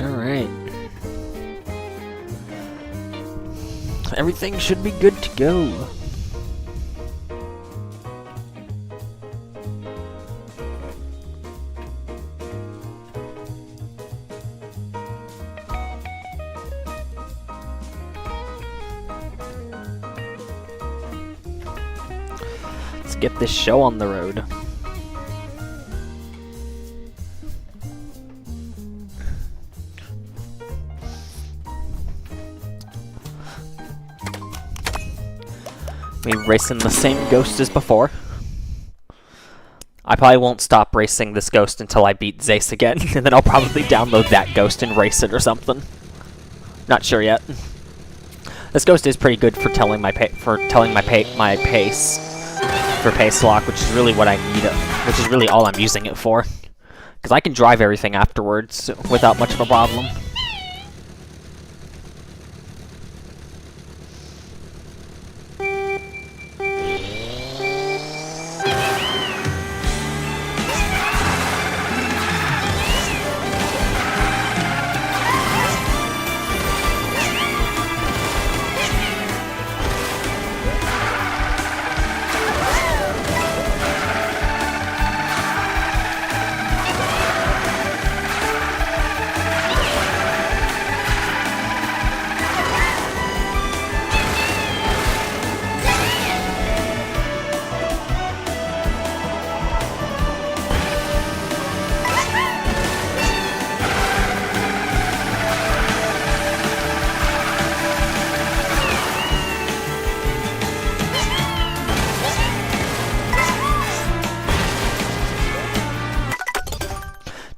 Alright. Everything should be good to go. Let's get this show on the road. Me racing the same ghost as before. I probably won't stop racing this ghost until I beat Zace again, and then I'll probably download that ghost and race it or something. Not sure yet. This ghost is pretty good for telling my pace for pace lock, which is really what I need it, which is really all I'm using it for, because I can drive everything afterwards without much of a problem.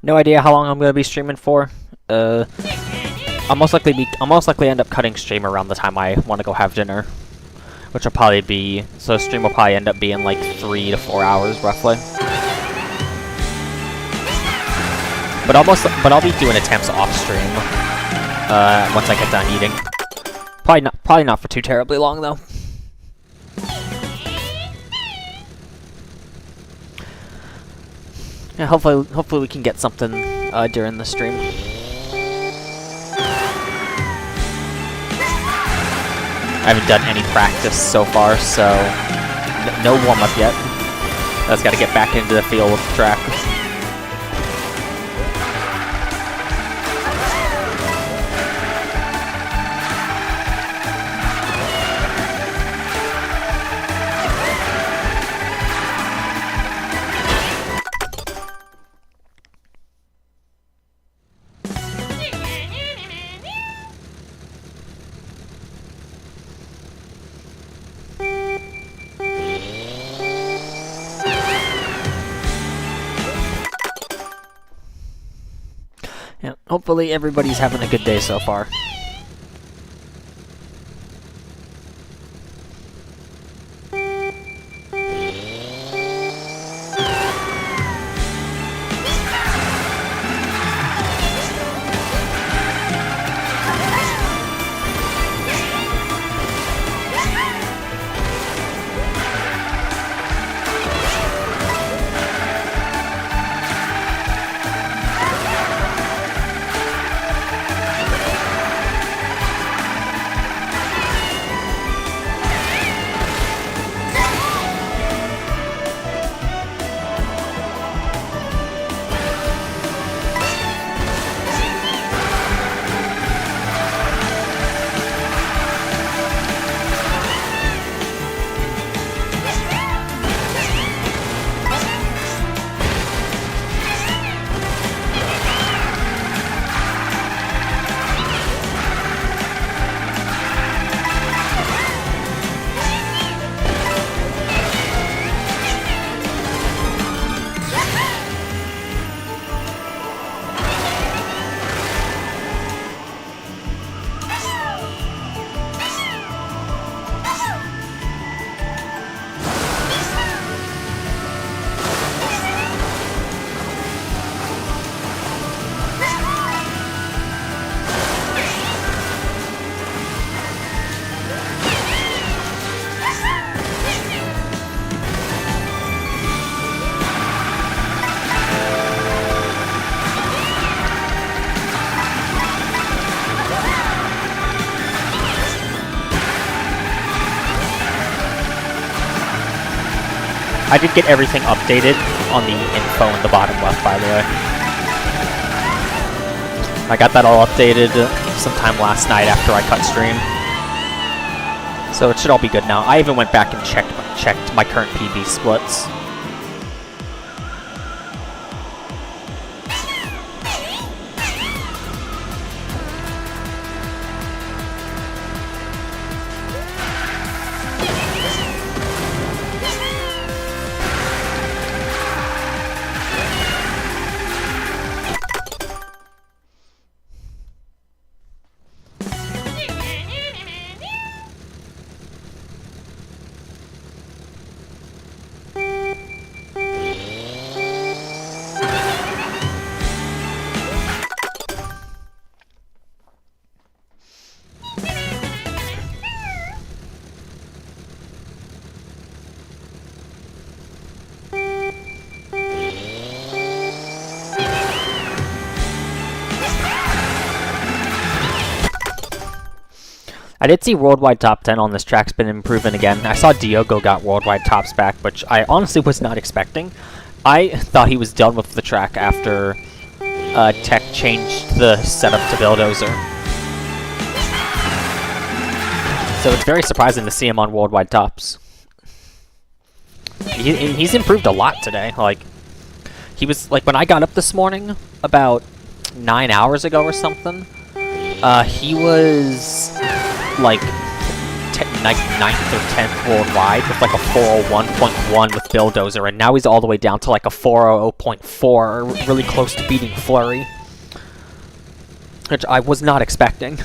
No idea how long I'm going to be streaming for. I'll most likely end up cutting stream around the time I want to go have dinner, which will probably be, so stream will probably end up being like 3 to 4 hours roughly. But I'll be doing attempts off stream once I get done eating. Probably not for too terribly long though. Yeah, hopefully we can get something during the stream. I haven't done any practice so far, so no warm-up yet. I just gotta get back into the field with the track. Yeah, hopefully everybody's having a good day so far. I did get everything updated on the info in the bottom left, by the way. I got that all updated sometime last night after I cut stream. So it should all be good now. I even went back and checked my current PB splits. I did see worldwide top 10 on this track's been improving again. I saw Diogo got worldwide tops back, which I honestly was not expecting. I thought he was done with the track after Tech changed the setup to Bulldozer. So it's very surprising to see him on worldwide tops. He's improved a lot today. Like, he was, like, when I got up this morning, about 9 hours ago or something, he was like 9th or 10th worldwide with like a 401.1 with Bulldozer, and now he's all the way down to like a 400.4, really close to beating Flurry, which I was not expecting.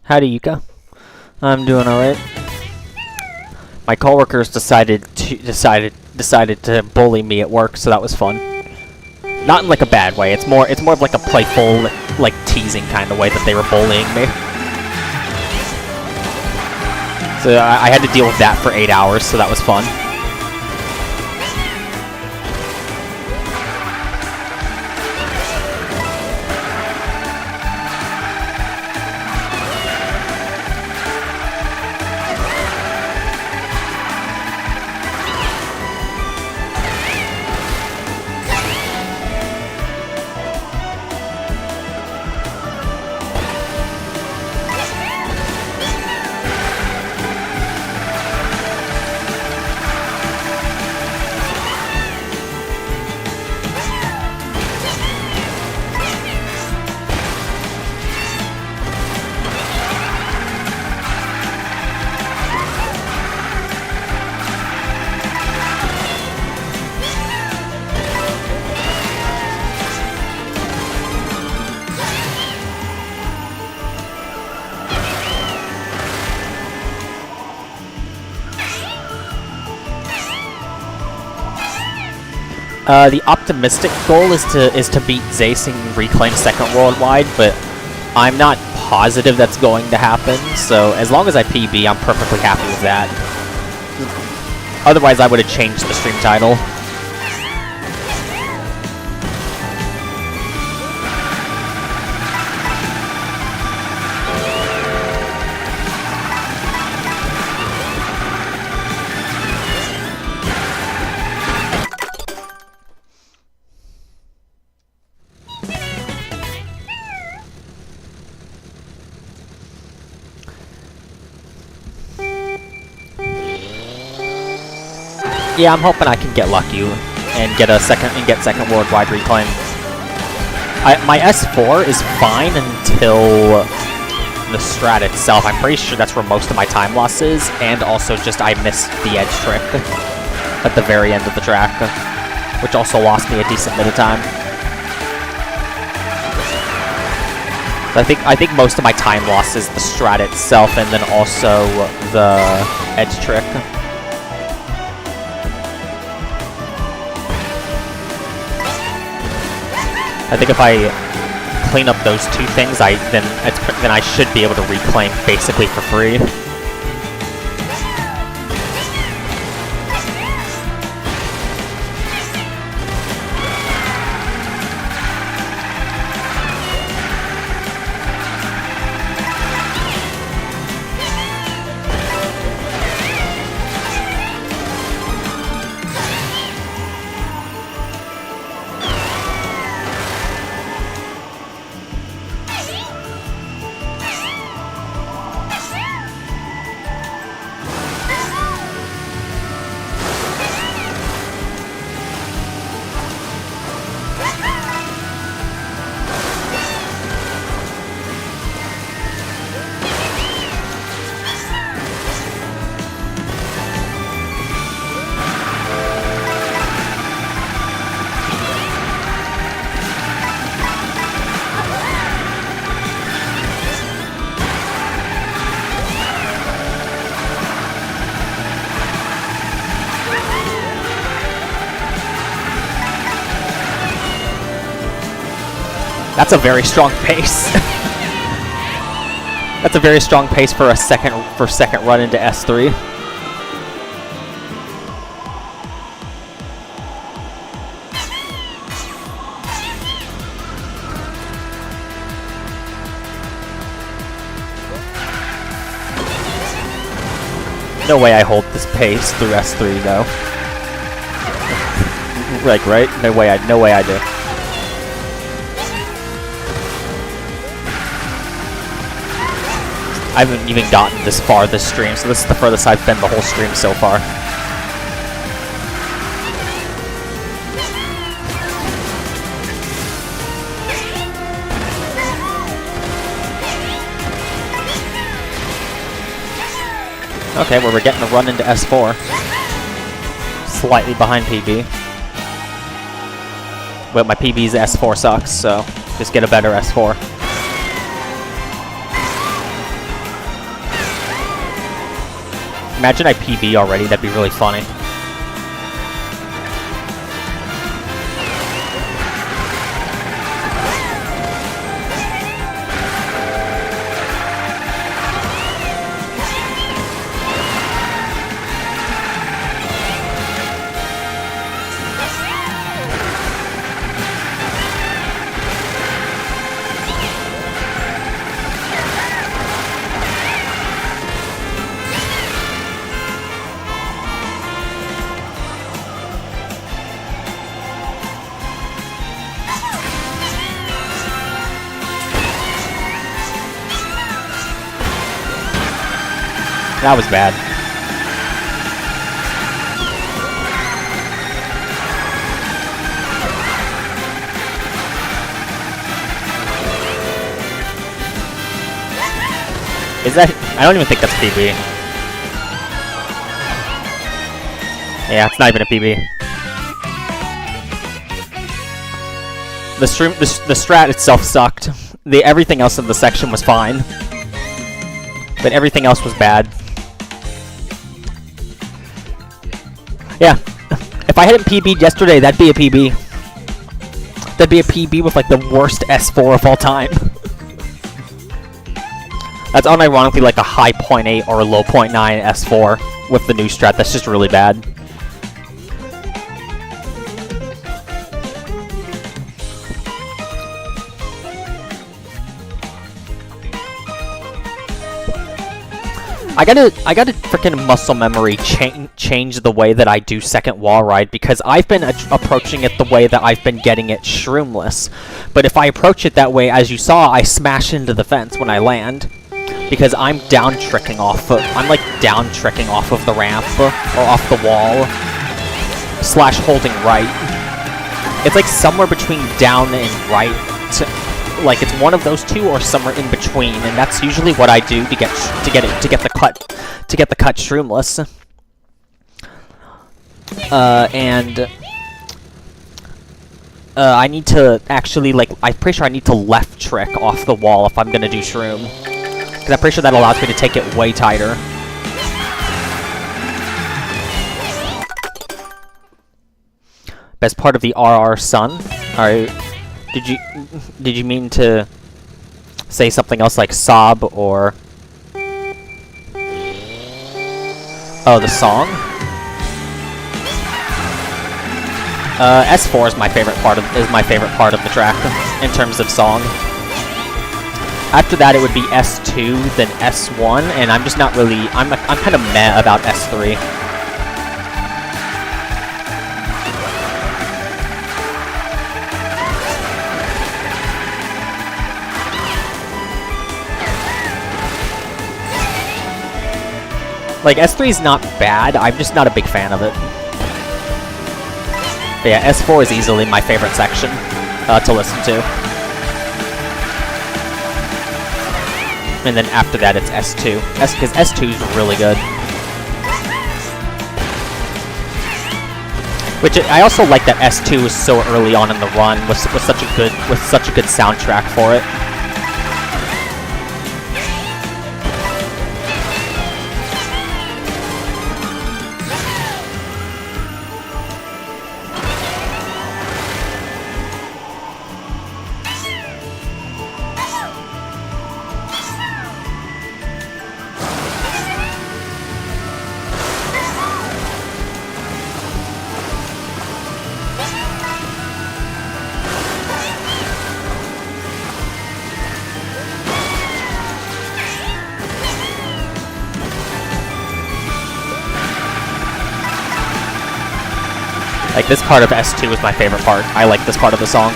Howdy, Yuka. I'm doing alright. My coworkers decided to bully me at work, so that was fun. Not in like a bad way. It's more of like a playful, like teasing kind of way that they were bullying me. So I had to deal with that for 8 hours, so that was fun. The optimistic goal is to beat Zace and reclaim second worldwide, but I'm not positive that's going to happen, so as long as I PB, I'm perfectly happy with that. Otherwise, I would have changed the stream title. Yeah, I'm hoping I can get lucky and get second worldwide reclaim. My S4 is fine until the strat itself. I'm pretty sure that's where most of my time loss is, and also just I missed the edge trick at the very end of the track, which also lost me a decent bit of time. I think most of my time loss is the strat itself, and then also the edge trick. I think if I clean up those two things, then I should be able to reclaim basically for free. That's a very strong pace. That's a very strong pace for a second run into S3. No way I hold this pace through S3 though. Like, right? No way I do. I haven't even gotten this far this stream, so this is the furthest I've been the whole stream so far. Okay, well we're getting a run into S4. Slightly behind PB. But my PB's S4 sucks, so just get a better S4. Imagine I PB already, that'd be really funny. That was bad. Is that... I don't even think that's PB. Yeah, it's not even a PB. The strat itself sucked. Everything else in the section was fine. But everything else was bad. Yeah. If I hadn't PB'd yesterday, that'd be a PB. That'd be a PB with, like, the worst S4 of all time. That's unironically like a high 0.8 or a low 0.9 S4 with the new strat. That's just really bad. I gotta freaking muscle memory change the way that I do second wall ride, because I've been approaching it the way that I've been getting it shroomless. But if I approach it that way, as you saw, I smash into the fence when I land. Because I'm down tricking off of the ramp, or off the wall, / holding right. It's like somewhere between down and right. Like it's one of those two or somewhere in between, and that's usually what I do to get the cut shroomless. I need to actually, like, I'm pretty sure I need to left trick off the wall if I'm gonna do shroom. Because I'm pretty sure that allows me to take it way tighter. Best part of the RR Sun? Alright. Did you mean to say something else like sob or... Oh, the song? S4 is my favorite part of the track in terms of song. After that, it would be S2, then S1, and I'm just not really... I'm kind of meh about S3. Like, S3 is not bad, I'm just not a big fan of it. But yeah, S4 is easily my favorite section to listen to. And then after that, it's S2. Because S2 is really good. Which, I also like that S2 was so early on in the run, with such a good soundtrack for it. Like, this part of S2 is my favorite part. I like this part of the song.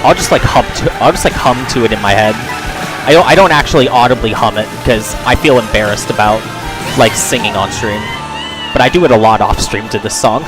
I'll just hum to it in my head. I don't actually audibly hum it because I feel embarrassed about, like, singing on stream. But I do it a lot off stream to this song.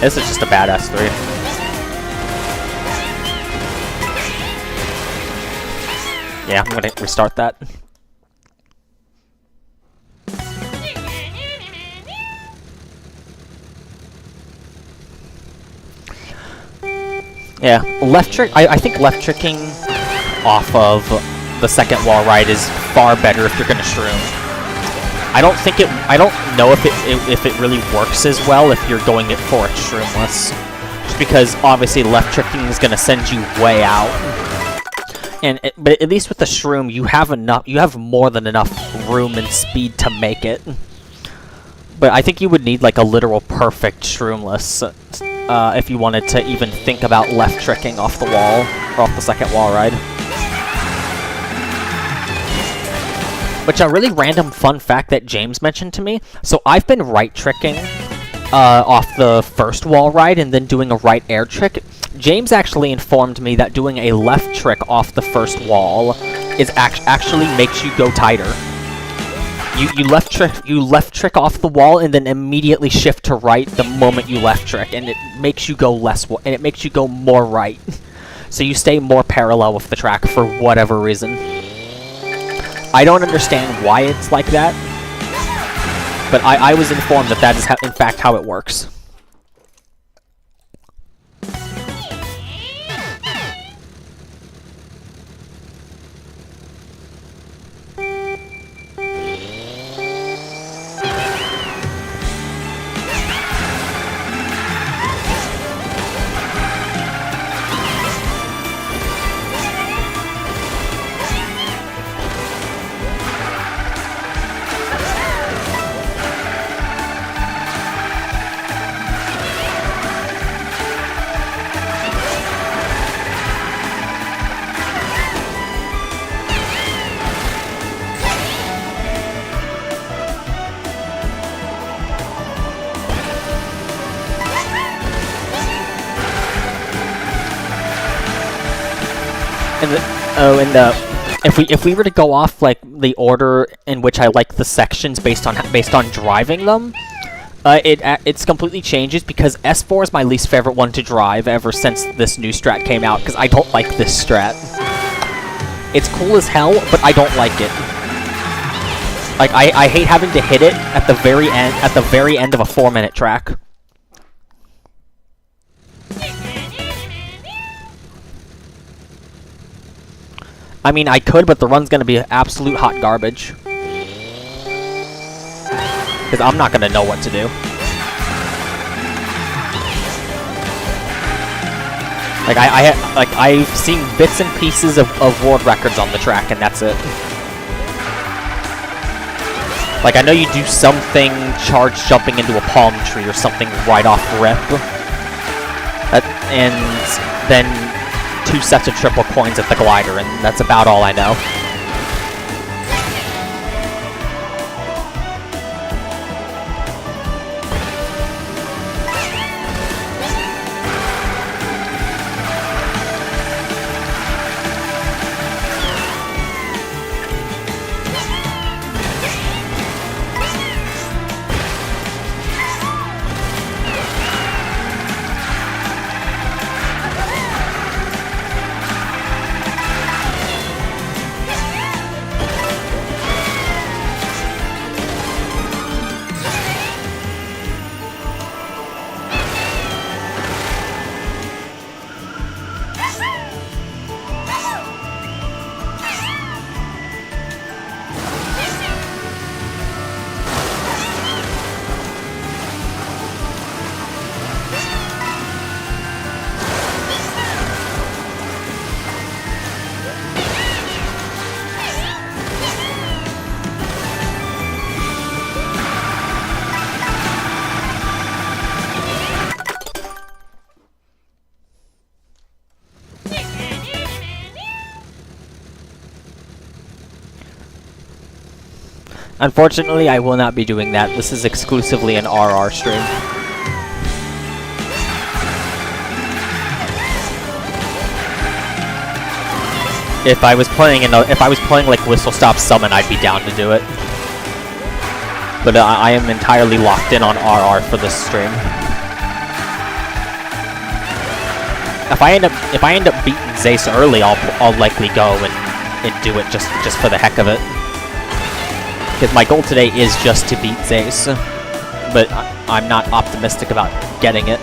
This is just a bad S3. Yeah, I'm gonna restart that. Yeah, left trick. I think left tricking off of the second wall ride is far better if you're gonna shroom. I don't know if it really works as well if you're going it for it shroomless. Just because obviously left tricking is gonna send you way out. But at least with the shroom, you have more than enough room and speed to make it. But I think you would need like a literal perfect shroomless if you wanted to even think about left tricking off the wall or off the second wall ride. Which a really random fun fact that James mentioned to me. So I've been right tricking off the first wall ride and then doing a right air trick. James actually informed me that doing a left trick off the first wall is actually makes you go tighter. You left trick off the wall and then immediately shift to right the moment you left trick, and it makes you go and it makes you go more right. So you stay more parallel with the track for whatever reason. I don't understand why it's like that, but I was informed that is in fact how it works. If we were to go off like the order in which I like the sections based on driving them, it's completely changes because S4 is my least favorite one to drive ever since this new strat came out because I don't like this strat. It's cool as hell, but I don't like it. Like I hate having to hit it at the very end of a 4-minute track. I mean, I could, but the run's gonna be absolute hot garbage. Because I'm not gonna know what to do. Like, I've seen bits and pieces of world records on the track, and that's it. Like, I know you do something charge jumping into a palm tree or something right off rip. And then 2 sets of triple coins at the glider, and that's about all I know. Unfortunately, I will not be doing that. This is exclusively an RR stream. If I was playing like Whistle Stop Summon, I'd be down to do it. But I am entirely locked in on RR for this stream. If I end up beating Zace early, I'll likely go and do it just for the heck of it. Because my goal today is just to beat Zace, but I'm not optimistic about getting it.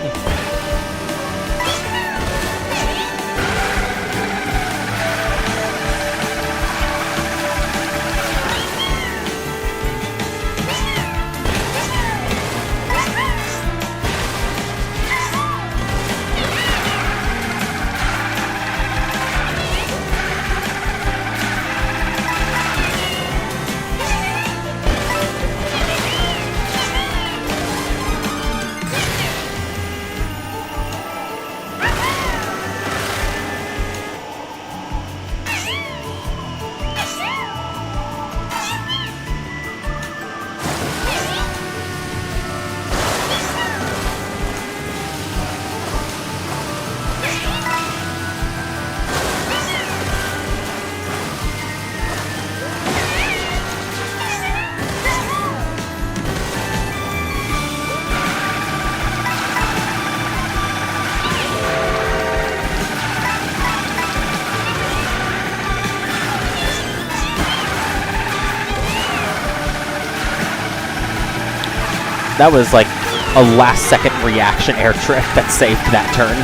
That was like a last-second reaction air trick that saved that turn.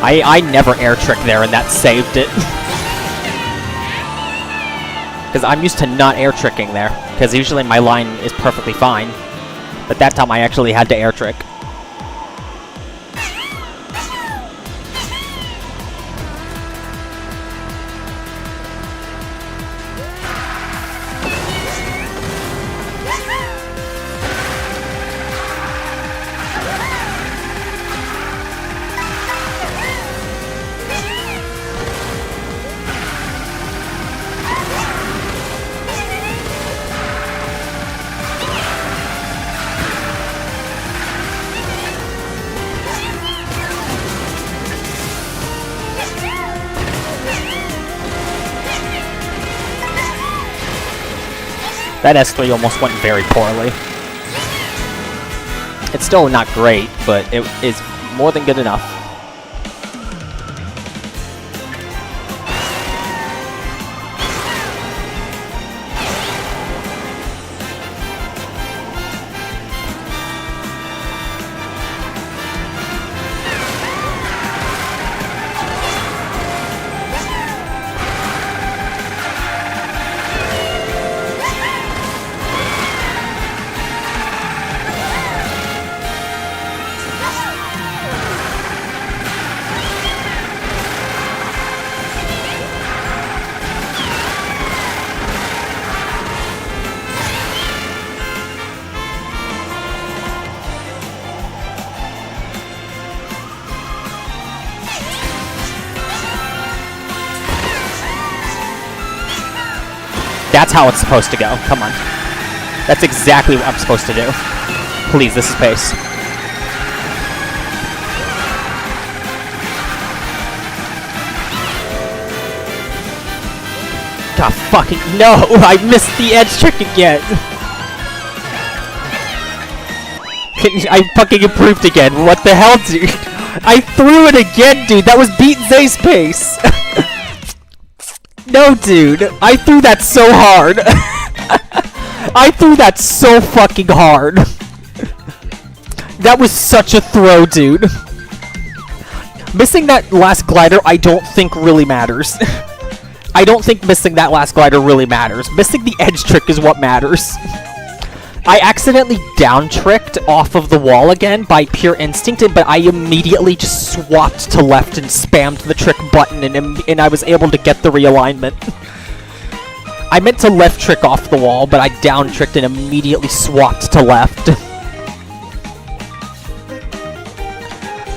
I never air trick there, and that saved it. Because I'm used to not air tricking there, because usually my line is perfectly fine. But that time I actually had to air trick. That S3 almost went very poorly. It's still not great, but it is more than good enough. That's how it's supposed to go. Come on. That's exactly what I'm supposed to do. Please, this is pace. God fucking no! I missed the edge trick again! I fucking improved again. What the hell, dude? I threw it again, dude! That was beat Zay's pace! No, dude! I threw that so hard! I threw that so fucking hard! That was such a throw, dude! Missing that last glider, I don't think really matters. I don't think missing that last glider really matters. Missing the edge trick is what matters. I accidentally down-tricked off of the wall again by pure instinct, but I immediately just swapped to left and spammed the trick button, and I was able to get the realignment. I meant to left trick off the wall, but I down-tricked and immediately swapped to left.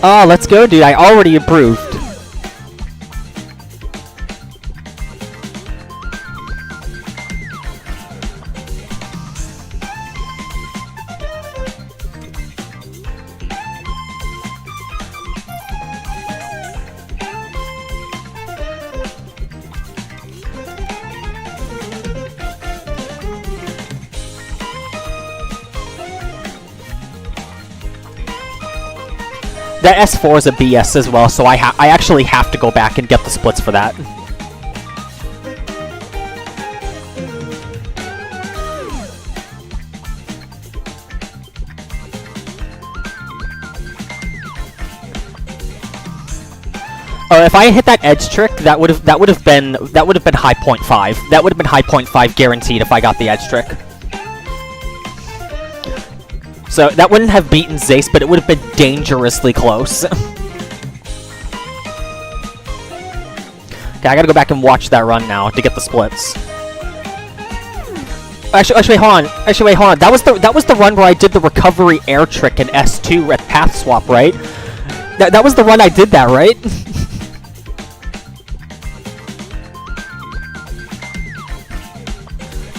Oh, let's go, dude. I already improved. That S4 is a BS as well, so I actually have to go back and get the splits for that. Oh, if I hit that edge trick, that would have been high point 5. That would have been high point 5 guaranteed if I got the edge trick. So that wouldn't have beaten Zace, but it would have been dangerously close. Okay, I gotta go back and watch that run now to get the splits. Actually, hold on. Actually, wait, hold on. That was the run where I did the recovery air trick in S2 at path swap, right? That was the run I did that, right?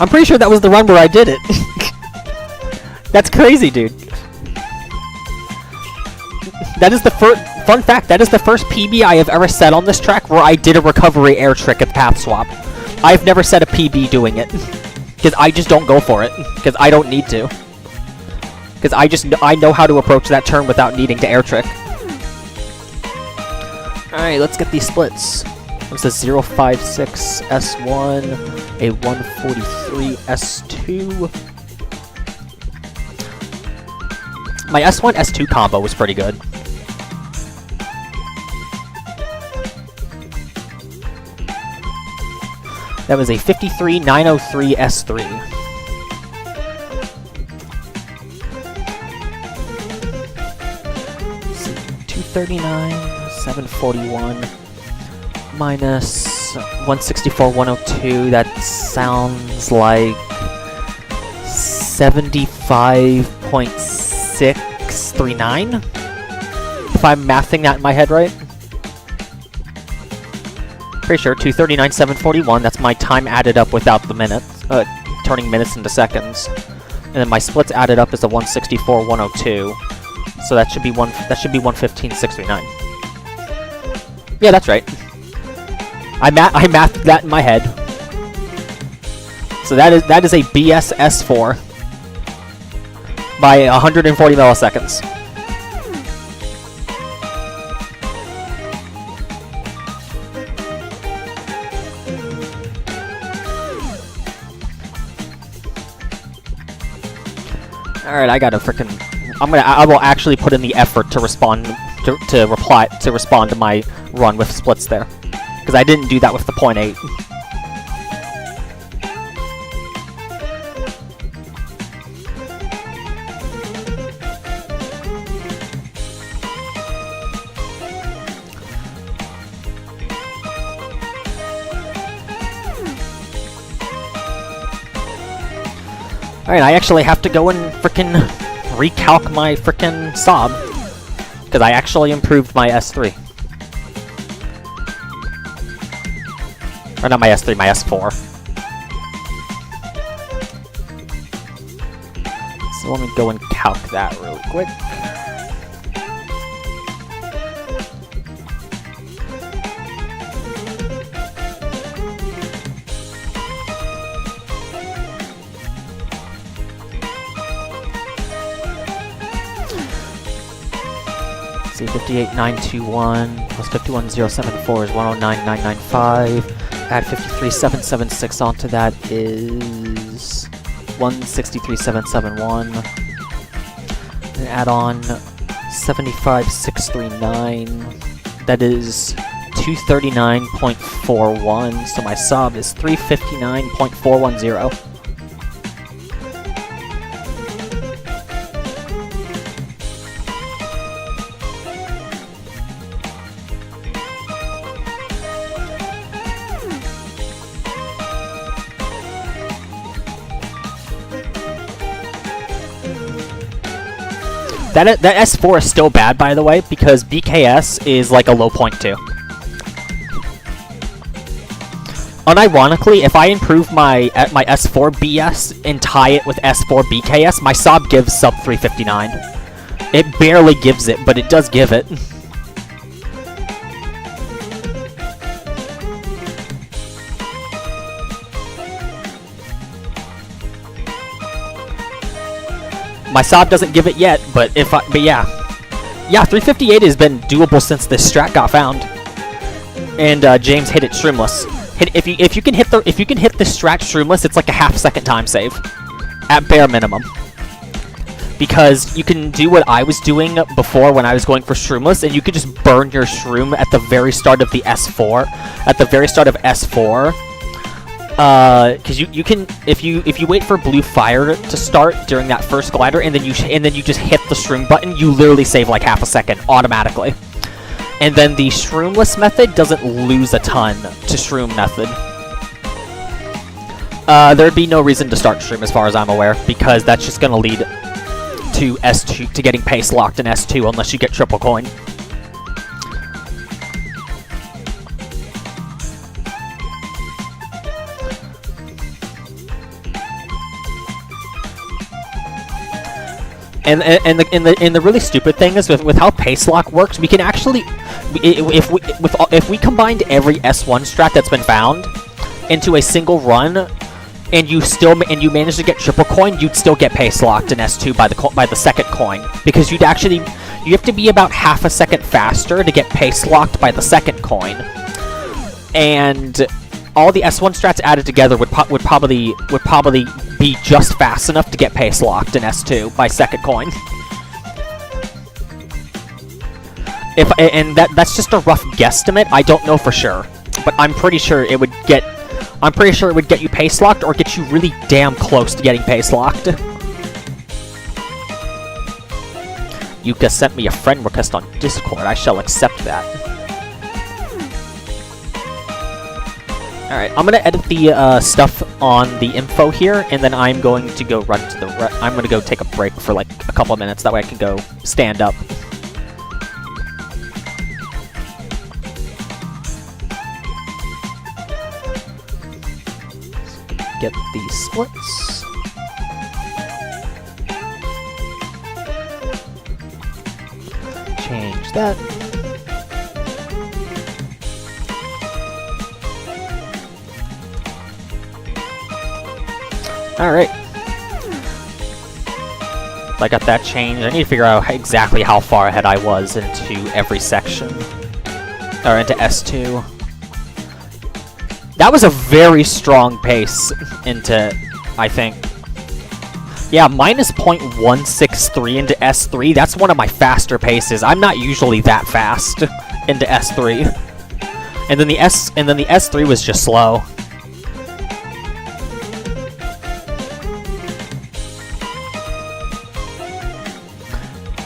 I'm pretty sure that was the run where I did it. That's crazy, dude. That is the first... Fun fact, that is the first PB I have ever set on this track where I did a recovery air trick at path swap. I've never set a PB doing it. Because I just don't go for it. Because I don't need to. Because I know how to approach that turn without needing to air trick. Alright, let's get these splits. This is 056 S1, a 143 S2. My S1 S2 combo was pretty good. That was a 53-903 S3. 239, 741 minus 164, 102. That sounds like 75.639. If I'm mathing that in my head right. Pretty sure 239, 741. That's my time added up without the minutes, turning minutes into seconds. And then my splits added up is the 164, 102. So that should be 115, 639. Yeah, that's right. I mathed that in my head. So that is a BS S4 by 140 milliseconds. Alright, I gotta frickin'... I will actually put in the effort to respond to my run with splits there. Because I didn't do that with the 0.8. Alright, I actually have to go and frickin' recalc my frickin' sob. Because I actually improved my S3. Or not my S3, my S4. So let me go and calc that really quick. See, 58,921 plus 51,074 is 109,995. Add 53,776 onto that is 163,771. And add on 75,639. That is 239.41. So my sub is 359.410. That S4 is still bad, by the way, because BKS is like a low point too. Unironically, if I improve my S4 BS and tie it with S4 BKS, my sob gives sub 359. It barely gives it, but it does give it. My sob doesn't give it yet, but yeah, 358 has been doable since this strat got found, and James hit it streamless. If you can hit this strat streamless, it's like a half-second time save, at bare minimum. Because you can do what I was doing before when I was going for shroomless, and you could just burn your shroom at the very start of the S4, at the very start of S4. Because you can, if you wait for blue fire to start during that first glider, and then you just hit the shroom button, you literally save like half a second automatically. And then the shroomless method doesn't lose a ton to shroom method. There'd be no reason to start shroom as far as I'm aware, because that's just gonna lead to S2 to getting pace locked in S2 unless you get triple coin. And the really stupid thing is with how pace lock works, we can actually, if we combined every S1 strat that's been found into a single run, and you manage to get triple coin, you'd still get pace locked in S2 by the second coin, because you have to be about half a second faster to get pace locked by the second coin, and all the S1 strats added together would probably be just fast enough to get pace locked in S2 by second coin. And that's just a rough guesstimate. I don't know for sure, but I'm pretty sure it would get you pace locked or get you really damn close to getting pace locked. Yuka sent me a friend request on Discord. I shall accept that. Alright, I'm gonna edit the stuff on the info here, and then I'm going to go run to the I'm gonna go take a break for like a couple of minutes, that way I can go stand up. Get these splits. Change that. Alright. I got that changed. I need to figure out exactly how far ahead I was into every section. Or into S2. That was a very strong pace into, I think. Yeah, minus 0.163 into S3. That's one of my faster paces. I'm not usually that fast into S3. And then the S3 was just slow.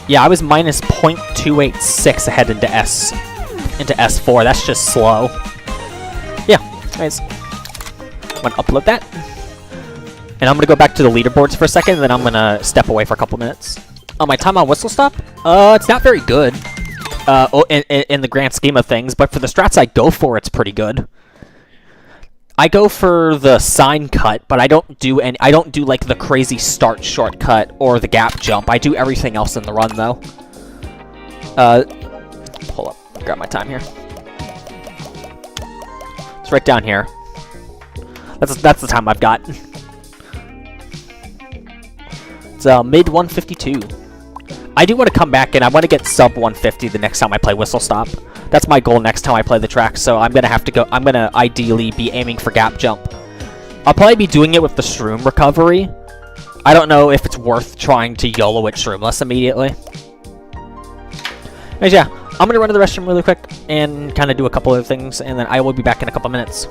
Yeah, I was minus 0.286 ahead into S4. That's just slow. Yeah, anyways. I'm gonna upload that. And I'm gonna go back to the leaderboards for a second, and then I'm gonna step away for a couple minutes. My time on whistle stop? It's not very good. In the grand scheme of things, but for the strats I go for, it's pretty good. I go for the sign cut, but I don't do like the crazy start shortcut or the gap jump. I do everything else in the run though. Hold up, grab my time here. It's right down here. That's the time I've got. It's mid 152. I do want to come back and I want to get sub 150 the next time I play Whistle Stop. That's my goal next time I play the track, so I'm gonna ideally be aiming for gap jump. I'll probably be doing it with the Shroom recovery. I don't know if it's worth trying to YOLO it Shroomless immediately. Anyways, yeah, I'm gonna run to the restroom really quick and kind of do a couple of things, and then I will be back in a couple minutes.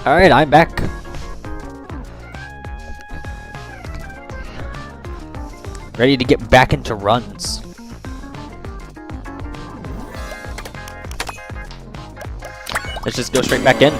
Alright, I'm back. Ready to get back into runs. Let's just go straight back in.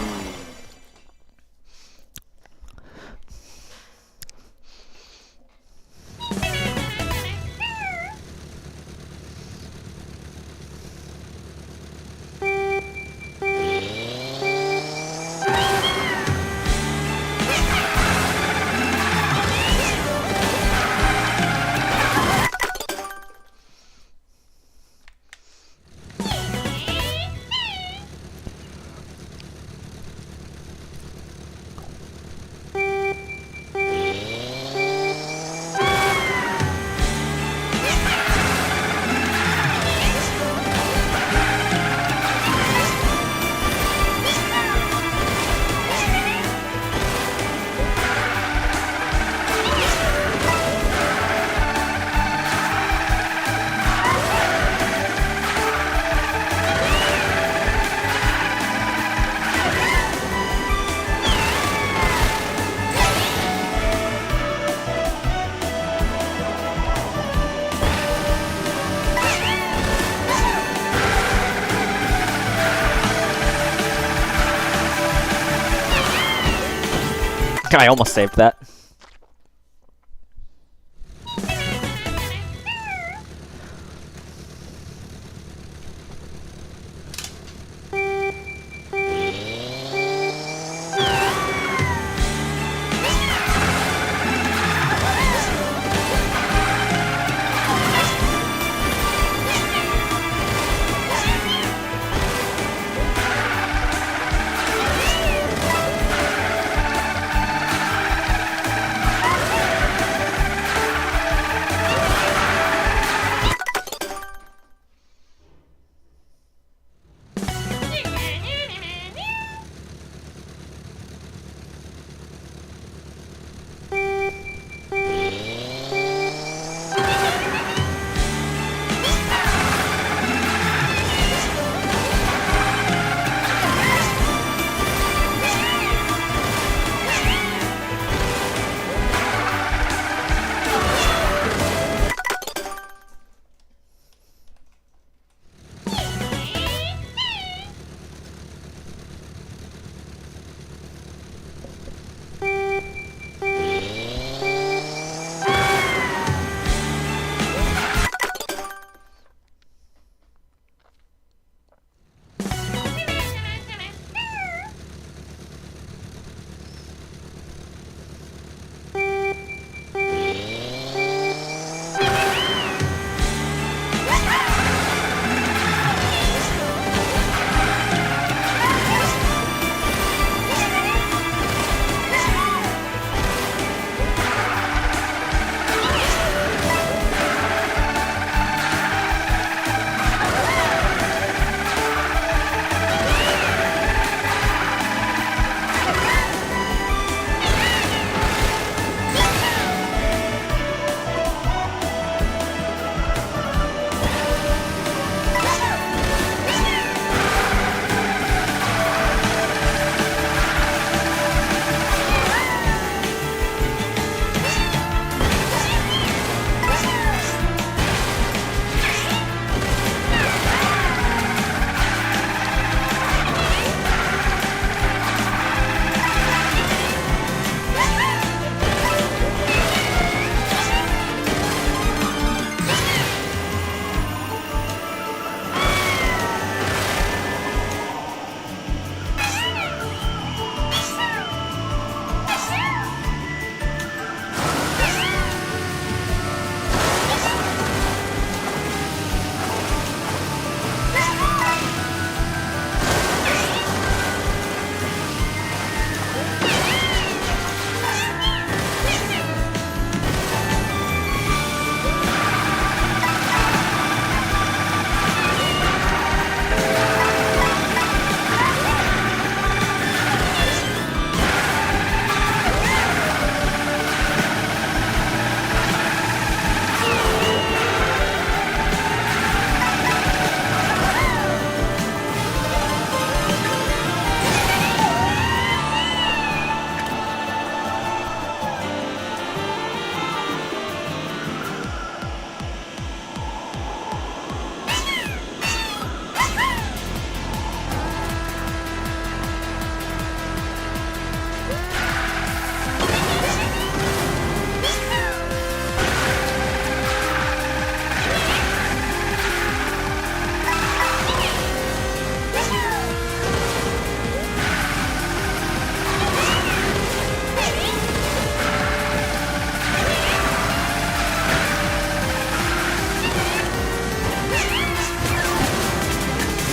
I almost saved that.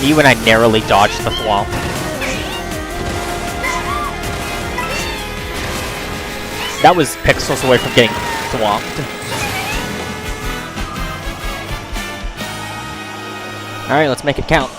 Me when I narrowly dodged the thwomp. That was pixels away from getting thwomped. Alright, let's make it count.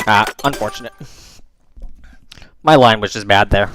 Ah, unfortunate. My line was just bad there.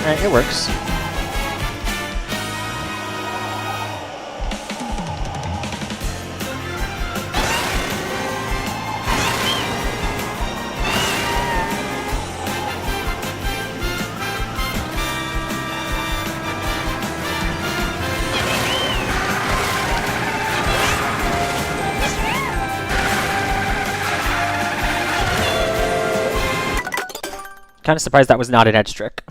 Alright, it works. Kind of surprised that was not an edge trick.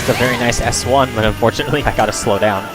It's a very nice S1, but unfortunately I gotta slow down.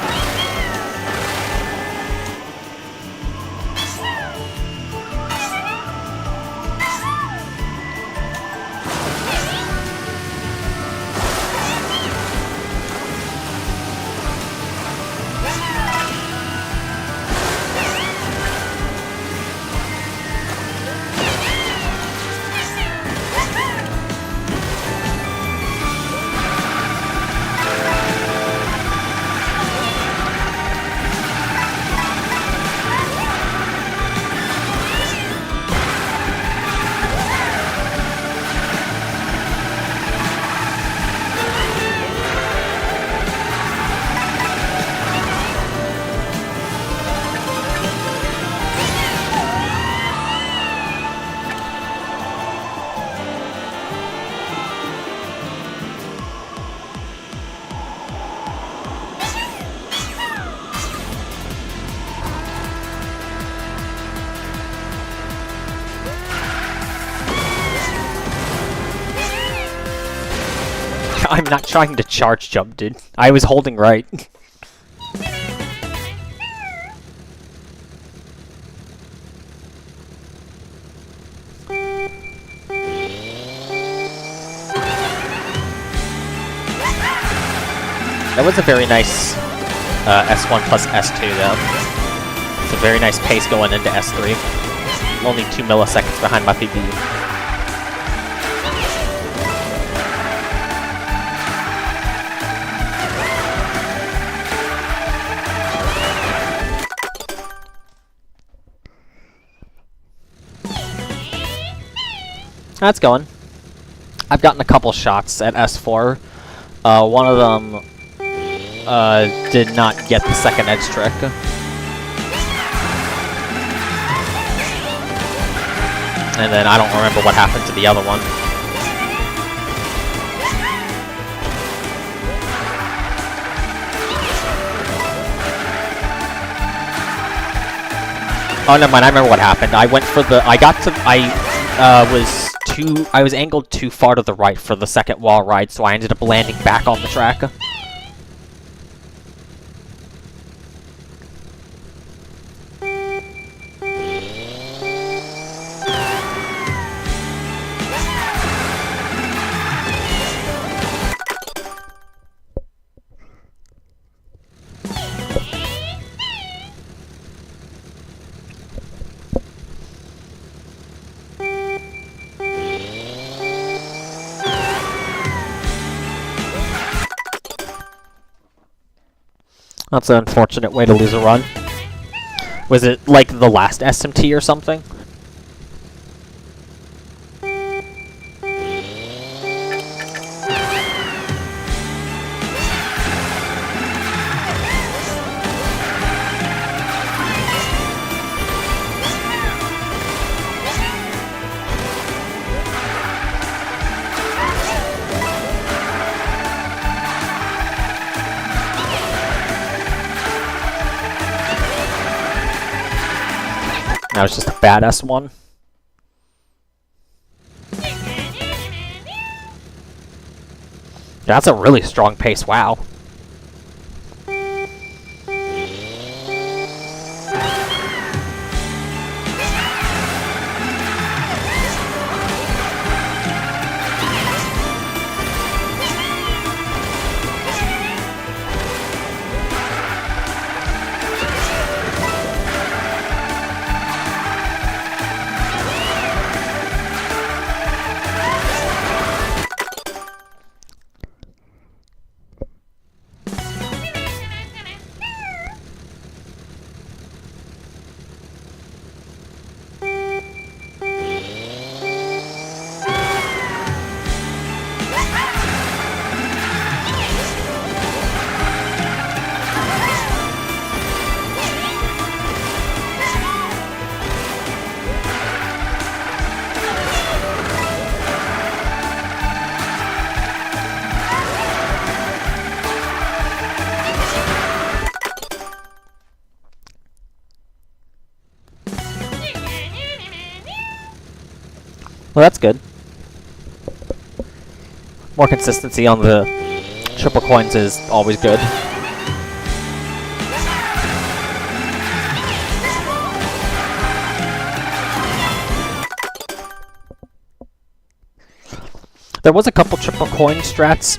I'm not trying to charge jump, dude. I was holding right. That was a very nice S1 plus S2 though. It's a very nice pace going into S3. I'm only 2 milliseconds behind my PB. That's going. I've gotten a couple shots at S4. One of them did not get the second edge trick. And then I don't remember what happened to the other one. Oh, never mind, I remember what happened. I went for the... I was angled too far to the right for the second wall ride, so I ended up landing back on the track. That's an unfortunate way to lose a run. Was it like the last SMT or something? That was just a bad S1. That's a really strong pace, wow. Well, that's good. More consistency on the triple coins is always good. There was a couple triple coin strats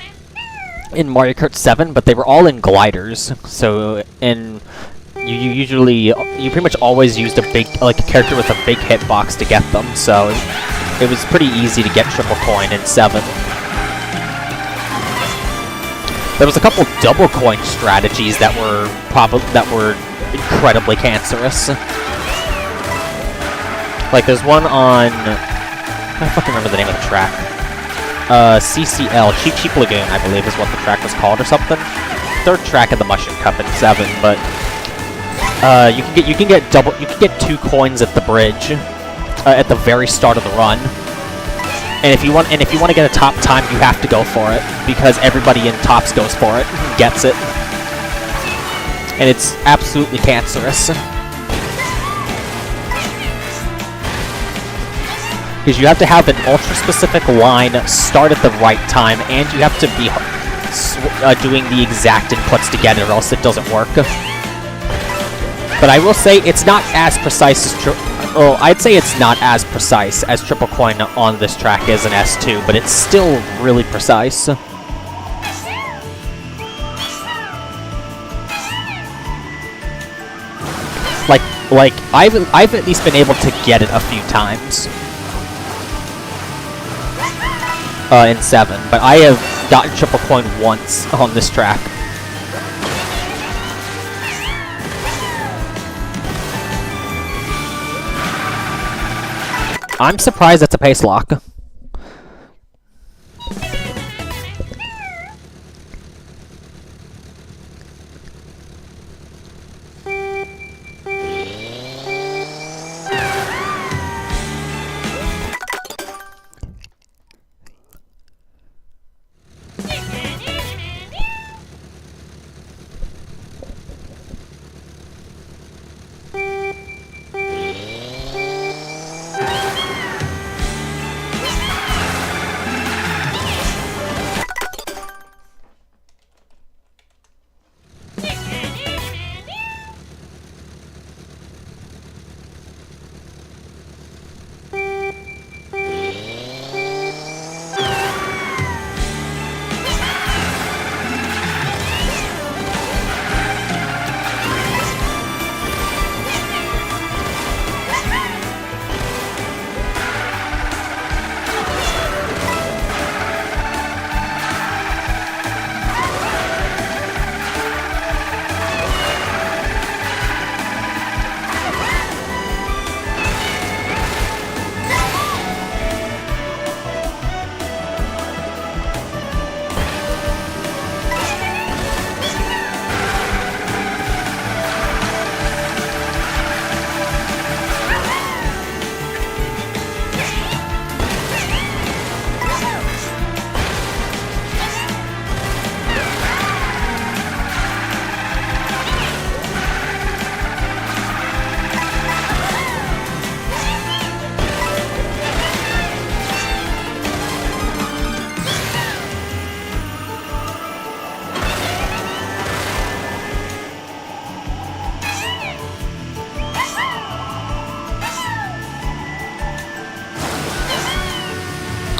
in Mario Kart 7, but they were all in gliders. So you pretty much always used a character with a big hitbox to get them. So it was pretty easy to get triple coin in 7. There was a couple double coin strategies that were incredibly cancerous. Like there's one on I don't fucking remember the name of the track. CCL, Cheap Cheap Lagoon, I believe is what the track was called or something. Third track of the Mushroom Cup in 7, but you can get 2 coins at the bridge at the very start of the run. And if you want to get a top time, you have to go for it because everybody in tops goes for it and gets it. And it's absolutely cancerous. Because you have to have an ultra-specific line, start at the right time, and you have to be doing the exact inputs to get it, or else it doesn't work. But I will say, it's not as precise as I'd say it's not as precise as Triple Coin on this track is in S2, but it's still really precise. Like I've at least been able to get it a few times in 7, but I have gotten Triple Coin once on this track. I'm surprised it's a pace lock.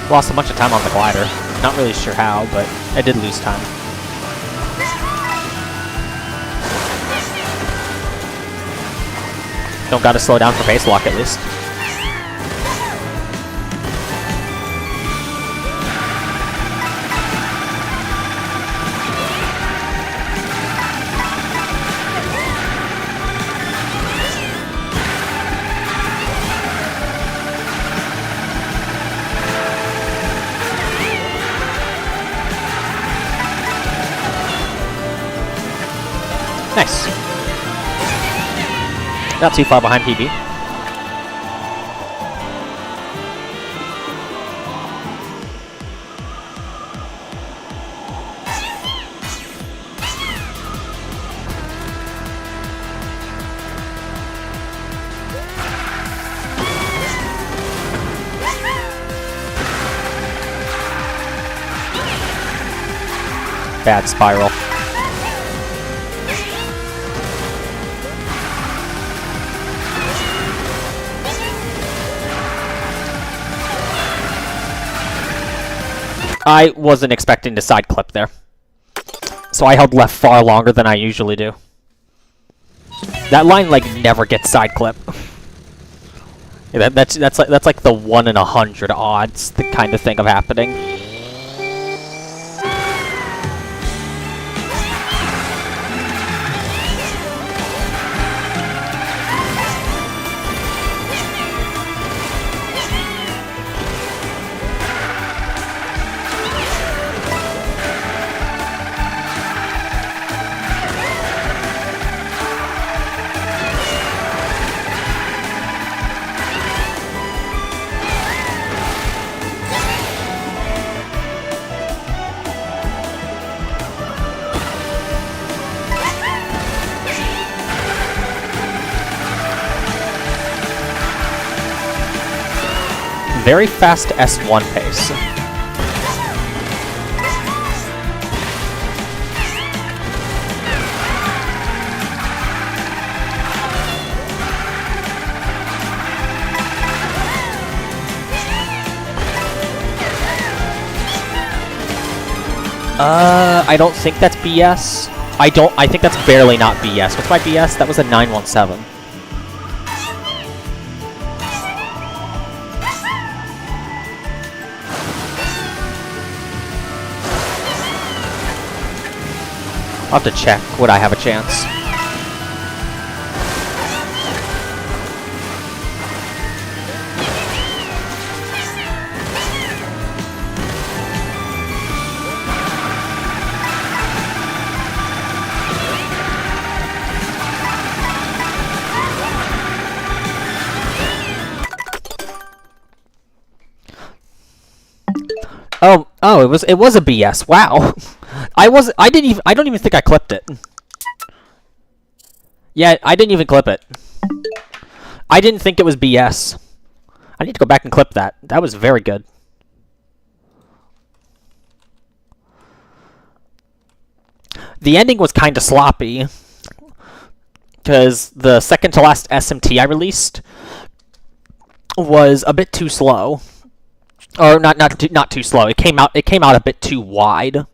Lost a bunch of time on the glider. Not really sure how, but I did lose time. Don't gotta slow down for pace lock at least. Nice. Not too far behind PB. Bad spiral. I wasn't expecting to side clip there, so I held left far longer than I usually do. That line like never gets side clip. Yeah, that's like the 1 in 100 odds, the kind of thing of happening. very fast S1 pace. I don't think that's BS. I think that's barely not BS. What's my BS? That was a 917. I'll have to check. Would I have a chance? Oh, it was a BS. Wow. I don't even think I clipped it. Yeah, I didn't even clip it. I didn't think it was BS. I need to go back and clip that. That was very good. The ending was kind of sloppy, because the second to last SMT I released was a bit too slow. Or not too slow. It came out a bit too wide.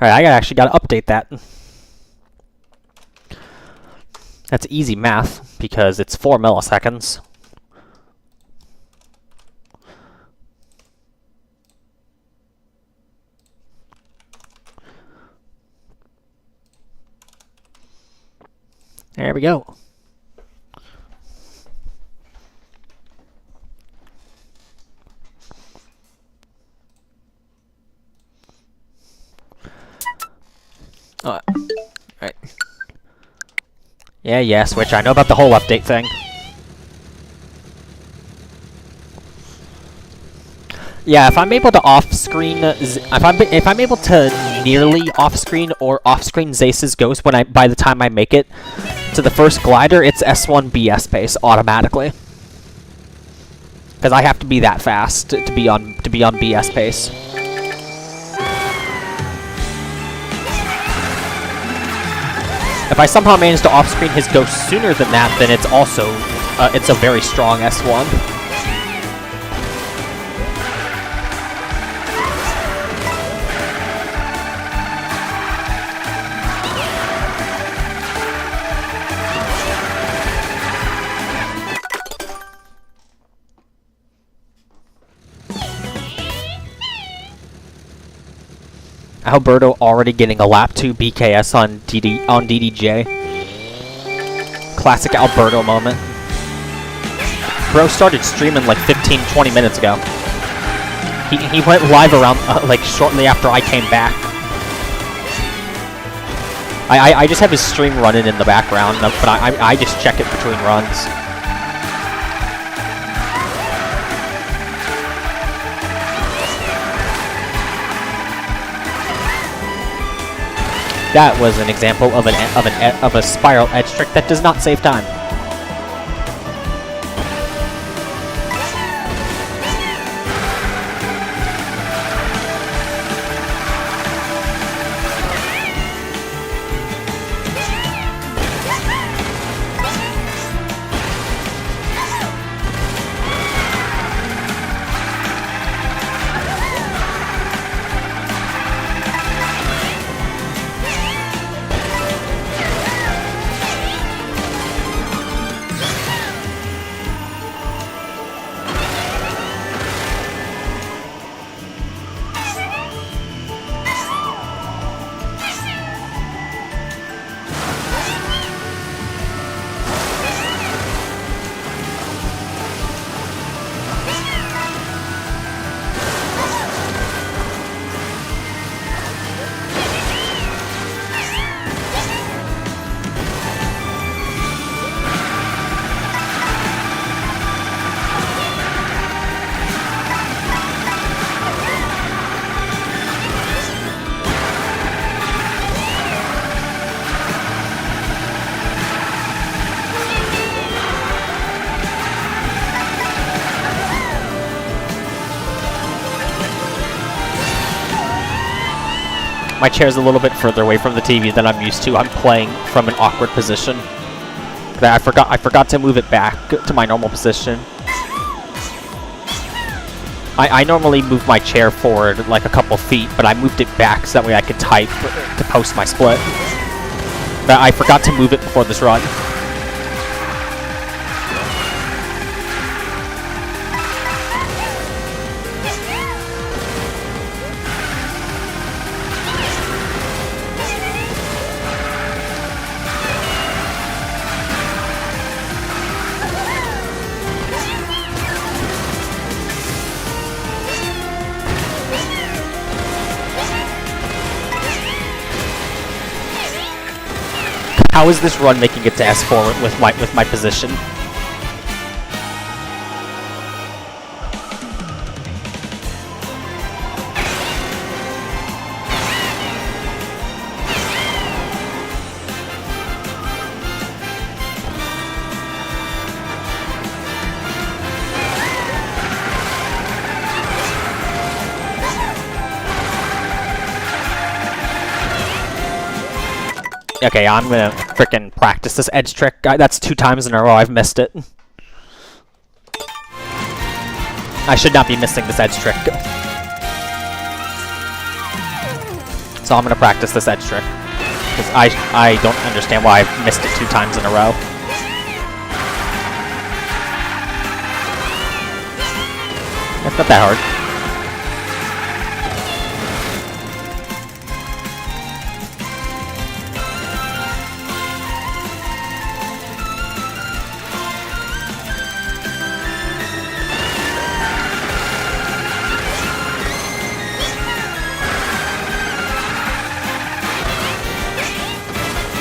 Alright, I actually gotta update that. That's easy math, because it's 4 milliseconds. There we go. Alright. Yeah, Switch. I know about the whole update thing. Yeah, if I'm able to off-screen, if I'm able to nearly off-screen or off-screen Zace's Ghost by the time I make it to the first glider, it's S1 BS pace automatically. Because I have to be that fast to be on BS pace. If I somehow manage to off-screen his ghost sooner than that, then it's also, it's a very strong S1. Alberto already getting a lap 2 BKS on DDJ. Classic Alberto moment. Bro started streaming like 15-20 minutes ago. He went live around like shortly after I came back. I just have his stream running in the background, but I just check it between runs. That was an example of a spiral edge trick that does not save time. My chair's a little bit further away from the TV than I'm used to. I'm playing from an awkward position. I forgot to move it back to my normal position. I normally move my chair forward like a couple feet, but I moved it back so that way I could type to post my split. But I forgot to move it before this run. How is this run making it to S4 with my position? Okay, I'm gonna frickin' practice this edge trick. That's 2 times in a row I've missed it. I should not be missing this edge trick. So I'm gonna practice this edge trick. Because I don't understand why I've missed it 2 times in a row. That's not that hard.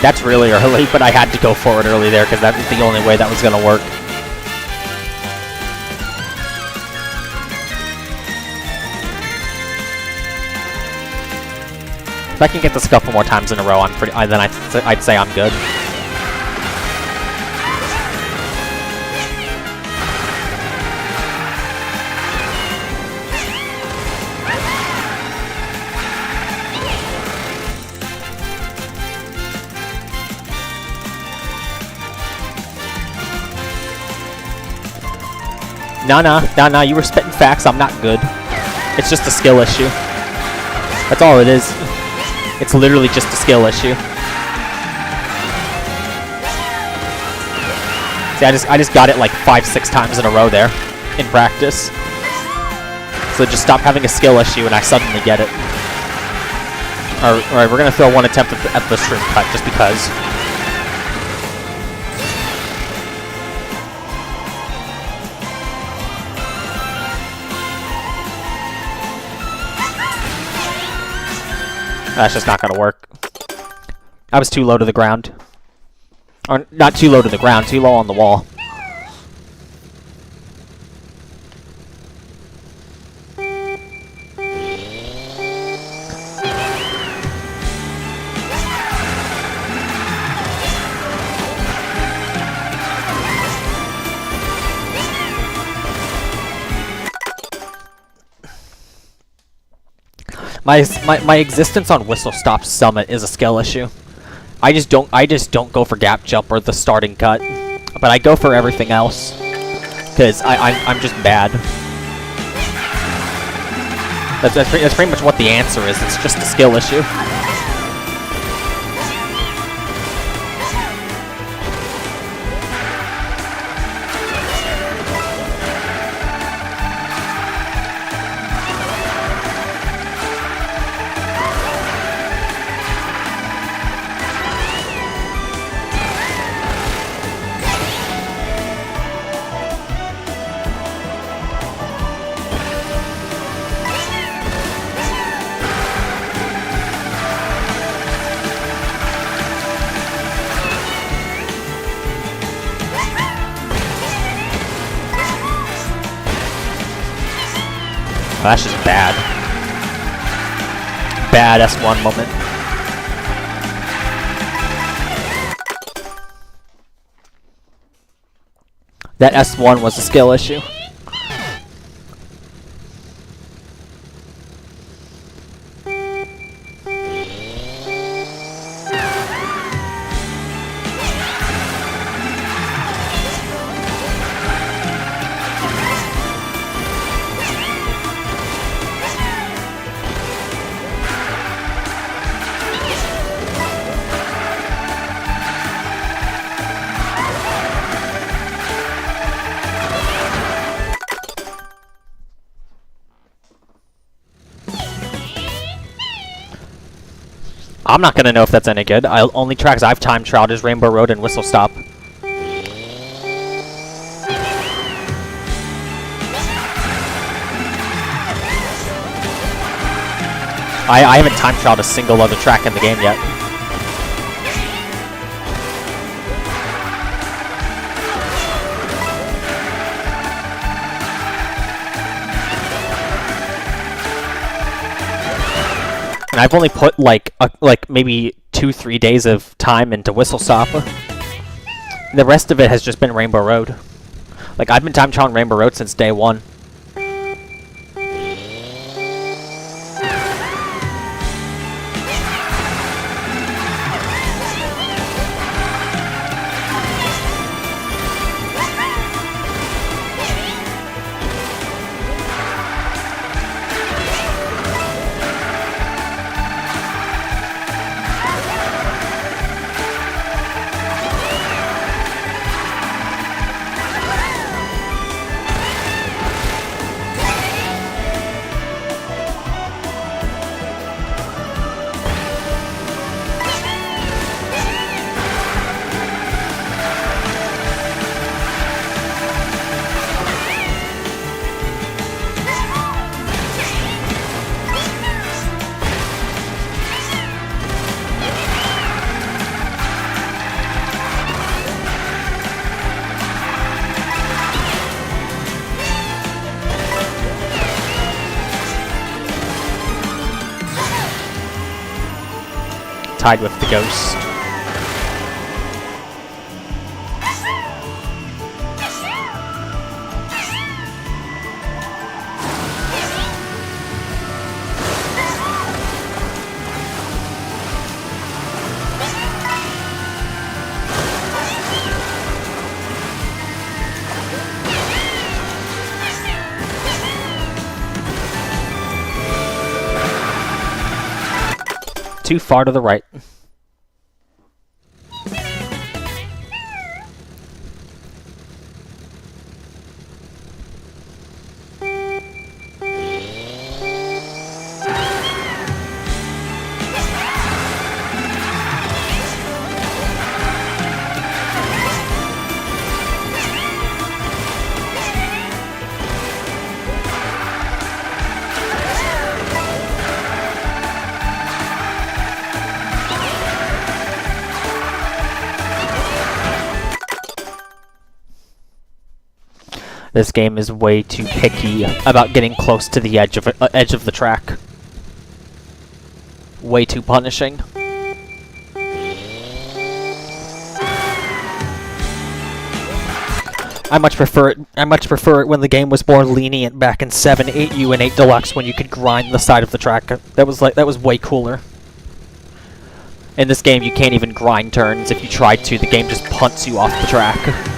That's really early, but I had to go forward early there because that was the only way that was going to work. If I can get this a couple more times in a row, then I'd say I'm good. No, you were spitting facts. I'm not good. It's just a skill issue. That's all it is. It's literally just a skill issue. See, I just got it like 5-6 times in a row there in practice. So just stop having a skill issue and I suddenly get it. Alright, we're gonna throw one attempt at the stream cut just because. That's just not gonna work. I was too low to the ground. Or, not too low to the ground, too low on the wall. My existence on Whistle Stop Summit is a skill issue. I just don't go for gap jump or the starting cut, but I go for everything else because I'm just bad. That's pretty much what the answer is. It's just a skill issue. Oh, that's just bad. Bad S1 moment. That S1 was a skill issue. I'm not gonna know if that's any good. Only tracks I've time trialed is Rainbow Road and Whistle Stop. I haven't time trialed a single other track in the game yet. And I've only put like maybe 2-3 days of time into Whistle Stop. The rest of it has just been Rainbow Road. Like, I've been time trialing Rainbow Road since day one. Tied with the Ghost. Too far to the right. This game is way too picky about getting close to the edge of the track. Way too punishing. I much prefer it when the game was more lenient back in 7, 8U, and 8 Deluxe when you could grind the side of the track. That was way cooler. In this game, you can't even grind turns. If you tried to, the game just punts you off the track.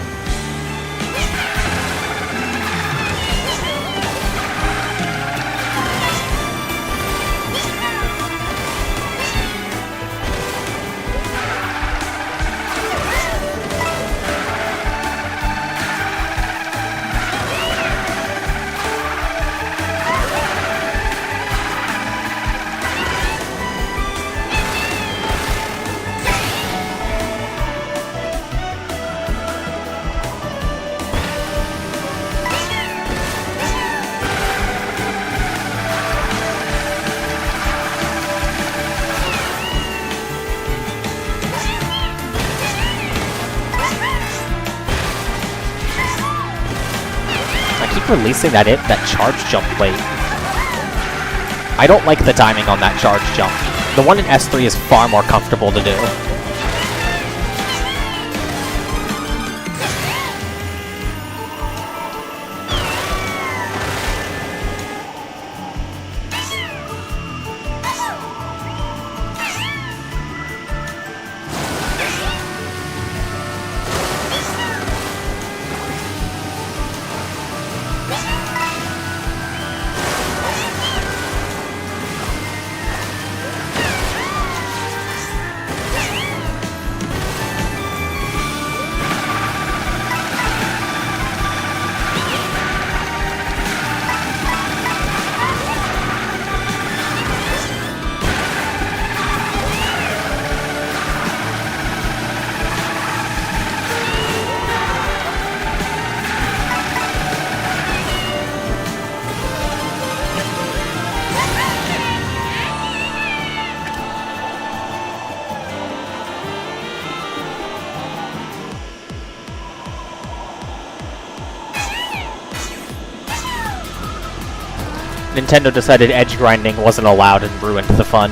Releasing that charge jump late. I don't like the timing on that charge jump. The one in S3 is far more comfortable to do. Nintendo decided edge grinding wasn't allowed and ruined the fun.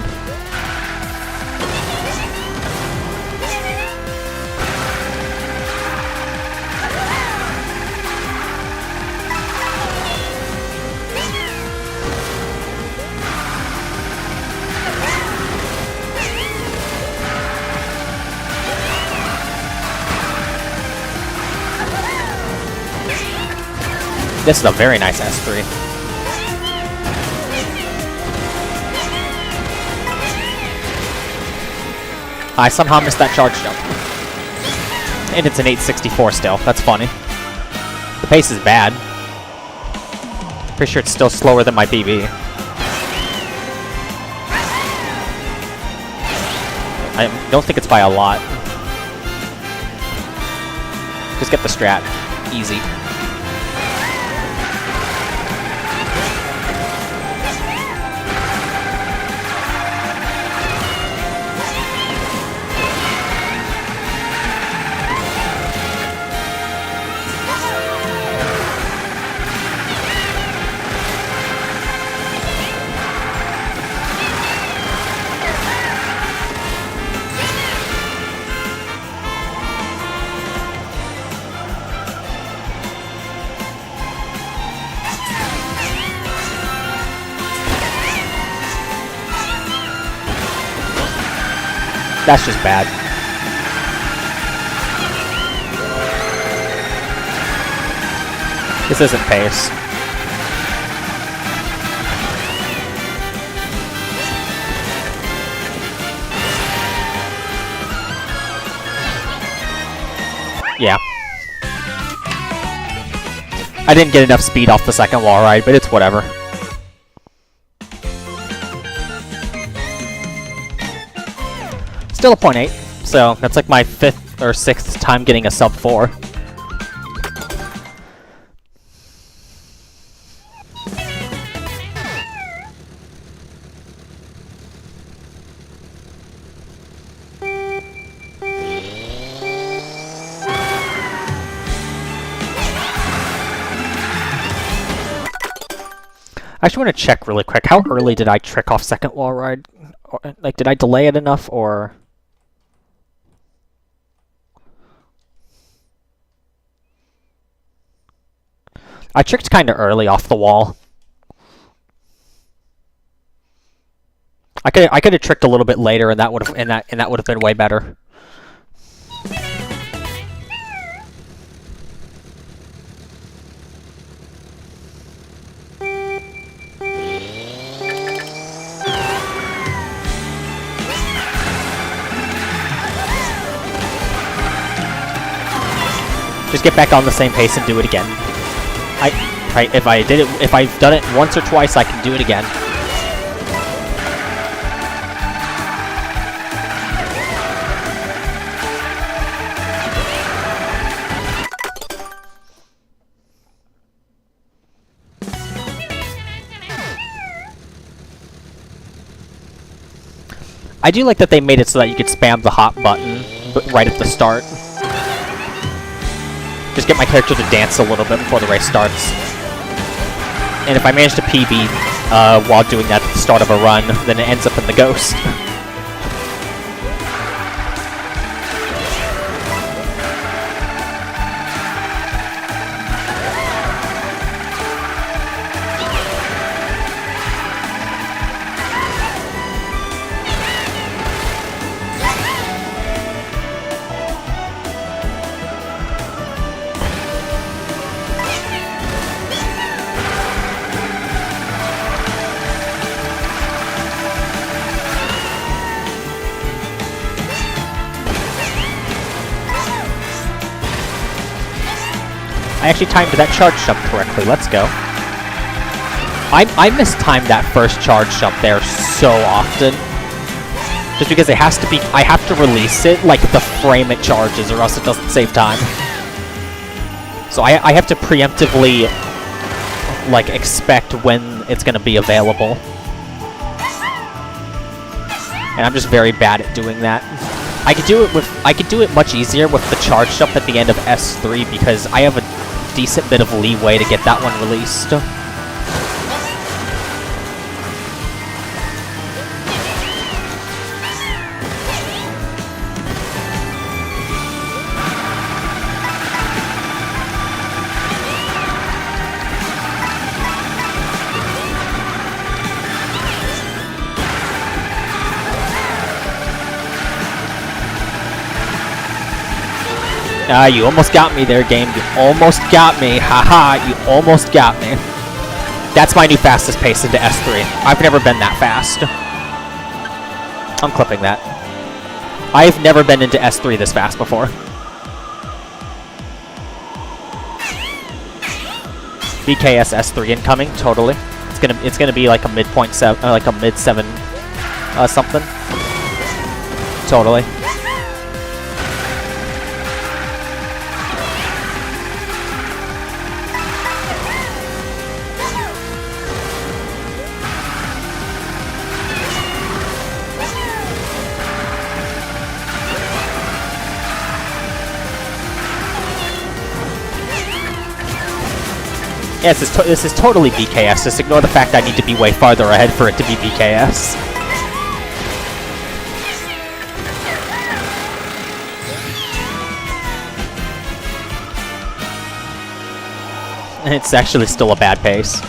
This is a very nice S3. I somehow missed that charge jump. And it's an 864 still. That's funny. The pace is bad. Pretty sure it's still slower than my BB. I don't think it's by a lot. Just get the strat. Easy. That's just bad. This isn't pace. Yeah. I didn't get enough speed off the second wall ride, but it's whatever. Still a 0.8, so that's like my 5th or 6th time getting a sub 4. I actually want to check really quick. How early did I trick off second wall ride? Or, like, did I delay it enough, or... I tricked kind of early off the wall. I could have tricked a little bit later, and that would have been way better. Just get back on the same pace and do it again. If I've done it once or twice, I can do it again. I do like that they made it so that you could spam the hop button right at the start. Just get my character to dance a little bit before the race starts. And if I manage to PB while doing that at the start of a run, then it ends up in the ghost. I actually timed that charge jump correctly. Let's go. I mistimed that first charge jump there so often. Just because it has to be... I have to release it like the frame it charges, or else it doesn't save time. So I have to preemptively like expect when it's gonna be available. And I'm just very bad at doing that. I could do it much easier with the charge jump at the end of S3 because I have a decent bit of leeway to get that one released. Ah, you almost got me there, game. You almost got me. Haha, you almost got me. That's my new fastest pace into S3. I've never been that fast. I'm clipping that. I've never been into S3 this fast before. BKS S3 incoming, totally. It's gonna be like a midpoint seven, like a mid 7, something. Totally. Yes, this is totally BKS. Just ignore the fact I need to be way farther ahead for it to be BKS. And it's actually still a bad pace,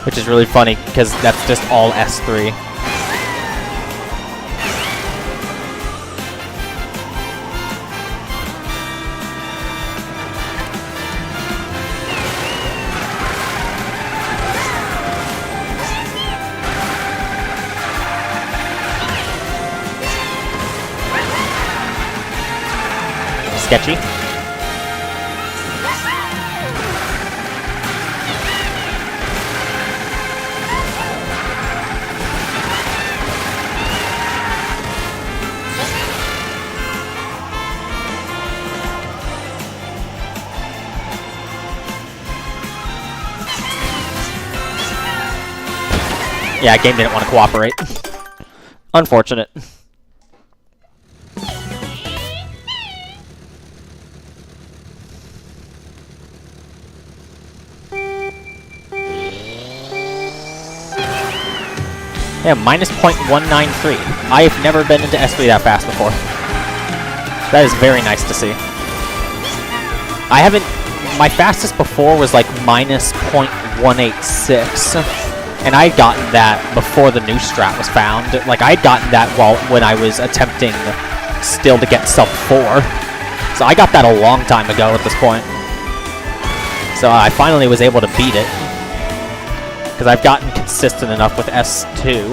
which is really funny because that's just all S3. Sketchy. Yeah, game didn't want to cooperate. Unfortunate. Yeah, minus 0.193. I have never been into S3 that fast before. That is very nice to see. I haven't... My fastest before was like minus 0.186. And I had gotten that before the new strat was found. Like, I had gotten that when I was attempting still to get sub 4. So I got that a long time ago at this point. So I finally was able to beat it. Because I've gotten consistent enough with S2.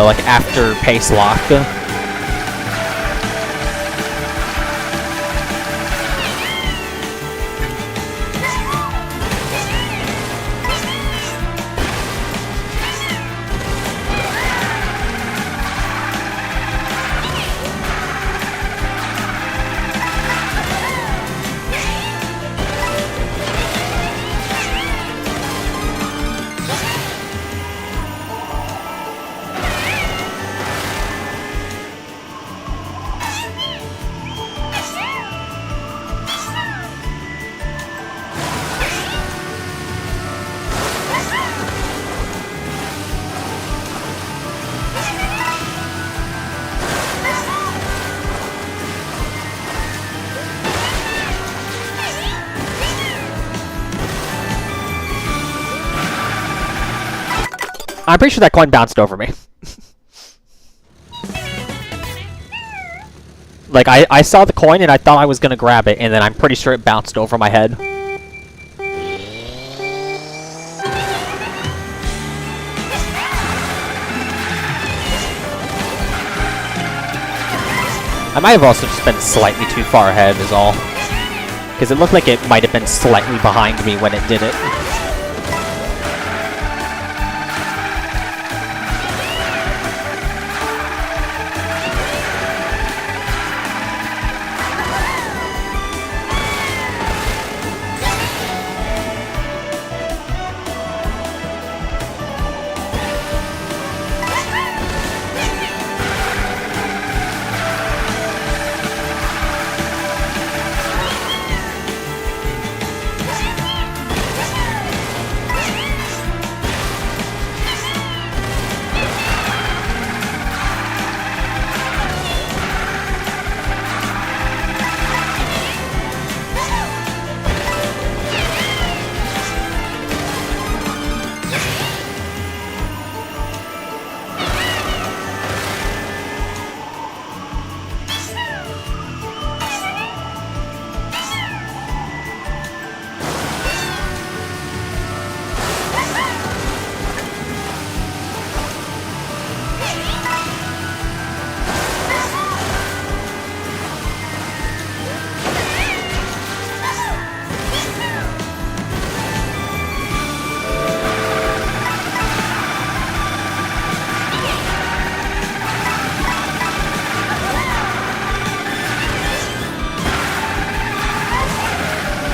Like after pace lock. I'm pretty sure that coin bounced over me. Like, I saw the coin and I thought I was gonna grab it, and then I'm pretty sure it bounced over my head. I might have also just been slightly too far ahead is all. Because it looked like it might have been slightly behind me when it did it.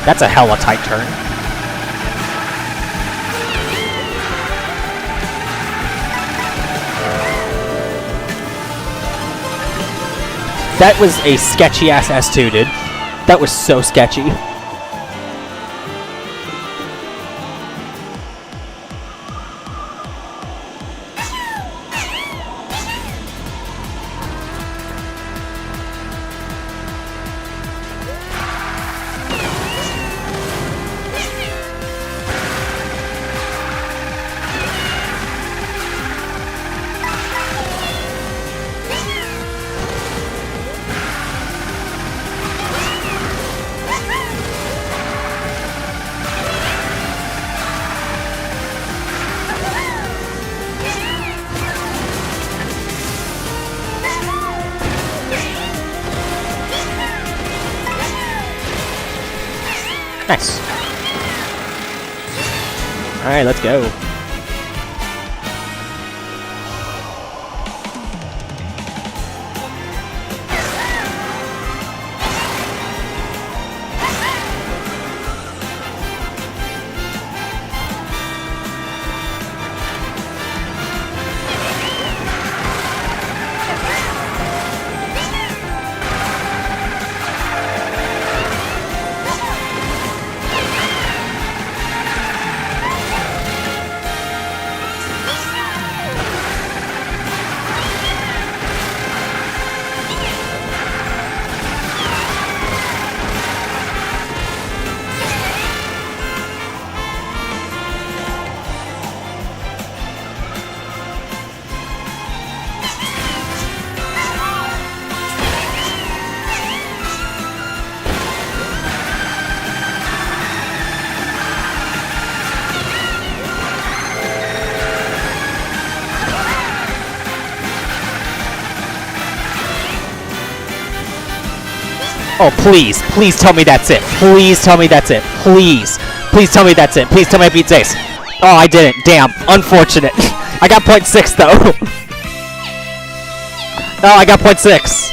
That's a hella tight turn. That was a sketchy-ass S2, dude. That was so sketchy. Nice. Alright, let's go. Oh, please. Please tell me that's it. Please tell me that's it. Please. Please tell me that's it. Please tell me I beat Zace. Oh, I didn't. Damn. Unfortunate. I got 0.6, though. Oh, I got 0.6.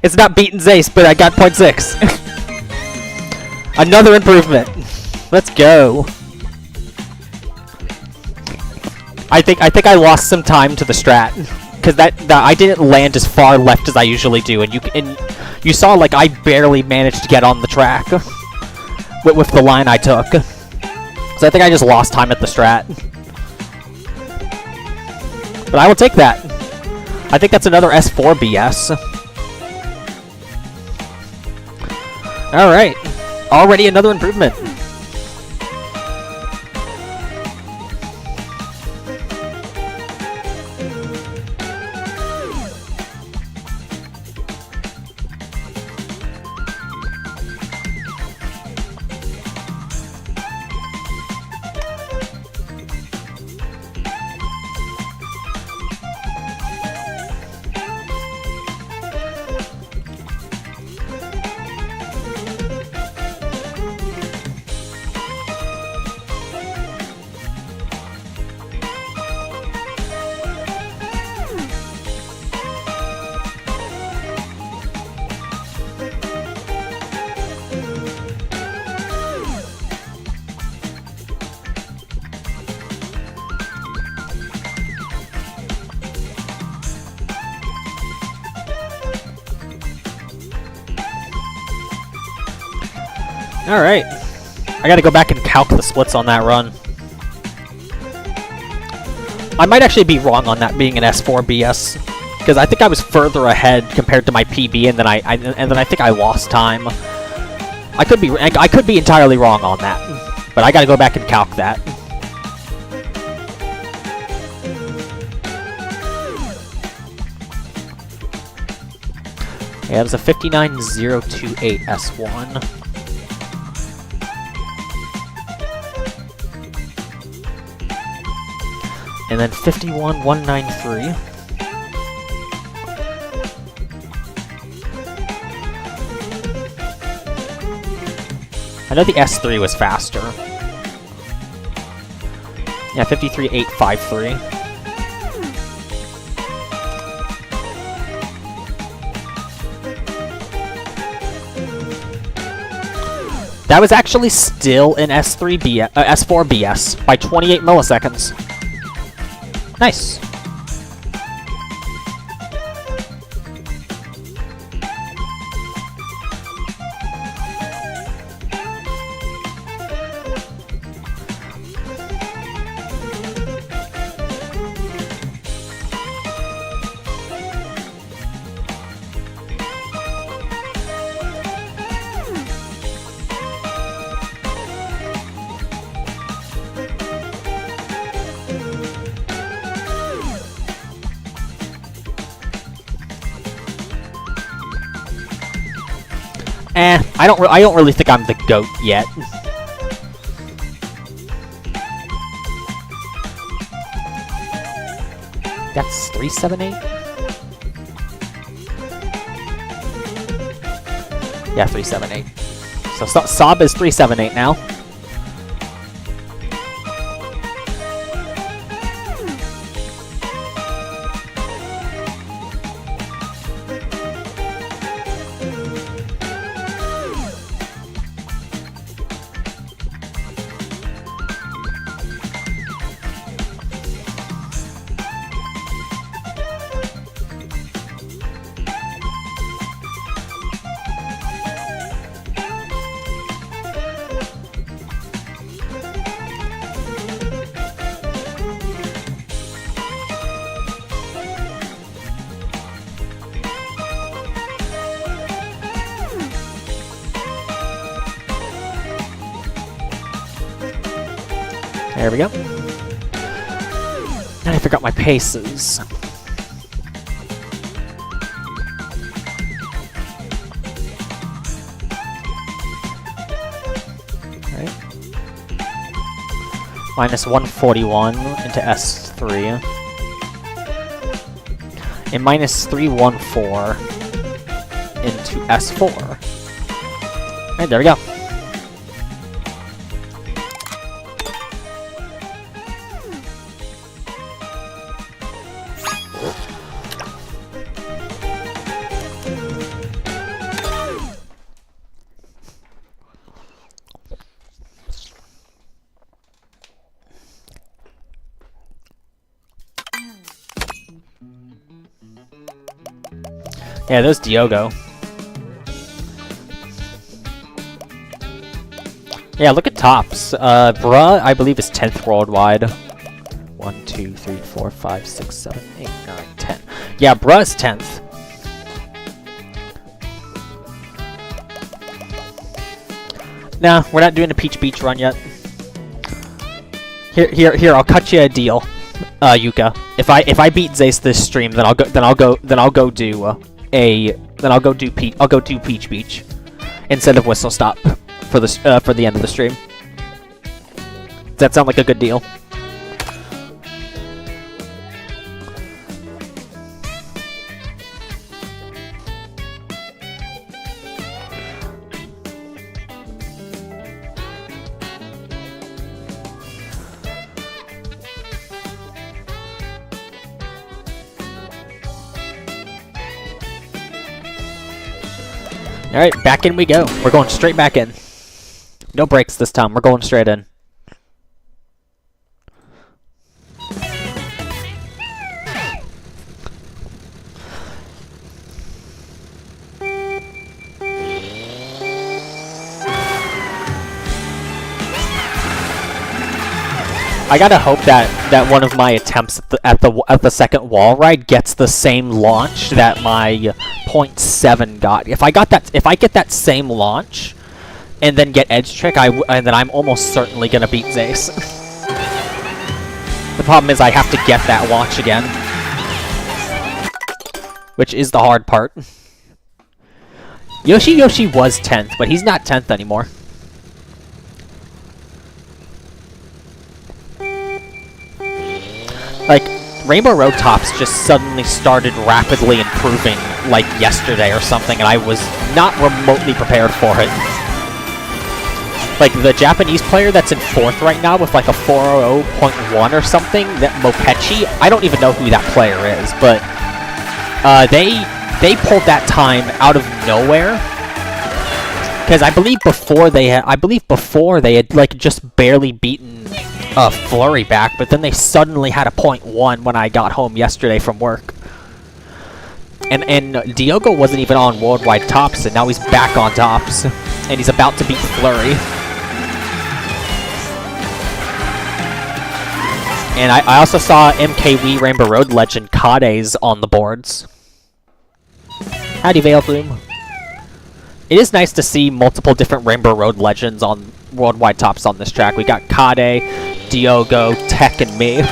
It's not beating Zace, but I got 0.6. Another improvement. Let's go. I think I lost some time to the strat. Because that I didn't land as far left as I usually do, and you saw like I barely managed to get on the track with the line I took. So I think I just lost time at the strat. But I will take that. I think that's another S4 BS. Alright. Already another improvement. Alright. I gotta go back and calc the splits on that run. I might actually be wrong on that being an S4 BS. Because I think I was further ahead compared to my PB, and then I think I lost time. I could be entirely wrong on that. But I gotta go back and calc that. Yeah, it was a 59.028 S1. And then 51.193. I know the S3 was faster. Yeah, 53.853. That was actually still an S4 BS by 28 milliseconds. Nice. I don't really think I'm the GOAT yet. That's 378? Yeah, 378. So Sob is 378 now. There we go. And I forgot my paces. Alright. Minus 141 into S3. And minus 314 into S4. Alright, there we go. Yeah, there's Diogo. Yeah, look at tops. Bruh, I believe is 10th worldwide. 1, 2, 3, 4, 5, 6, 7, 8, 9, 10. Yeah, Bruh is 10th. Nah, we're not doing a Peach Beach run yet. Here, I'll cut you a deal, Yuka. If I beat Zace this stream, then I'll go do Peach Beach instead of Whistle Stop for the end of the stream. Does that sound like a good deal? Alright, back in we go. We're going straight back in. No breaks this time. We're going straight in. I gotta hope that one of my attempts at the second wall ride gets the same launch that my 0.7 got. If I get that same launch, and then get edge trick, and then I'm almost certainly gonna beat Zace. The problem is I have to get that launch again, which is the hard part. Yoshi was 10th, but he's not 10th anymore. Like, Rainbow Road Tops just suddenly started rapidly improving, like, yesterday or something, and I was not remotely prepared for it. Like, the Japanese player that's in 4th right now with, like, a 4.0.1 or something, that Mopechi, I don't even know who that player is, but they pulled that time out of nowhere, Because I believe before they had like just barely beaten Flurry back, but then they suddenly had a .1 when I got home yesterday from work. And Diogo wasn't even on worldwide tops, and now he's back on tops, and he's about to beat Flurry. And I also saw MKWorld Rainbow Road legend Kade's on the boards. Howdy, Veil Bloom. It is nice to see multiple different Rainbow Road legends on worldwide tops on this track. We got Kade, Diogo, Tech, and me.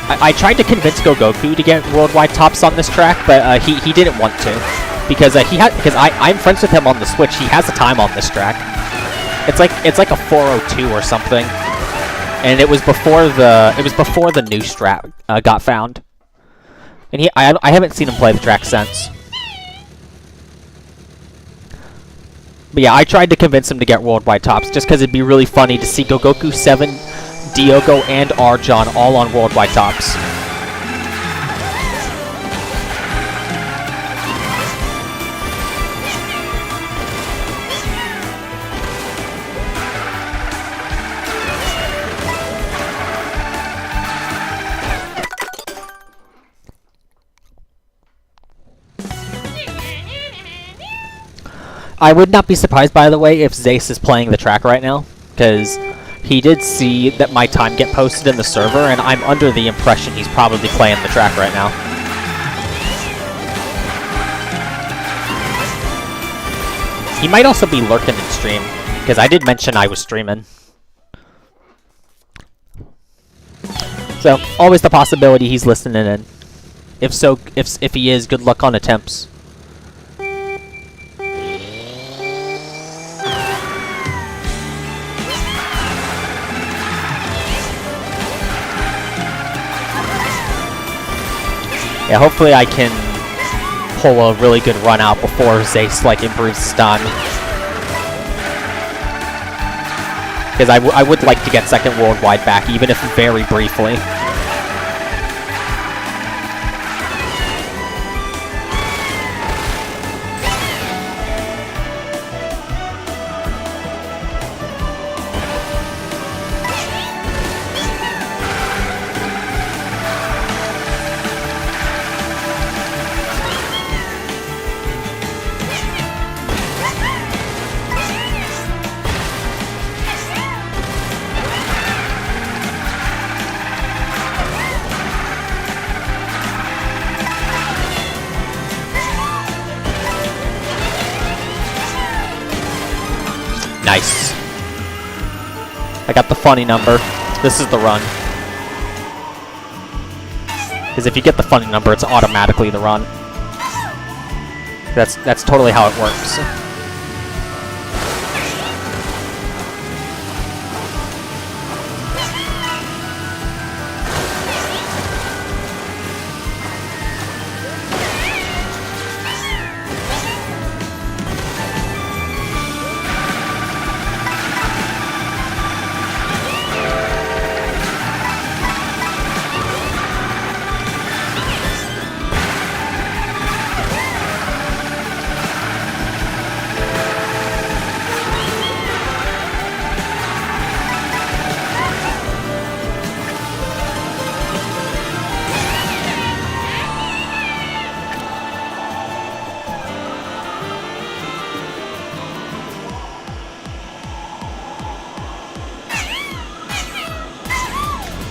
I tried to convince Gogoku to get worldwide tops on this track, but he didn't want to. Because I'm friends with him on the Switch. He has a time on this track. It's like a 4:02 or something, and it was before the new strat got found. And I haven't seen him play the track since. But yeah, I tried to convince him to get worldwide tops just because it'd be really funny to see Gogoku 7, Diogo, and Arjon all on worldwide tops. I would not be surprised, by the way, if Zace is playing the track right now, because he did see that my time get posted in the server, and I'm under the impression he's probably playing the track right now. He might also be lurking in stream, because I did mention I was streaming. So, always the possibility he's listening in. If so, if he is, good luck on attempts. Yeah, hopefully I can pull a really good run out before Zace, like, improves his time. Because I would like to get second worldwide back, even if very briefly. Nice. I got the funny number. This is the run. Because if you get the funny number, it's automatically the run. That's totally how it works.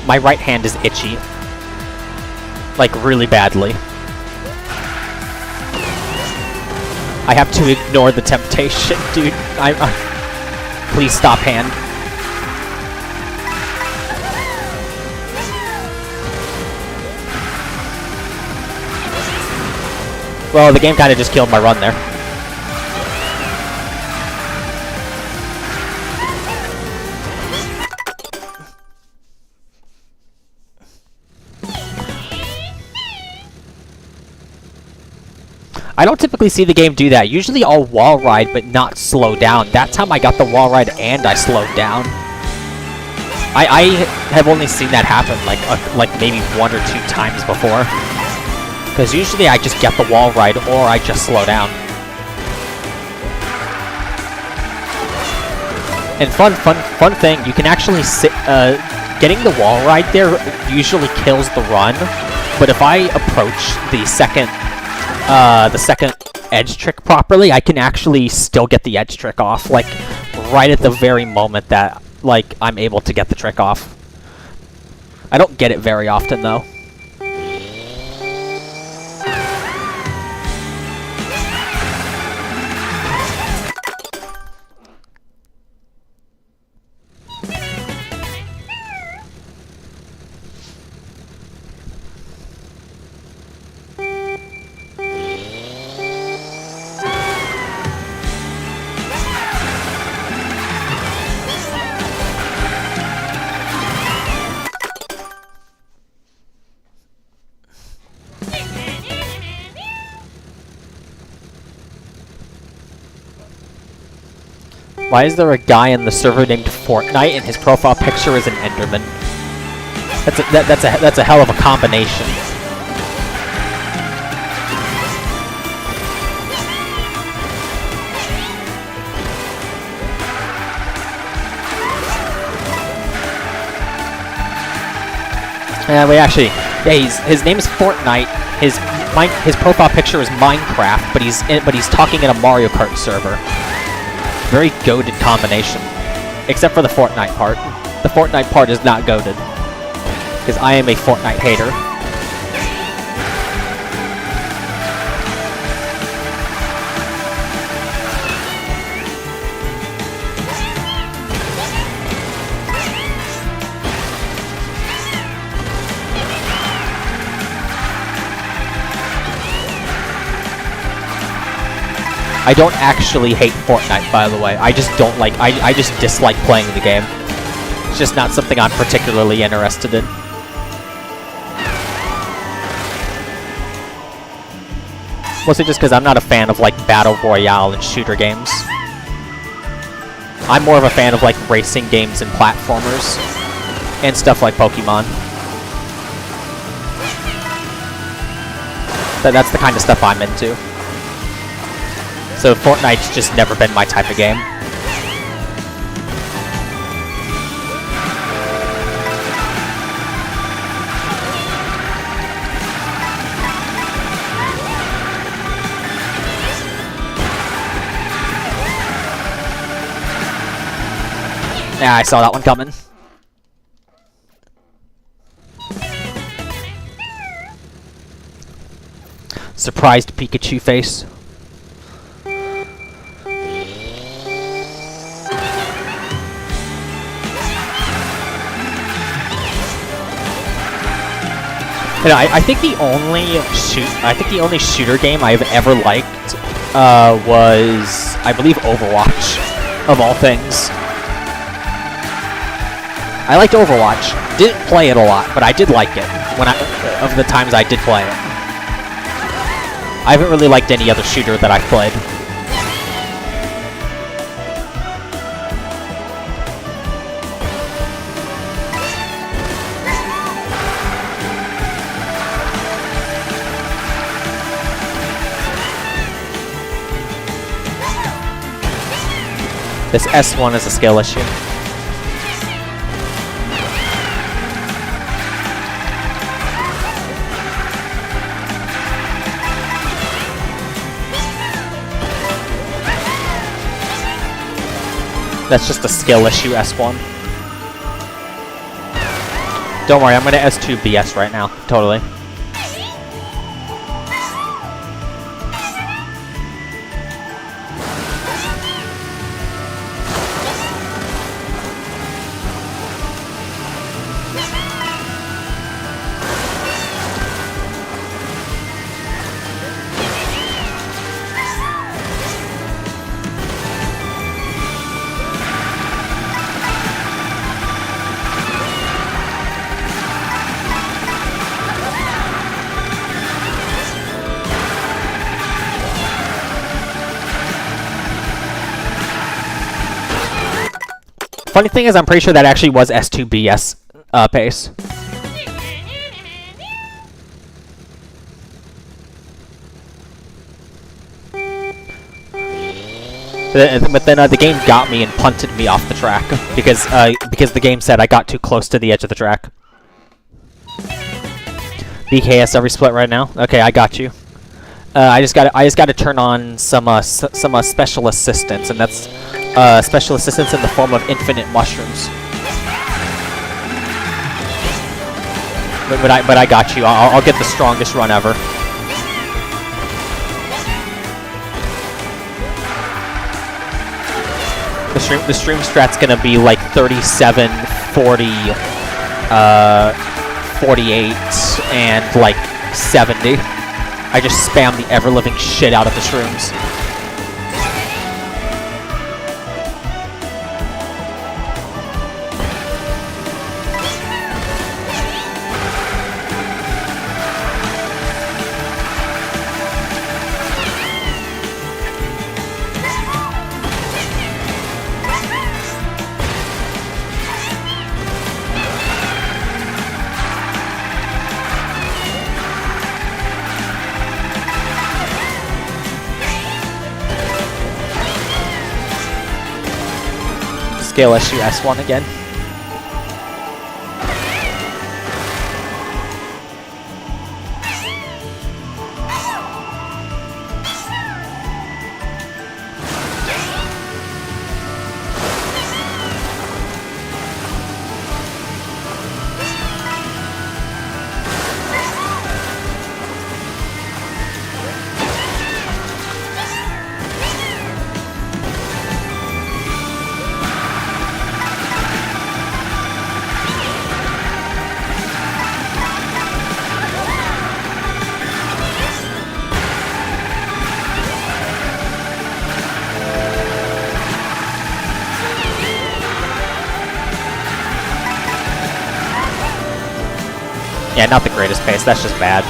My right hand is itchy. Like, really badly. I have to ignore the temptation, dude. Please stop, hand. Well, the game kinda just killed my run there. I don't typically see the game do that. Usually I'll wall ride but not slow down. That time I got the wall ride and I slowed down. I have only seen that happen like maybe 1 or 2 times before. Because usually I just get the wall ride or I just slow down. And fun thing, you can actually getting the wall ride there usually kills the run. But if I approach the second edge trick properly, I can actually still get the edge trick off, like right at the very moment that like I'm able to get the trick off. I don't get it very often though. Why is there a guy in the server named Fortnite and his profile picture is an Enderman? That's a hell of a combination. His name is Fortnite. His profile picture is Minecraft, but he's talking in a Mario Kart server. Very goated combination. Except for the Fortnite part. The Fortnite part is not goated. Because I am a Fortnite hater. I don't actually hate Fortnite, by the way. I just don't like... I just dislike playing the game. It's just not something I'm particularly interested in. Mostly just because I'm not a fan of, like, Battle Royale and shooter games. I'm more of a fan of, like, racing games and platformers. And stuff like Pokemon. That's the kind of stuff I'm into. So Fortnite's just never been my type of game. Yeah, I saw that one coming. Surprised Pikachu face. You know, I think the only shooter game I've ever liked was, I believe, Overwatch, of all things. I liked Overwatch. Didn't play it a lot, but I did like it of the times I did play it. I haven't really liked any other shooter that I've played. This S1 is a skill issue. That's just a skill issue, S1. Don't worry, I'm gonna S2 BS right now. Totally. Funny thing is, I'm pretty sure that actually was S2BS pace. But then the game got me and punted me off the track because the game said I got too close to the edge of the track. BKS every split right now. Okay, I got you. I just got to turn on some special assistance, and that's special assistance in the form of infinite mushrooms. But I got you. I'll get the strongest run ever. The stream strat's gonna be like 37, 40, 48, and like 70. I just spam the ever-living shit out of the shrooms. Scale issue S1 again. Yeah, not the greatest pace, that's just bad.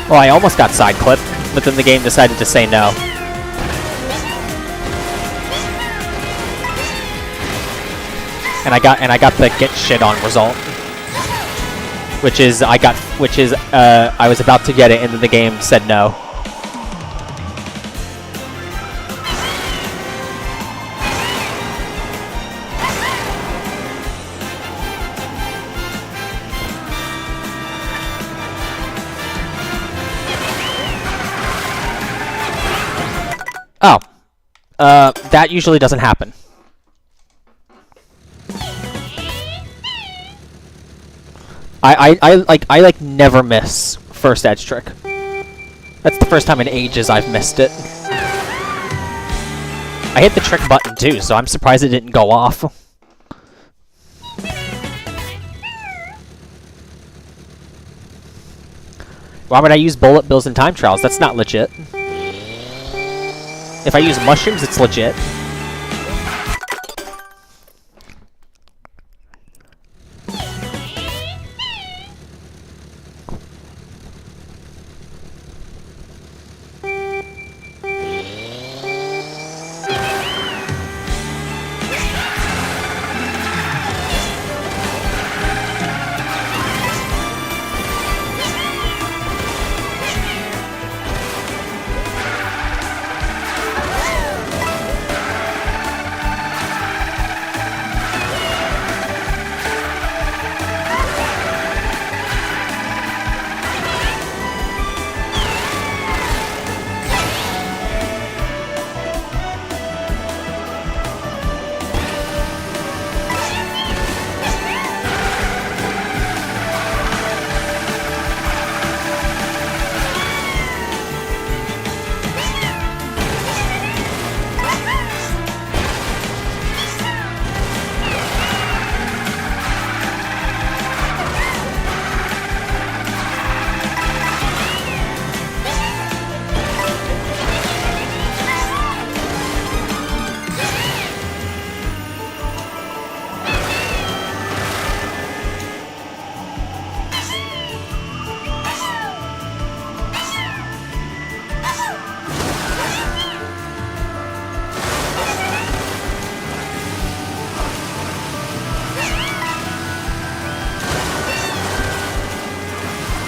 Well, I almost got side clipped, but then the game decided to say no. And I got the get shit on result, which is I was about to get it, and then the game said no. Oh, that usually doesn't happen. I like never miss first edge trick. That's the first time in ages I've missed it. I hit the trick button too, so I'm surprised it didn't go off. Why would I use bullet bills and time trials? That's not legit. If I use mushrooms, it's legit.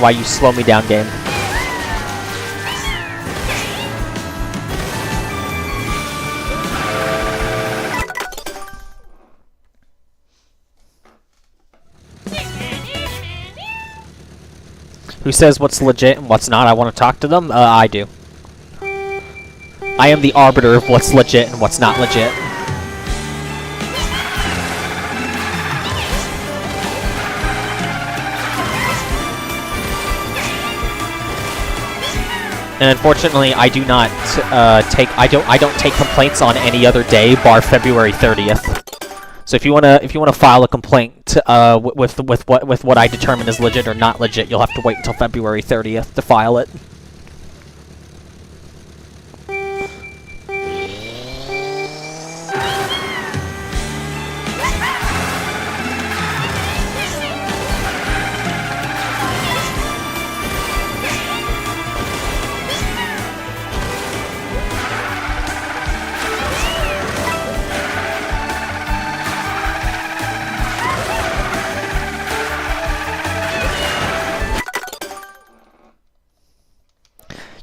why you slow me down, game. Who says what's legit and what's not? I want to talk to them? I do. I am the arbiter of what's legit and what's not legit. And unfortunately, I do not I don't take complaints on any other day bar February 30th. So if you wanna file a complaint with what I determine is legit or not legit, you'll have to wait until February 30th to file it.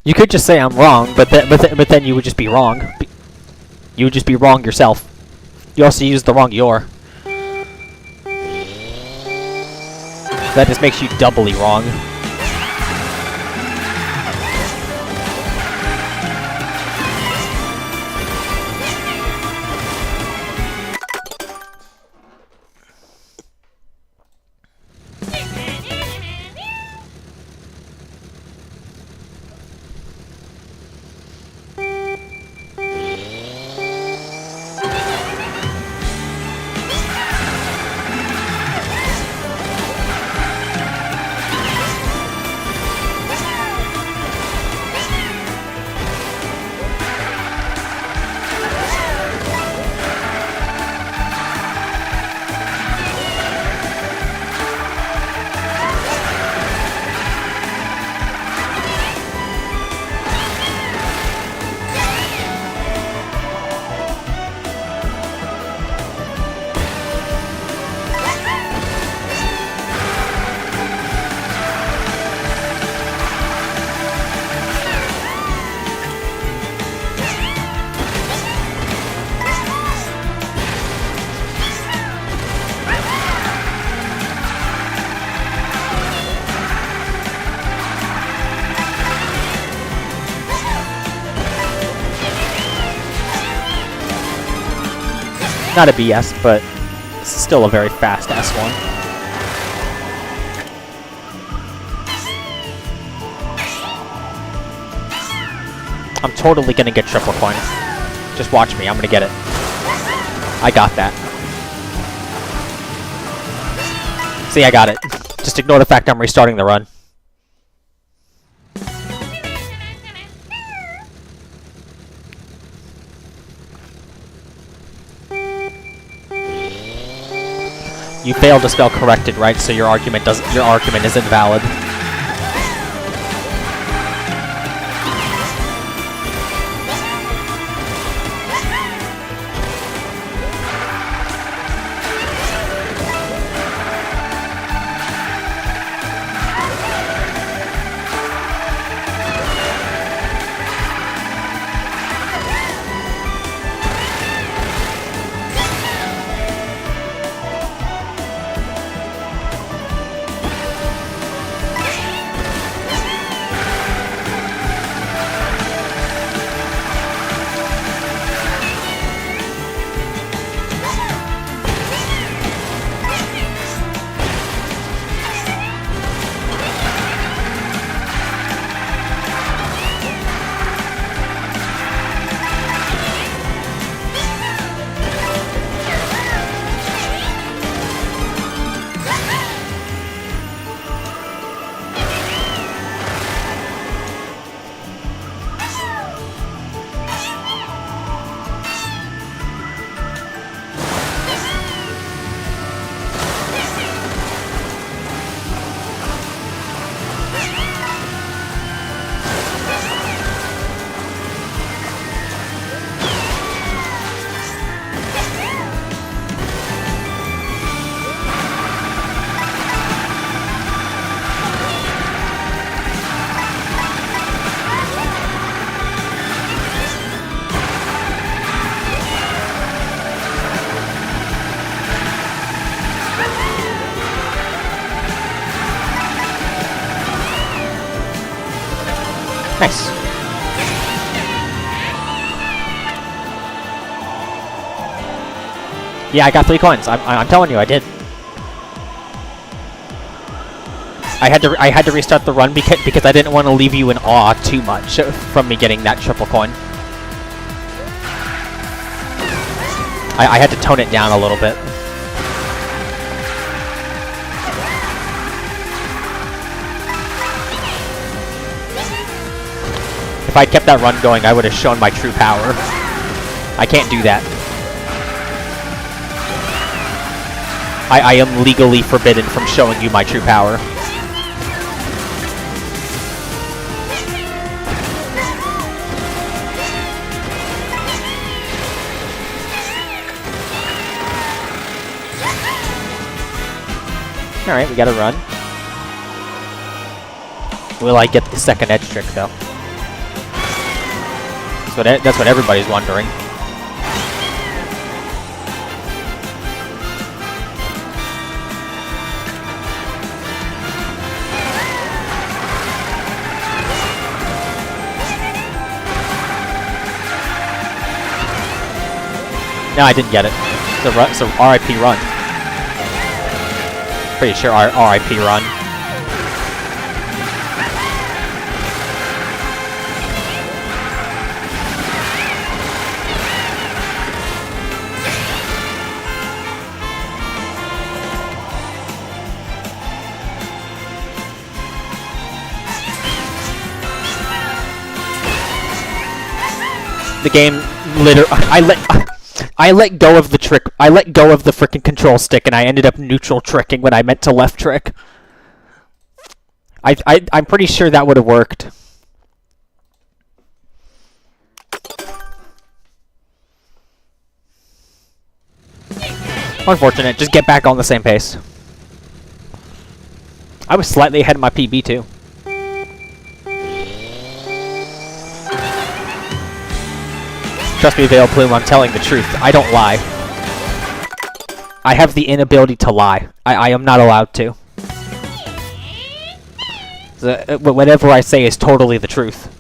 You could just say I'm wrong, but then you would just be wrong. You would just be wrong yourself. You also use the wrong "your." That just makes you doubly wrong. Not a BS, but it's still a very fast S1. I'm totally gonna get triple coin. Just watch me, I'm gonna get it. I got that. See, I got it. Just ignore the fact I'm restarting the run. You failed to spell corrected, right? So your argument isn't valid. Nice. Yeah, I got 3 coins. I'm telling you, I did. I had to restart the run because I didn't want to leave you in awe too much from me getting that triple coin. I had to tone it down a little bit. If I'd kept that run going, I would have shown my true power. I can't do that. I am legally forbidden from showing you my true power. Alright, we gotta run. Will I get the second edge trick, though? That's what everybody's wondering. No, I didn't get it. It's a RIP run. Pretty sure RIP run. The game literally, I let go of the trick. I let go of the frickin' control stick, and I ended up neutral tricking when I meant to left trick. I'm pretty sure that would have worked. Unfortunate. Just get back on the same pace. I was slightly ahead of my PB too. Trust me, Veil Plume, I'm telling the truth. I don't lie. I have the inability to lie. I am not allowed to. Whatever I say is totally the truth.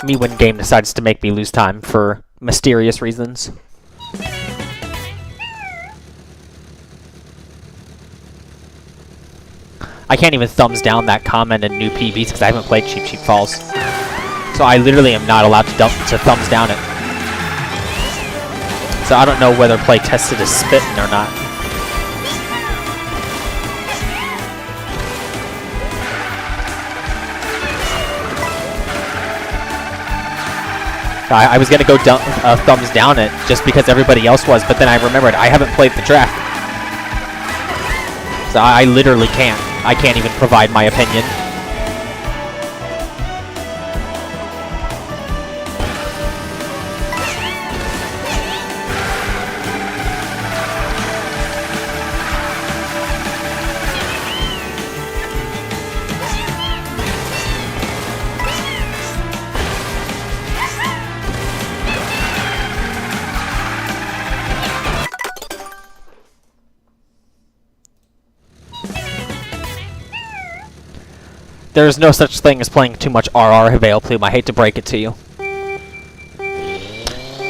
Me when game decides to make me lose time for mysterious reasons. I can't even thumbs down that comment in new PBs because I haven't played Cheap Falls. So I literally am not allowed to thumbs down it. So I don't know whether play tested is spitting or not. I was gonna go thumbs down it just because everybody else was, but then I remembered I haven't played the track. So I literally can't. I can't even provide my opinion. There's no such thing as playing too much RR, Veil Plume. I hate to break it to you.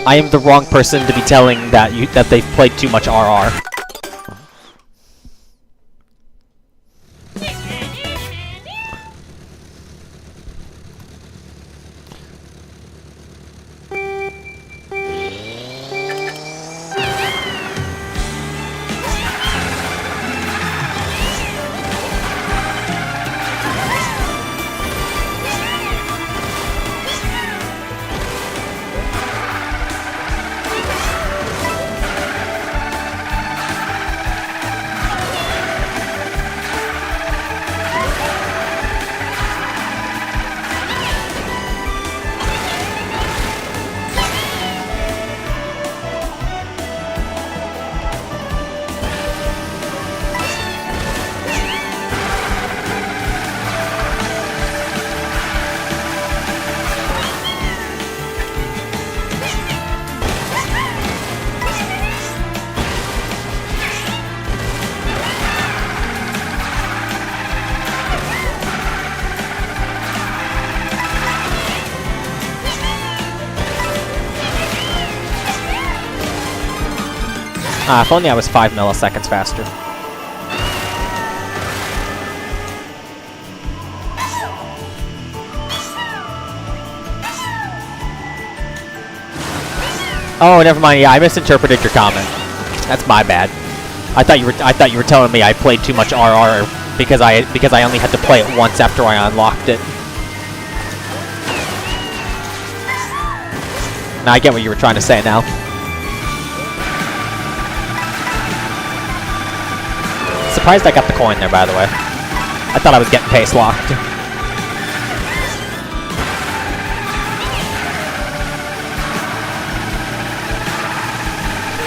I am the wrong person to be telling that they've played too much RR. Ah, if only I was 5 milliseconds faster. Oh, never mind. Yeah, I misinterpreted your comment. That's my bad. I thought you were telling me I played too much RR because I only had to play it once after I unlocked it. Now I get what you were trying to say now. Surprised I got the coin there, by the way. I thought I was getting pace locked.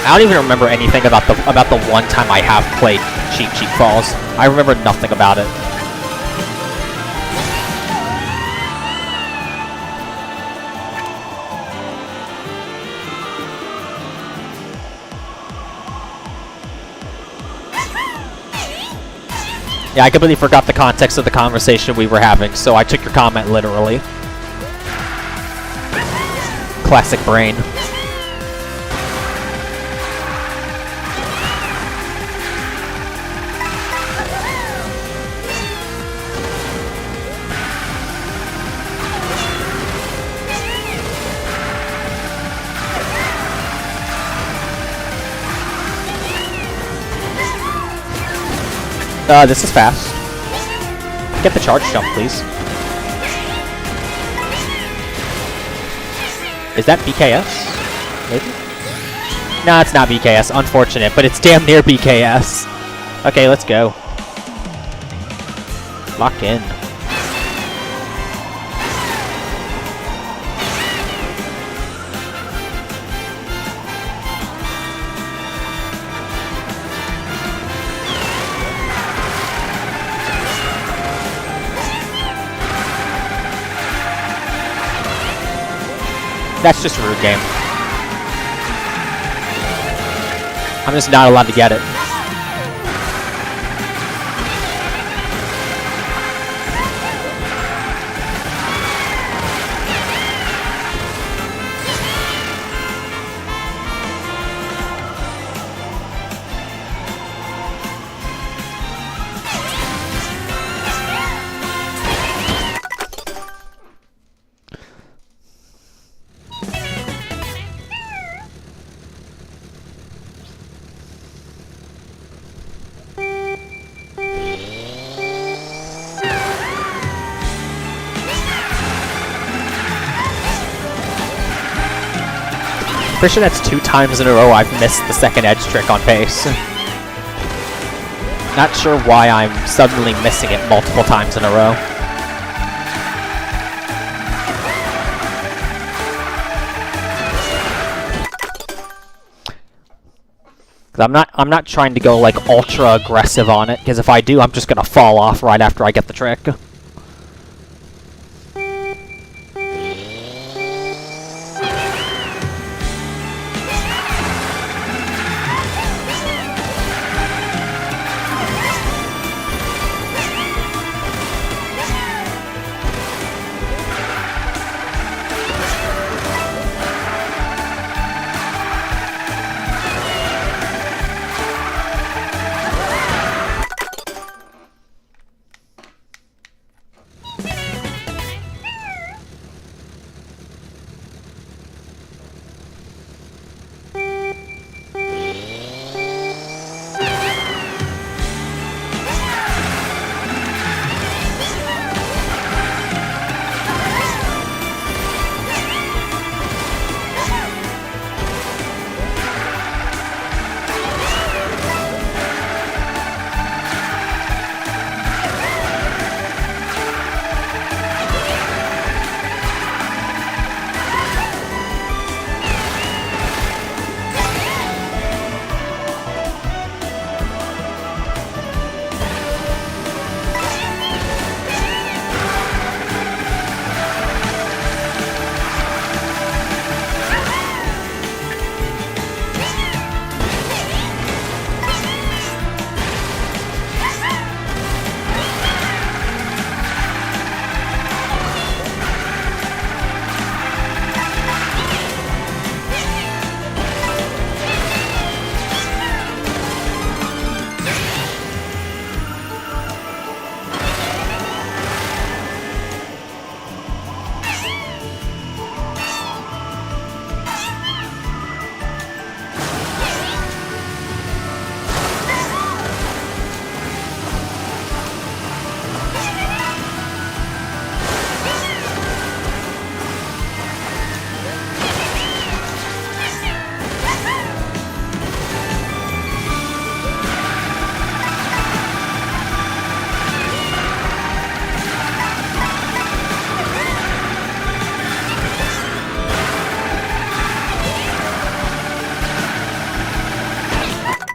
I don't even remember anything about the one time I have played Cheap Falls. I remember nothing about it. Yeah, I completely forgot the context of the conversation we were having, so I took your comment literally. Classic brain. This is fast. Get the charge jump, please. Is that BKS? Maybe? Nah, it's not BKS. Unfortunate, but it's damn near BKS. Okay, let's go. Lock in. That's just rude game. I'm just not allowed to get it. Pretty sure that's 2 times in a row I've missed the second edge trick on pace. Not sure why I'm suddenly missing it multiple times in a row. I'm not trying to go like ultra aggressive on it, because if I do, I'm just gonna fall off right after I get the trick.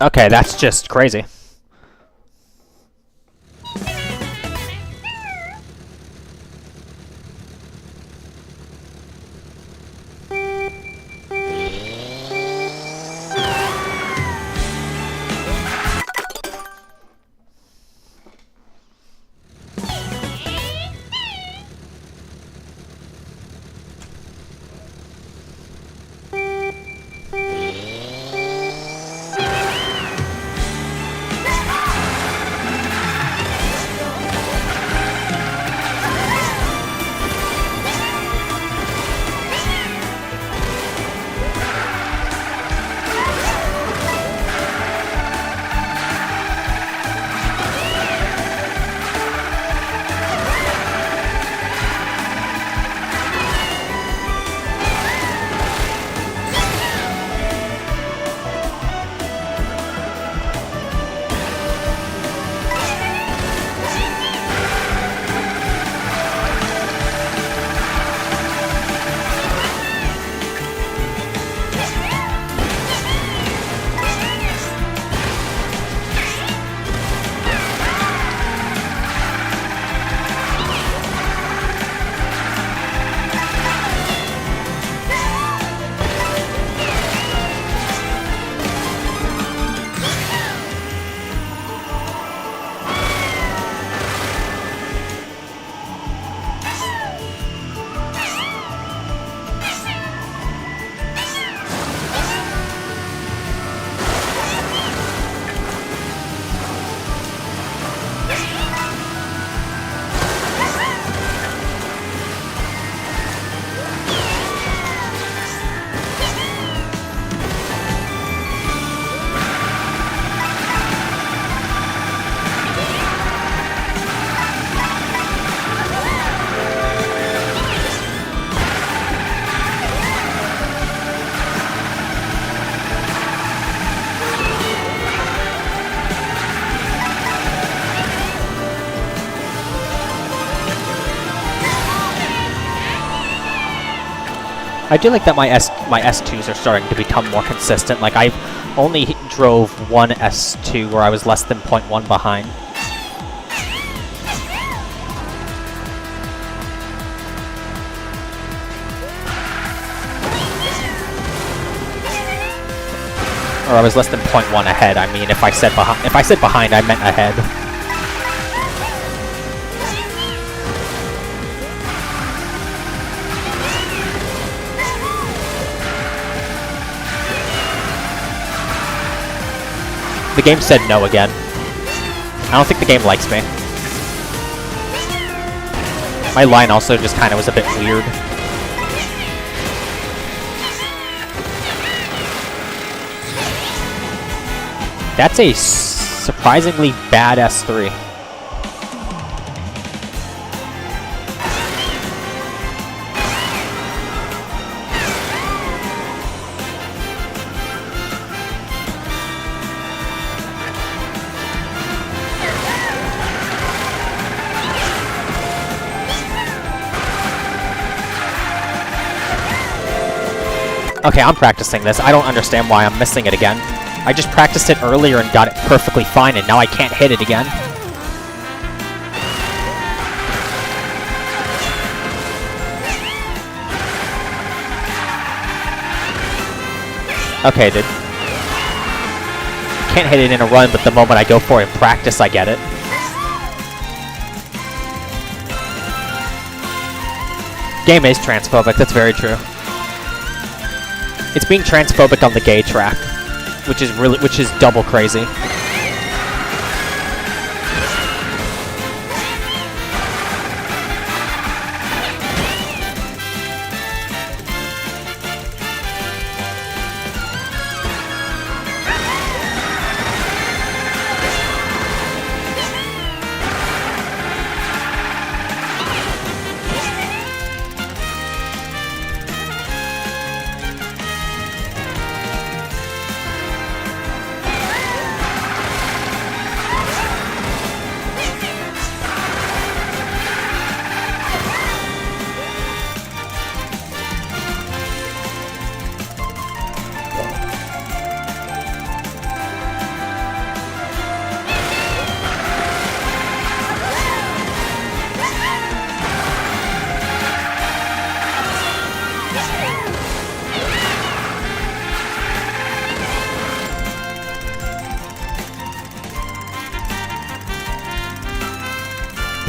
Okay, that's just crazy. I do like that my S2s are starting to become more consistent. Like, I've only drove one S2 where I was less than 0.1 behind. Or I was less than 0.1 ahead. I mean, if I said behind, I meant ahead. The game said no again. I don't think the game likes me. My line also just kind of was a bit weird. That's a surprisingly bad S3. Okay, I'm practicing this. I don't understand why I'm missing it again. I just practiced it earlier and got it perfectly fine, and now I can't hit it again. Okay, dude. Can't hit it in a run, but the moment I go for it in practice, I get it. Game is transphobic, that's very true. It's being transphobic on the gay track, which is double crazy.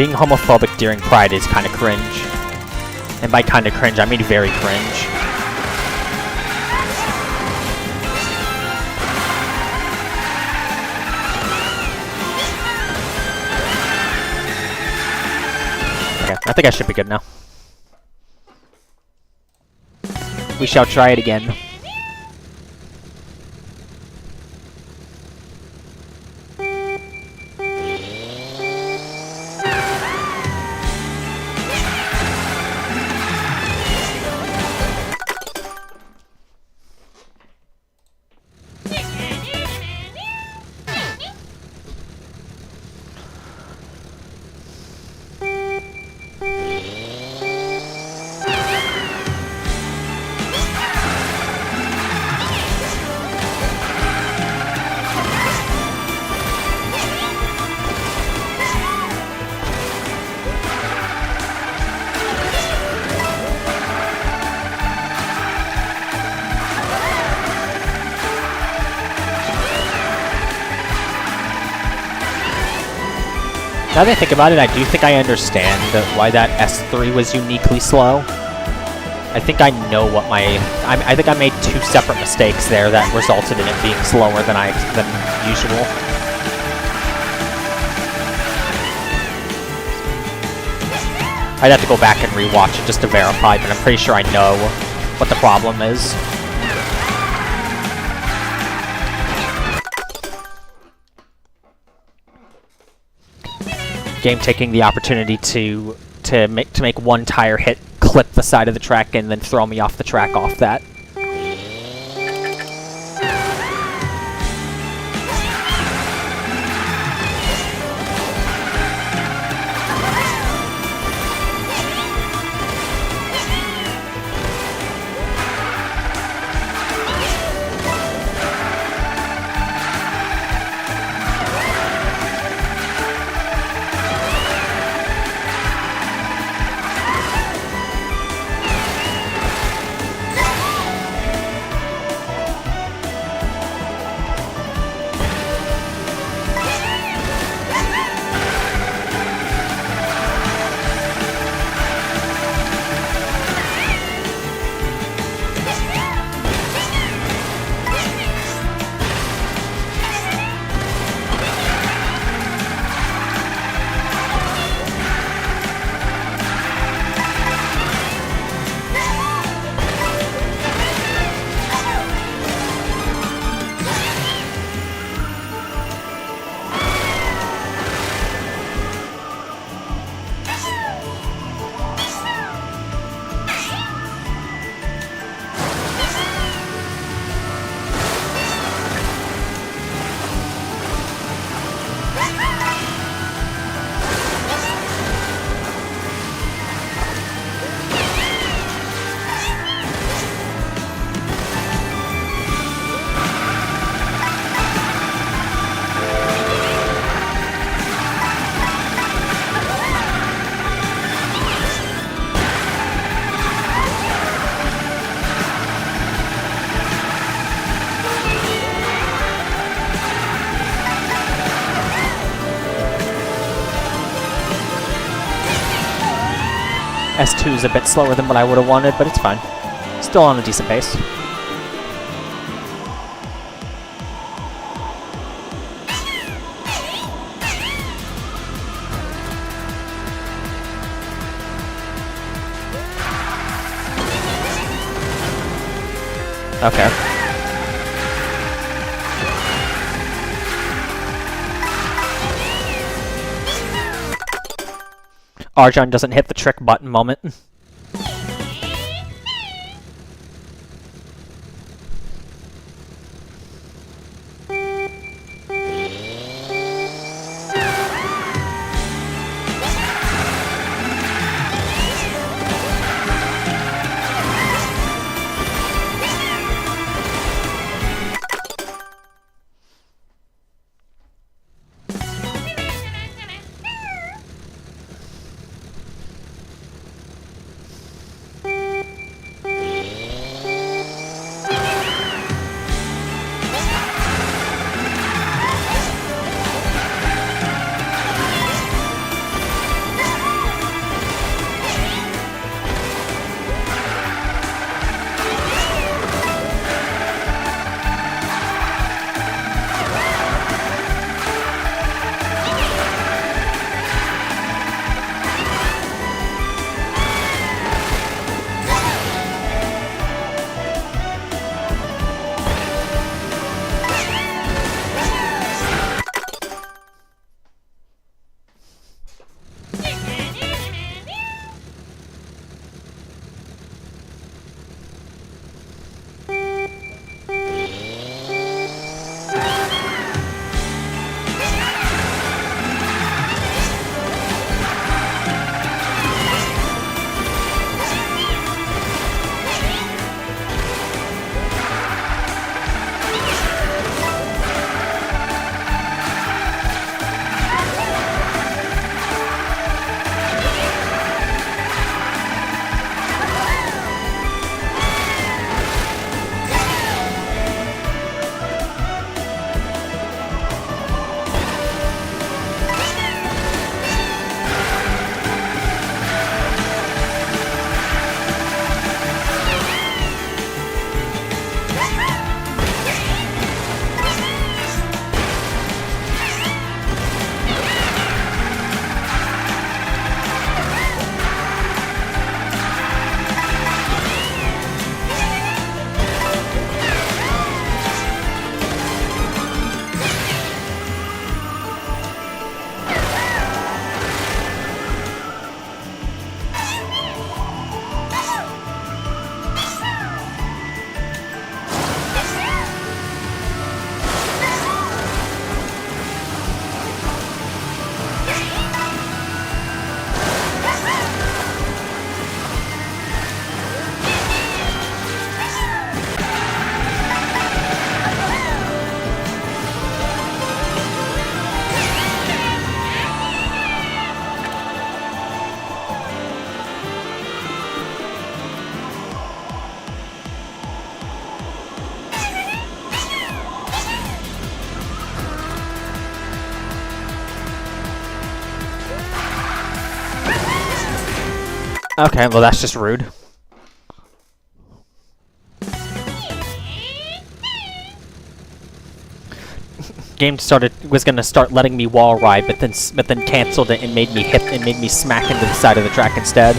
being homophobic during Pride is kind of cringe. And by kind of cringe, I mean very cringe. Okay, I think I should be good now. We shall try it again. Now that I think about it, I do think I understand why that S3 was uniquely slow. I think I know what I think I made two separate mistakes there that resulted in it being slower than usual. I'd have to go back and rewatch it just to verify, but I'm pretty sure I know what the problem is. Game taking the opportunity to make one tire hit, clip the side of the track, and then throw me off the track off that. S2 is a bit slower than what I would have wanted, but it's fine. Still on a decent pace. Okay. Arjan doesn't hit the trick button moment. Okay, well that's just rude. Game was gonna start letting me wall ride, but then canceled it and made me smack into the side of the track instead.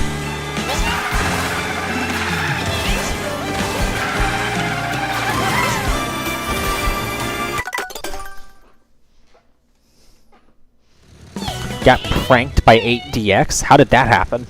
Got pranked by 8DX? How did that happen?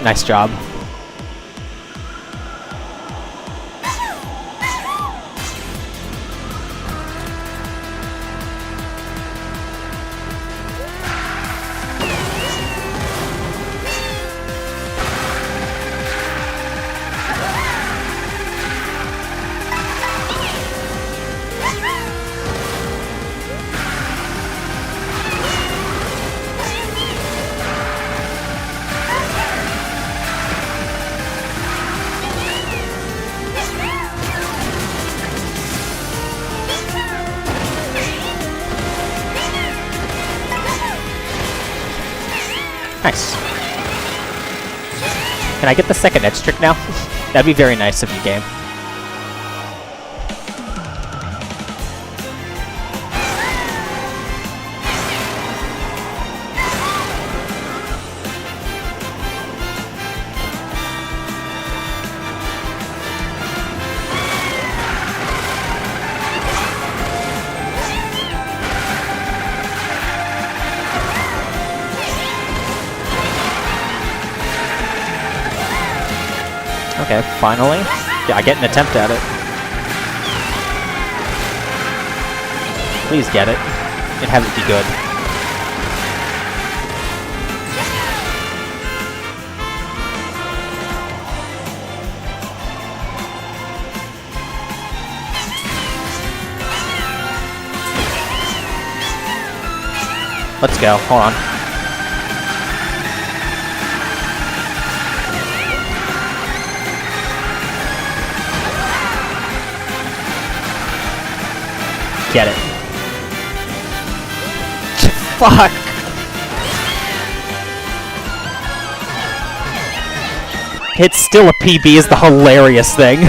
Nice job. Nice. Can I get the second edge trick now? That'd be very nice of you, game. Okay, finally. Yeah, I get an attempt at it. Please get it. And have it be good. Let's go. Hold on. Get it. Fuck! It's still a PB is the hilarious thing.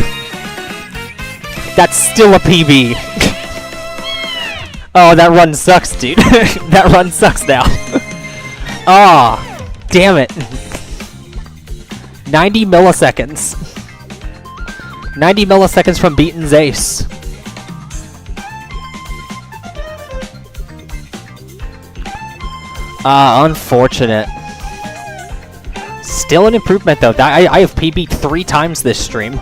That's still a PB. Oh, that run sucks, dude. That run sucks now. Ah, oh, damn it. 90 milliseconds. 90 milliseconds from beating Ace. Unfortunate. Still an improvement, though. I have PB'd 3 times this stream.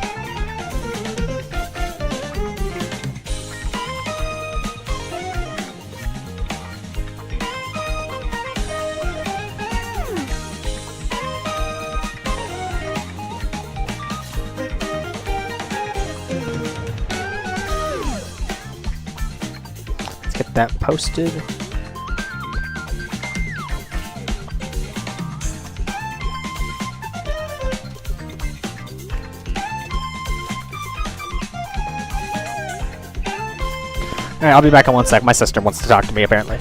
Let's get that posted. Alright, I'll be back in 1 sec. My sister wants to talk to me, apparently.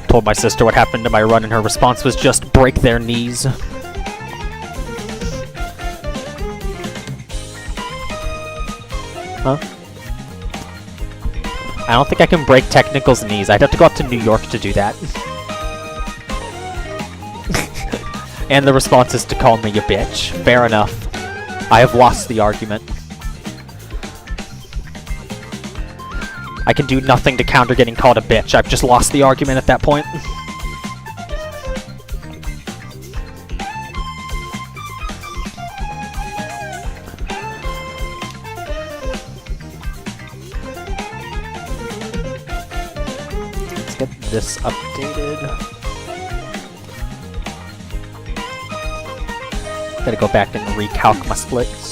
Told my sister what happened to my run, and her response was just break their knees. Huh? I don't think I can break Technical's knees. I'd have to go up to New York to do that. And the response is to call me a bitch. Fair enough. I have lost the argument. I can do nothing to counter getting called a bitch. I've just lost the argument at that point. Let's get this updated. Gotta go back and recalc my splits.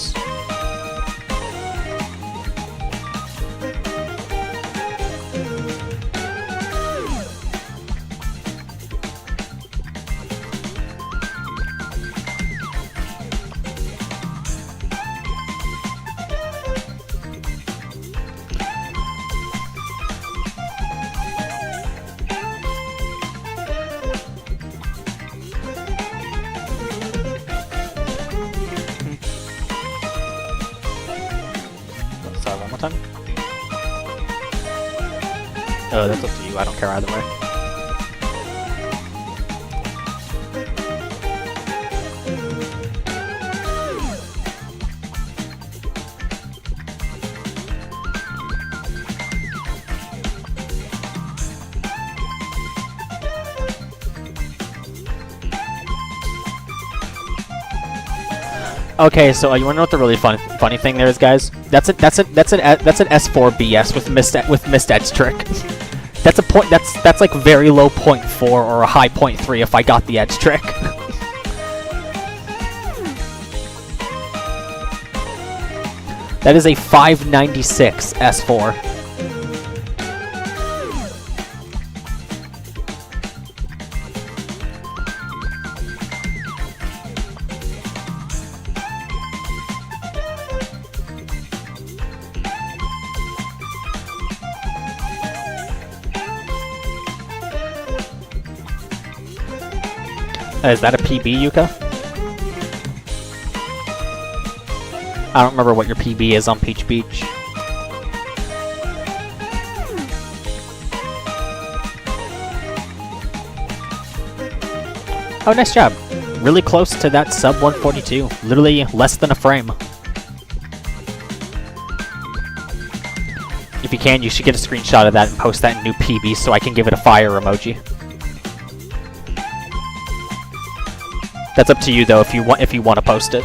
Time? Oh, that's up to you. I don't care either way. Okay, so you wanna know what the really funny thing there is, guys? That's an S4 BS with missed edge trick. That's a point. That's like very low 0.4 or a high 0.3 if I got the edge trick. That is a 596 S4. Is that a PB, Yuka? I don't remember what your PB is on Peach Beach. Oh, nice job. Really close to that sub 142. Literally less than a frame. If you can, you should get a screenshot of that and post that in new PB so I can give it a fire emoji. That's up to you though if you want to post it.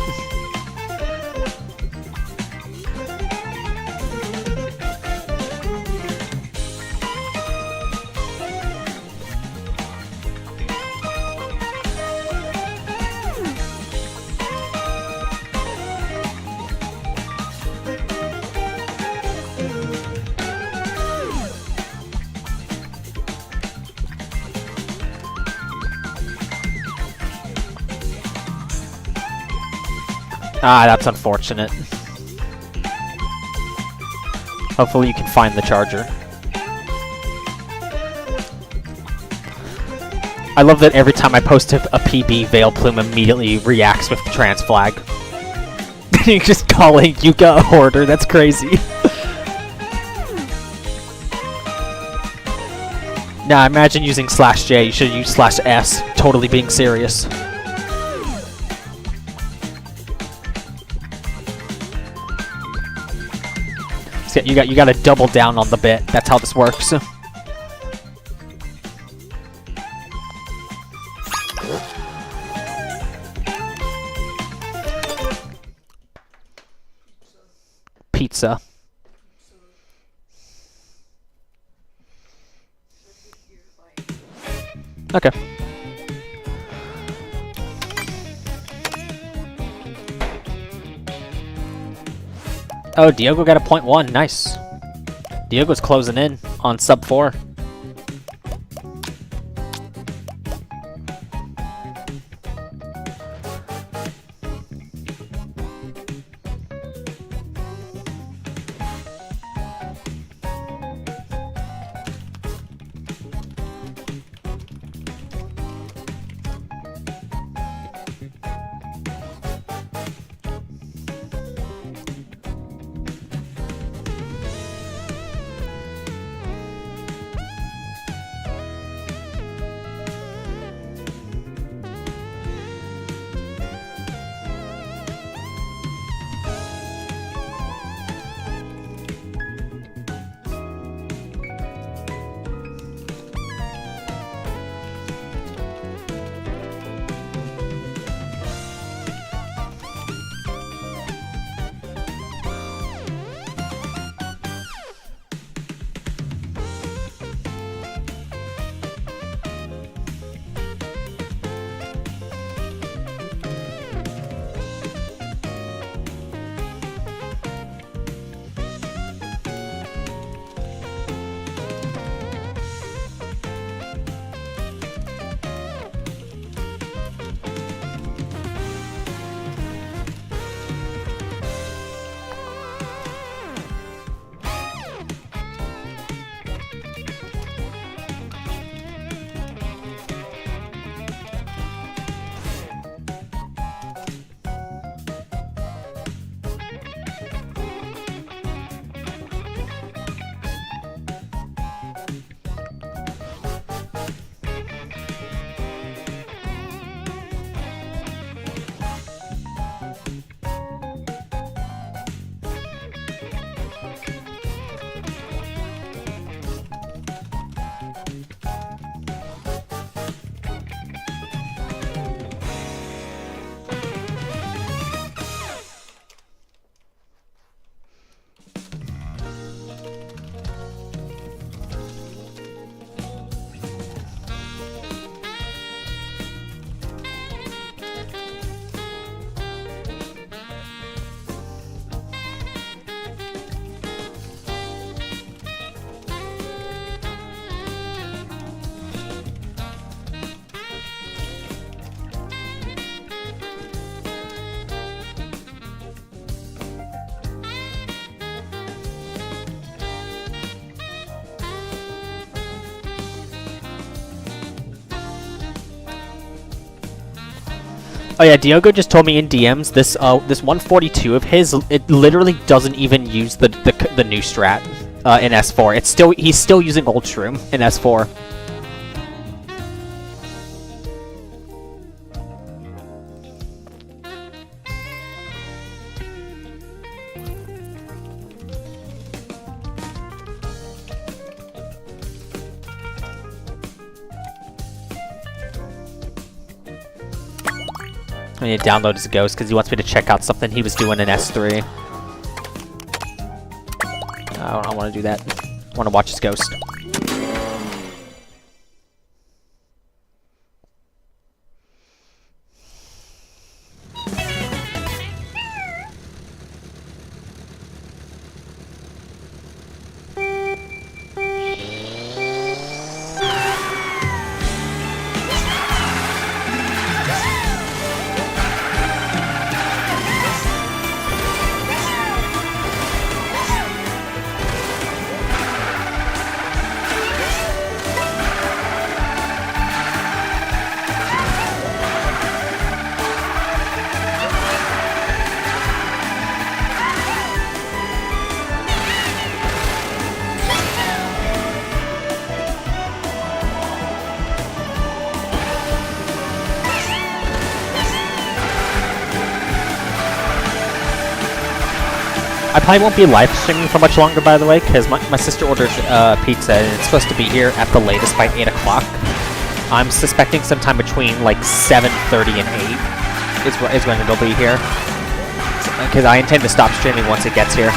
Ah, that's unfortunate. Hopefully you can find the charger. I love that every time I post a PB, Veil Plume immediately reacts with the trans flag. You're just calling Yuka a hoarder, that's crazy. Nah, imagine using /J, you should use /S, totally being serious. So you gotta double down on the bit, that's how this works. Pizza. Okay. Oh, Diogo got a 0.1. Nice. Diogo's closing in on sub 4. Oh yeah, Diogo just told me in DMs this 142 of his, it literally doesn't even use the new strat in S4. He's still using old shroom in S4. I need to download his ghost because he wants me to check out something he was doing in S3. I don't want to do that. I want to watch his ghost. I probably won't be live streaming for much longer, by the way, because my sister ordered pizza, and it's supposed to be here at the latest by 8 o'clock. I'm suspecting sometime between, like, 7:30 and 8 is when it'll be here. Because I intend to stop streaming once it gets here.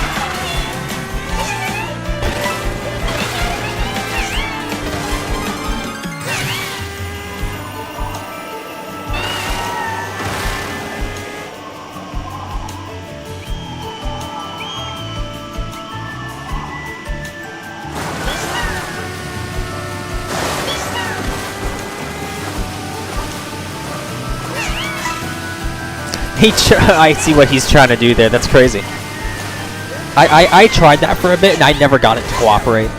I see what he's trying to do there. That's crazy. I tried that for a bit, and I never got it to cooperate.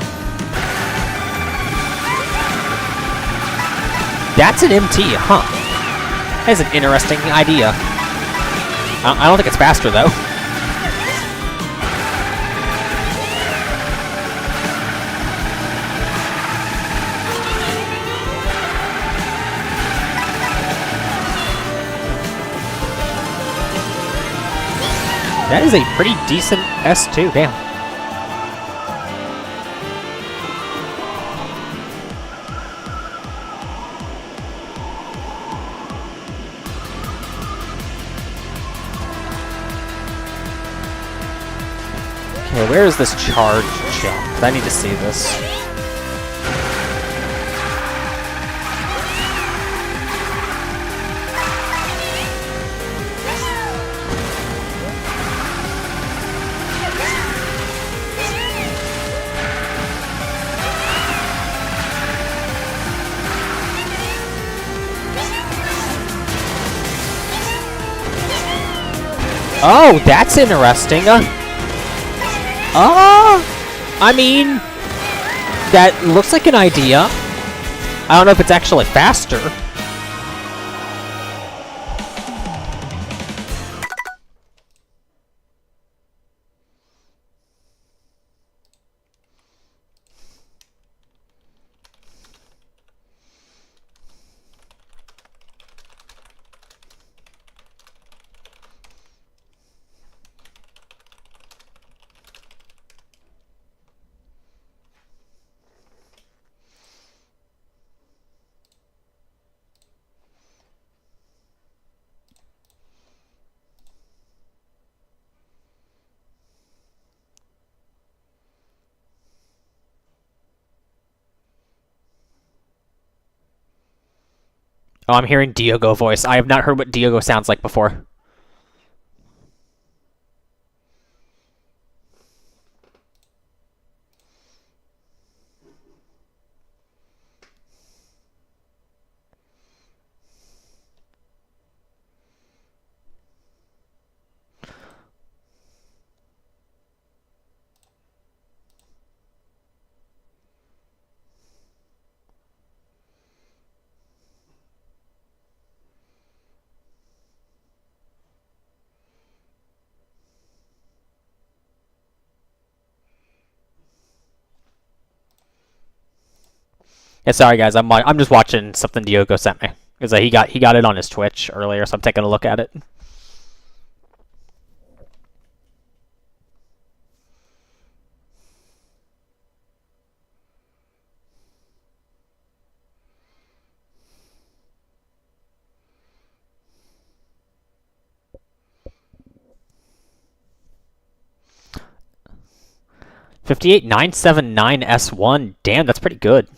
That's an MT, huh? That's an interesting idea. I don't think it's faster, though. That is a pretty decent S2, damn. Okay, where is this charge jump? I need to see this. Oh, that's interesting. I mean, that looks like an idea. I don't know if it's actually faster. Oh, I'm hearing Diogo voice. I have not heard what Diogo sounds like before. Yeah, sorry guys, I'm just watching something Diogo sent me. Because he got it on his Twitch earlier, so I'm taking a look at it. $58,979 S1. Damn, that's pretty good.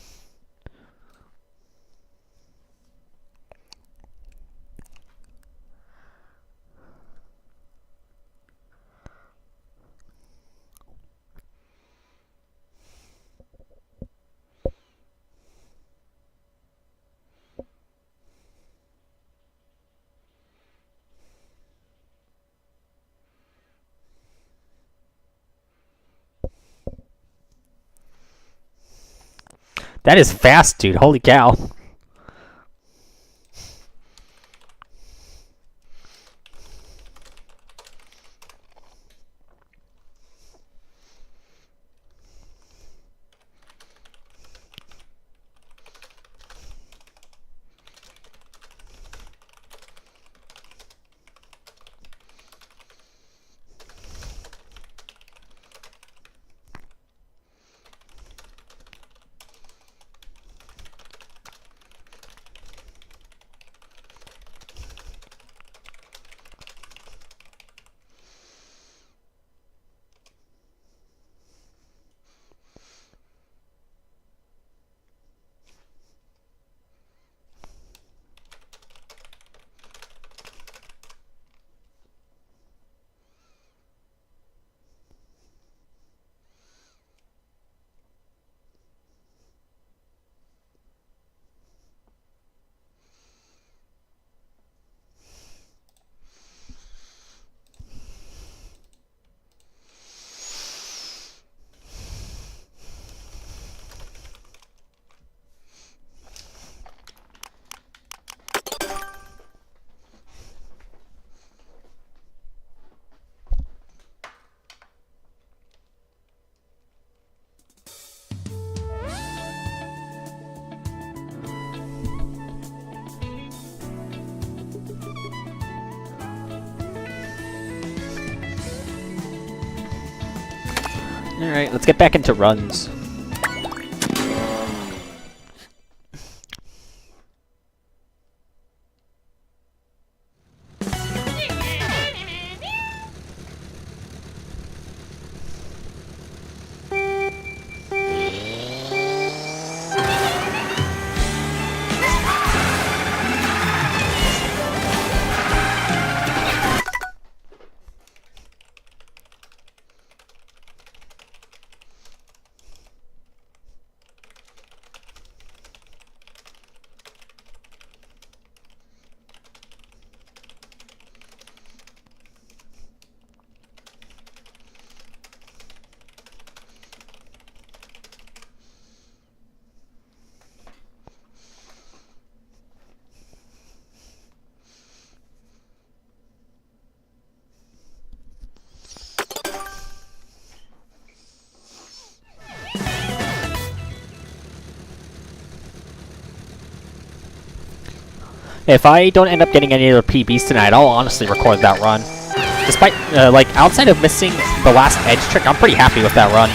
That is fast, dude. Holy cow. Alright, let's get back into runs. If I don't end up getting any other PBs tonight, I'll honestly record that run. Despite, like, outside of missing the last edge trick, I'm pretty happy with that run.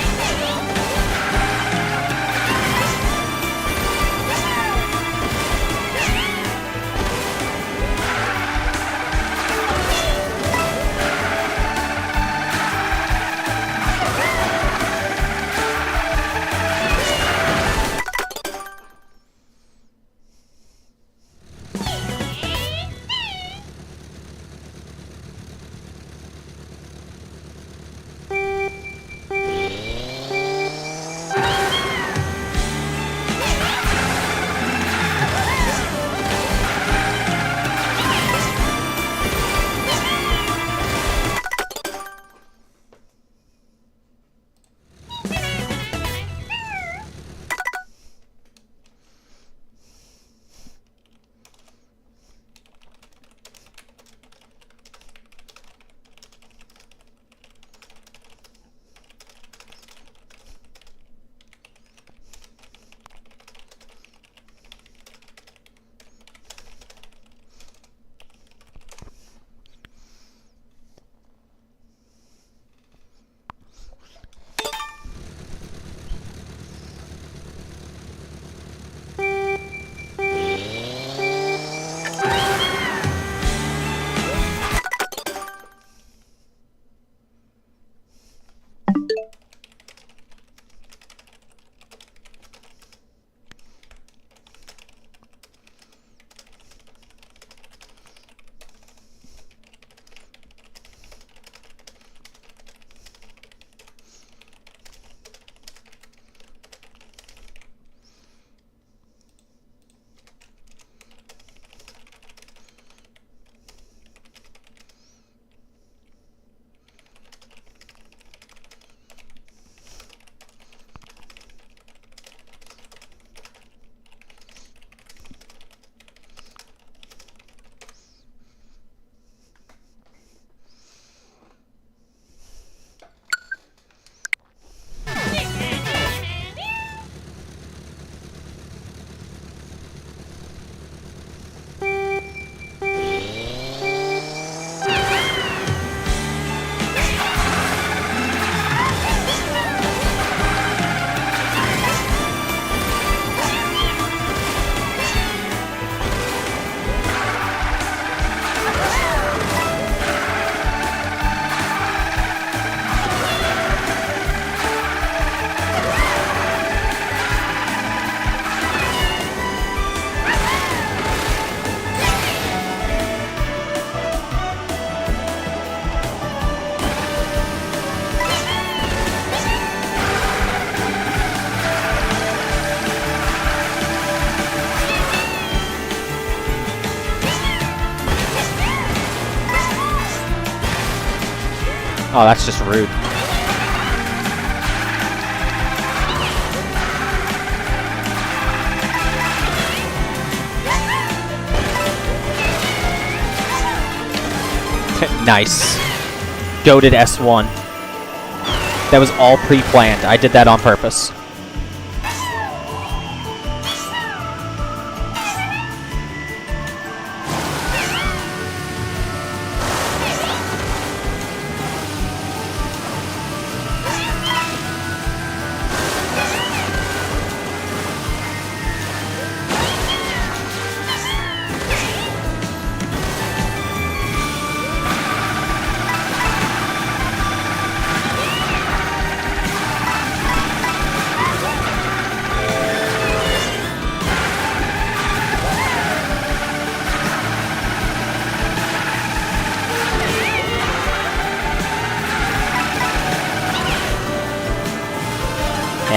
Oh, that's just rude. Nice. Goated S1. That was all pre-planned. I did that on purpose.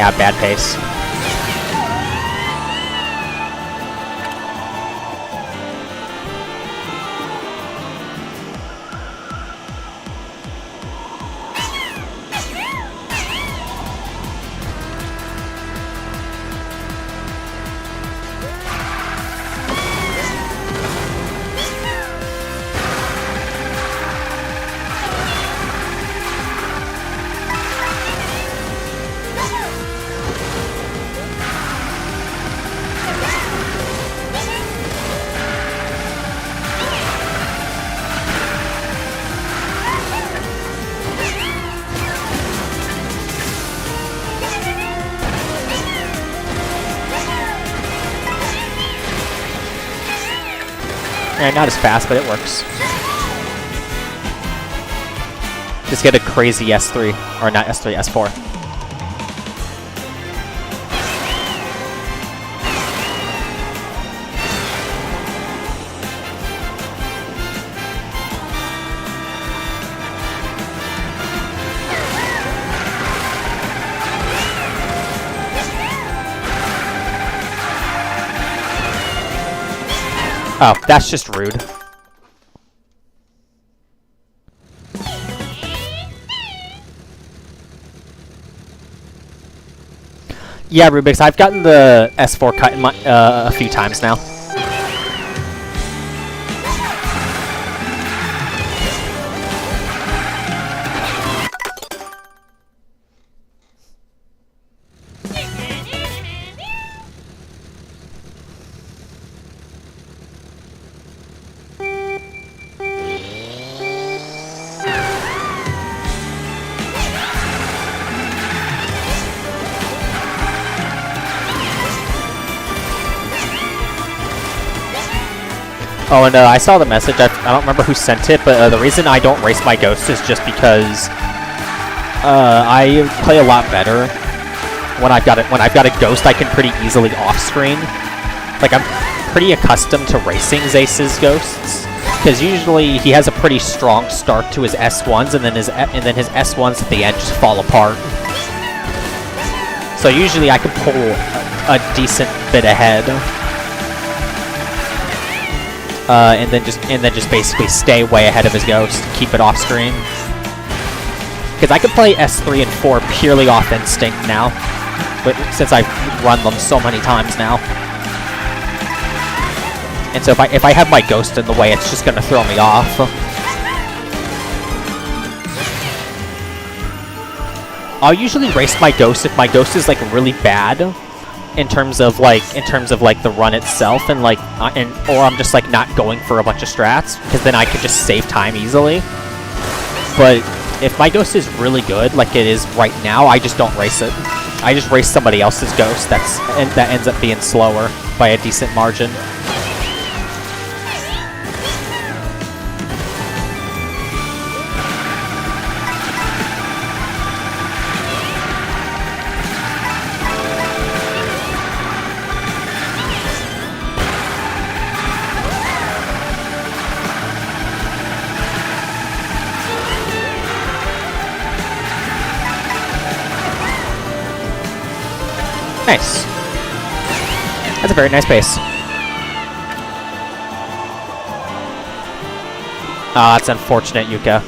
Yeah, bad pace. Alright, not as fast, but it works. Just get a crazy S3. Or not S3, S4. Oh, that's just rude. Yeah, Rubik's, I've gotten the S4 cut in my, a few times now. Oh, and I saw the message. I don't remember who sent it, but the reason I don't race my ghosts is just because I play a lot better when I've got a ghost I can pretty easily off-screen. Like, I'm pretty accustomed to racing Zace's ghosts, because usually he has a pretty strong start to his S1s, and then his S1s at the end just fall apart. So usually I can pull a decent bit ahead. And then just basically stay way ahead of his ghost, keep it off screen. Because I can play S3 and 4 purely off instinct now, but since I've run them so many times now. And so if I have my ghost in the way, it's just gonna throw me off. I'll usually race my ghost if my ghost is like really bad. In terms of like the run itself, and like or I'm just like not going for a bunch of strats, because then I could just save time easily. But if my ghost is really good, like it is right now, I just don't race it. I just race somebody else's ghost that ends up being slower by a decent margin. Nice. That's a very nice pace. Ah, that's unfortunate, Yuka.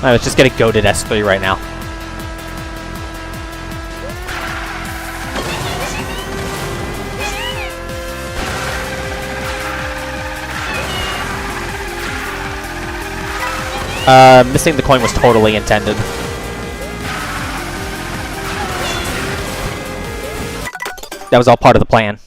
Let's just get a goated S3 right now. Missing the coin was totally intended. That was all part of the plan.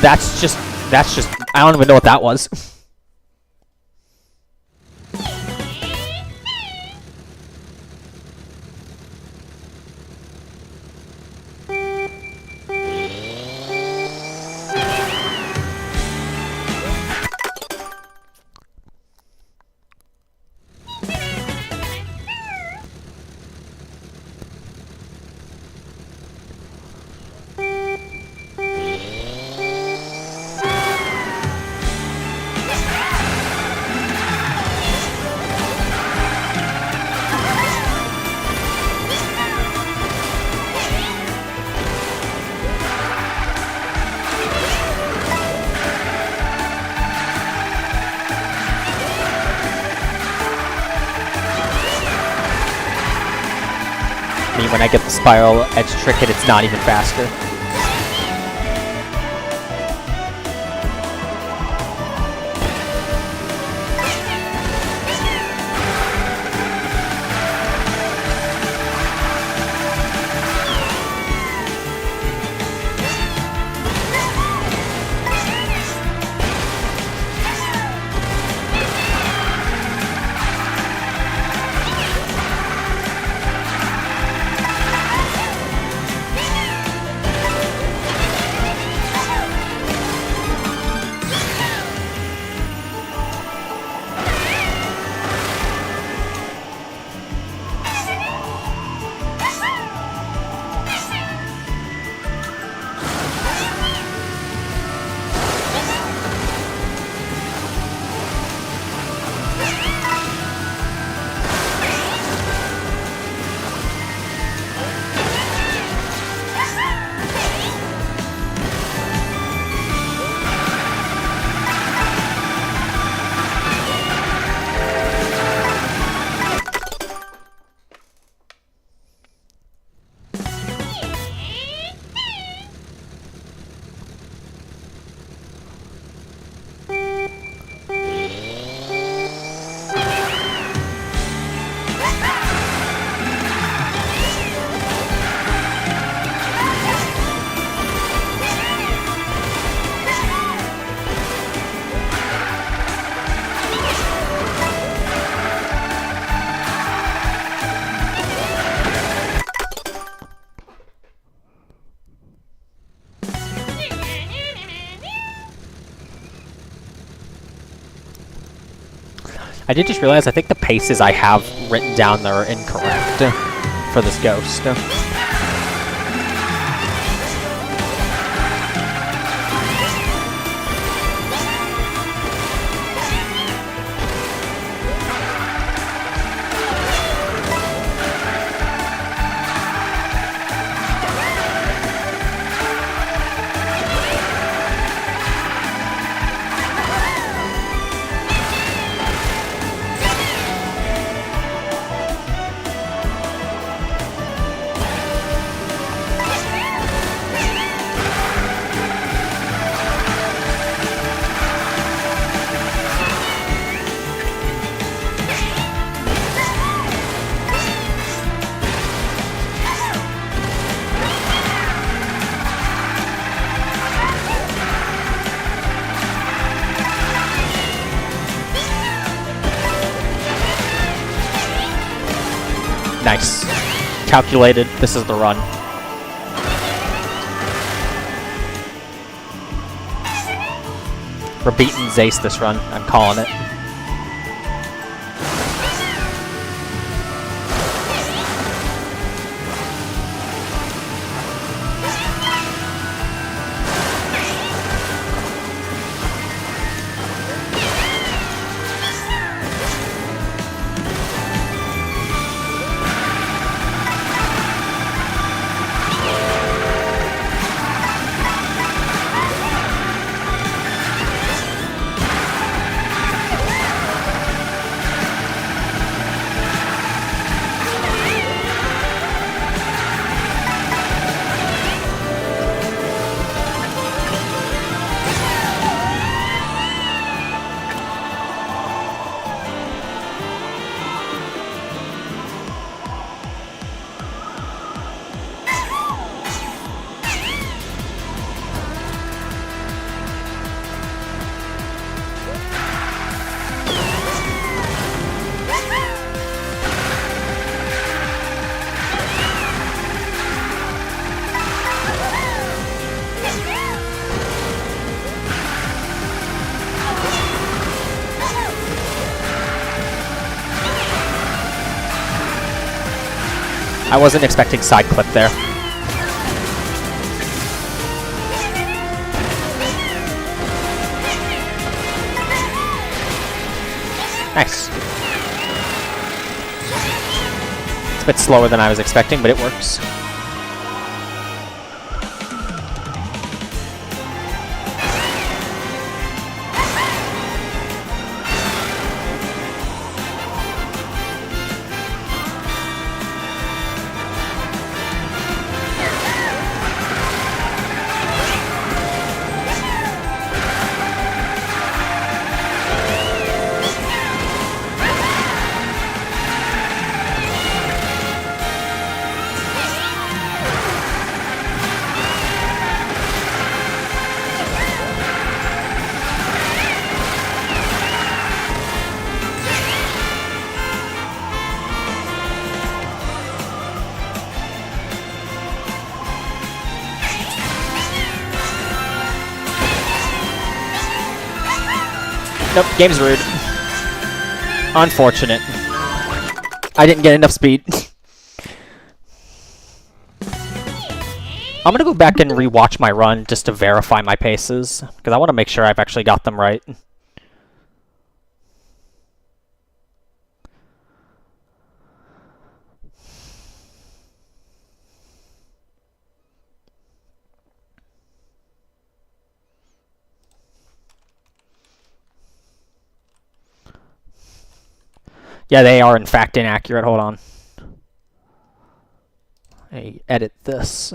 That's just, I don't even know what that was. When I get the spiral edge trick hit, it's not even faster. I did just realize I think the paces I have written down there are incorrect for this ghost. Nice. Calculated. This is the run. We're beating Zace this run. I'm calling it. I wasn't expecting side clip there. Nice. It's a bit slower than I was expecting, but it works. Nope, game's rude. Unfortunate. I didn't get enough speed. I'm gonna go back and rewatch my run just to verify my paces, because I want to make sure I've actually got them right. Yeah, they are in fact inaccurate. Hold on. I edit this.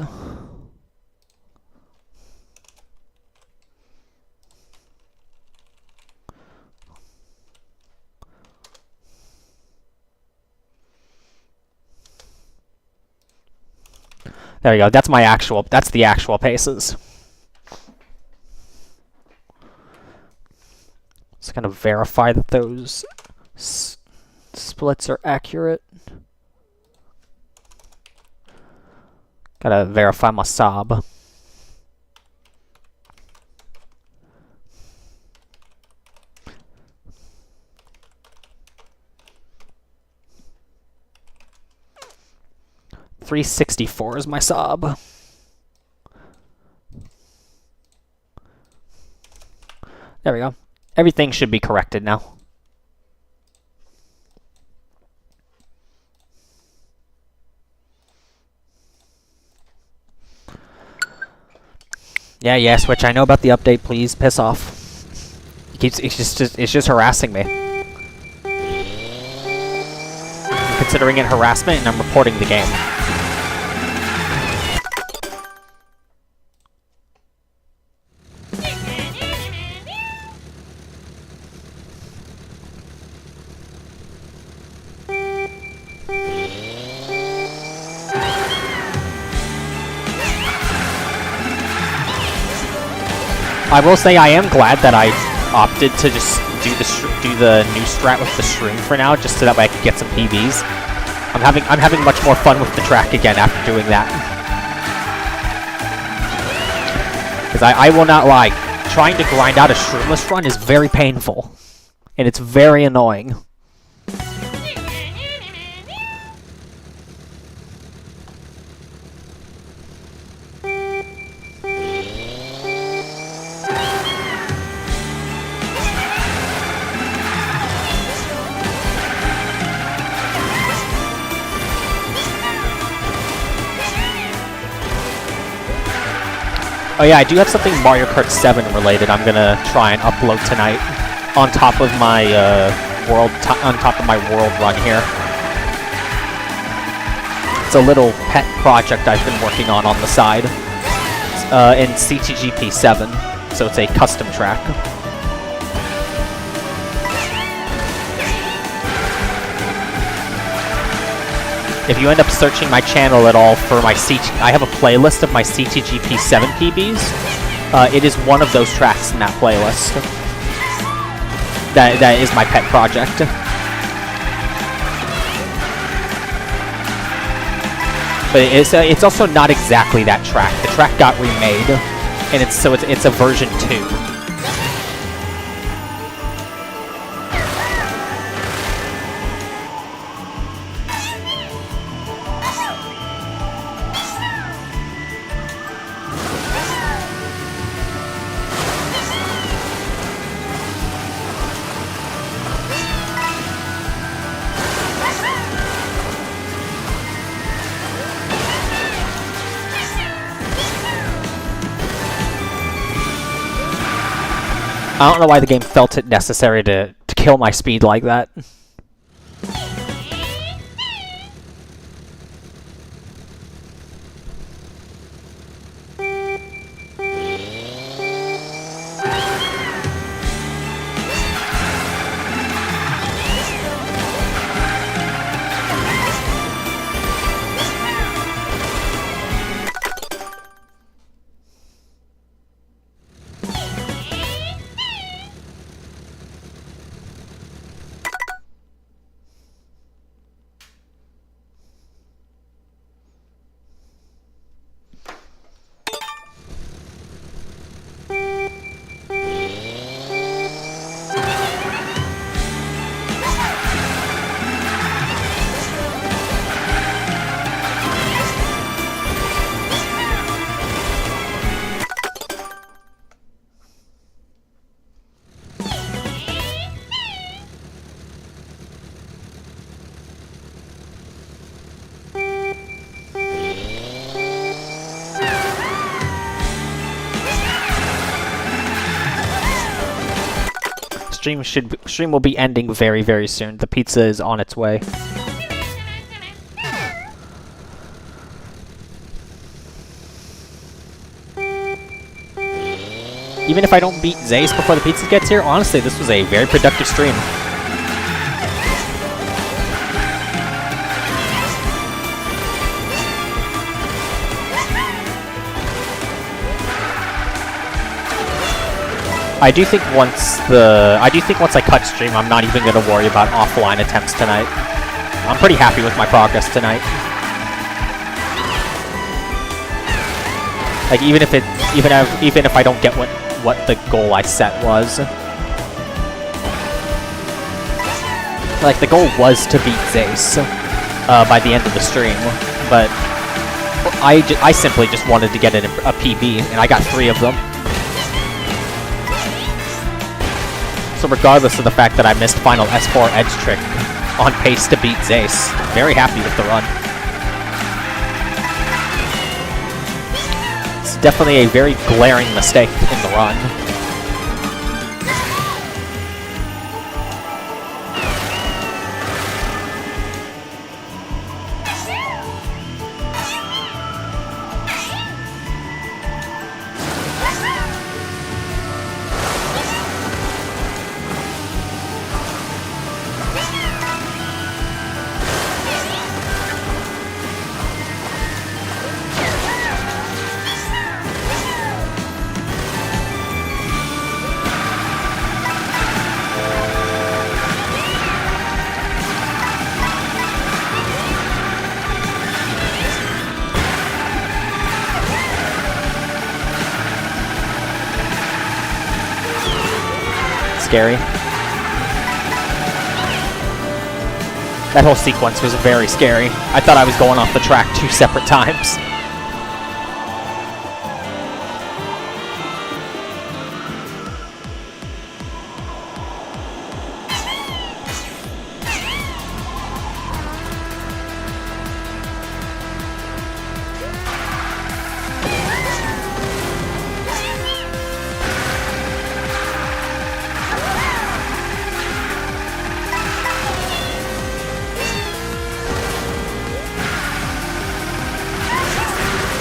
There we go. That's my actual. That's the actual paces. Just gonna verify that those splits are accurate. Gotta verify my sob. $364 is my sob. There we go. Everything should be corrected now. Yeah, Switch, I know about the update, please piss off. It's just harassing me. I'm considering it harassment and I'm reporting the game. I will say I am glad that I opted to just do the new strat with the string for now, just so that way I could get some PBs. I'm having much more fun with the track again after doing that. Because I will not lie, trying to grind out a shroomless run is very painful, and it's very annoying. Oh yeah, I do have something Mario Kart 7 related I'm gonna try and upload tonight on top of my world run here. It's a little pet project I've been working on the side in CTGP 7, so it's a custom track. If you end up searching my channel at all for my I have a playlist of my CTGP 7 PBs. It is one of those tracks in that playlist. That is my pet project. But it's also not exactly that track. The track got remade, and it's a version 2. I don't know why the game felt it necessary to kill my speed like that. Stream will be ending very, very soon. The pizza is on its way. Even if I don't beat Zace before the pizza gets here, honestly, this was a very productive stream. I do think once I cut stream, I'm not even gonna worry about offline attempts tonight. I'm pretty happy with my progress tonight. Like even if I don't get what the goal I set was. Like the goal was to beat Zace by the end of the stream, but I simply just wanted to get a PB, and I got 3 of them. So regardless of the fact that I missed final S4 edge trick, on pace to beat Zace, very happy with the run. It's definitely a very glaring mistake in the run. Scary. That whole sequence was very scary. I thought I was going off the track 2 separate times.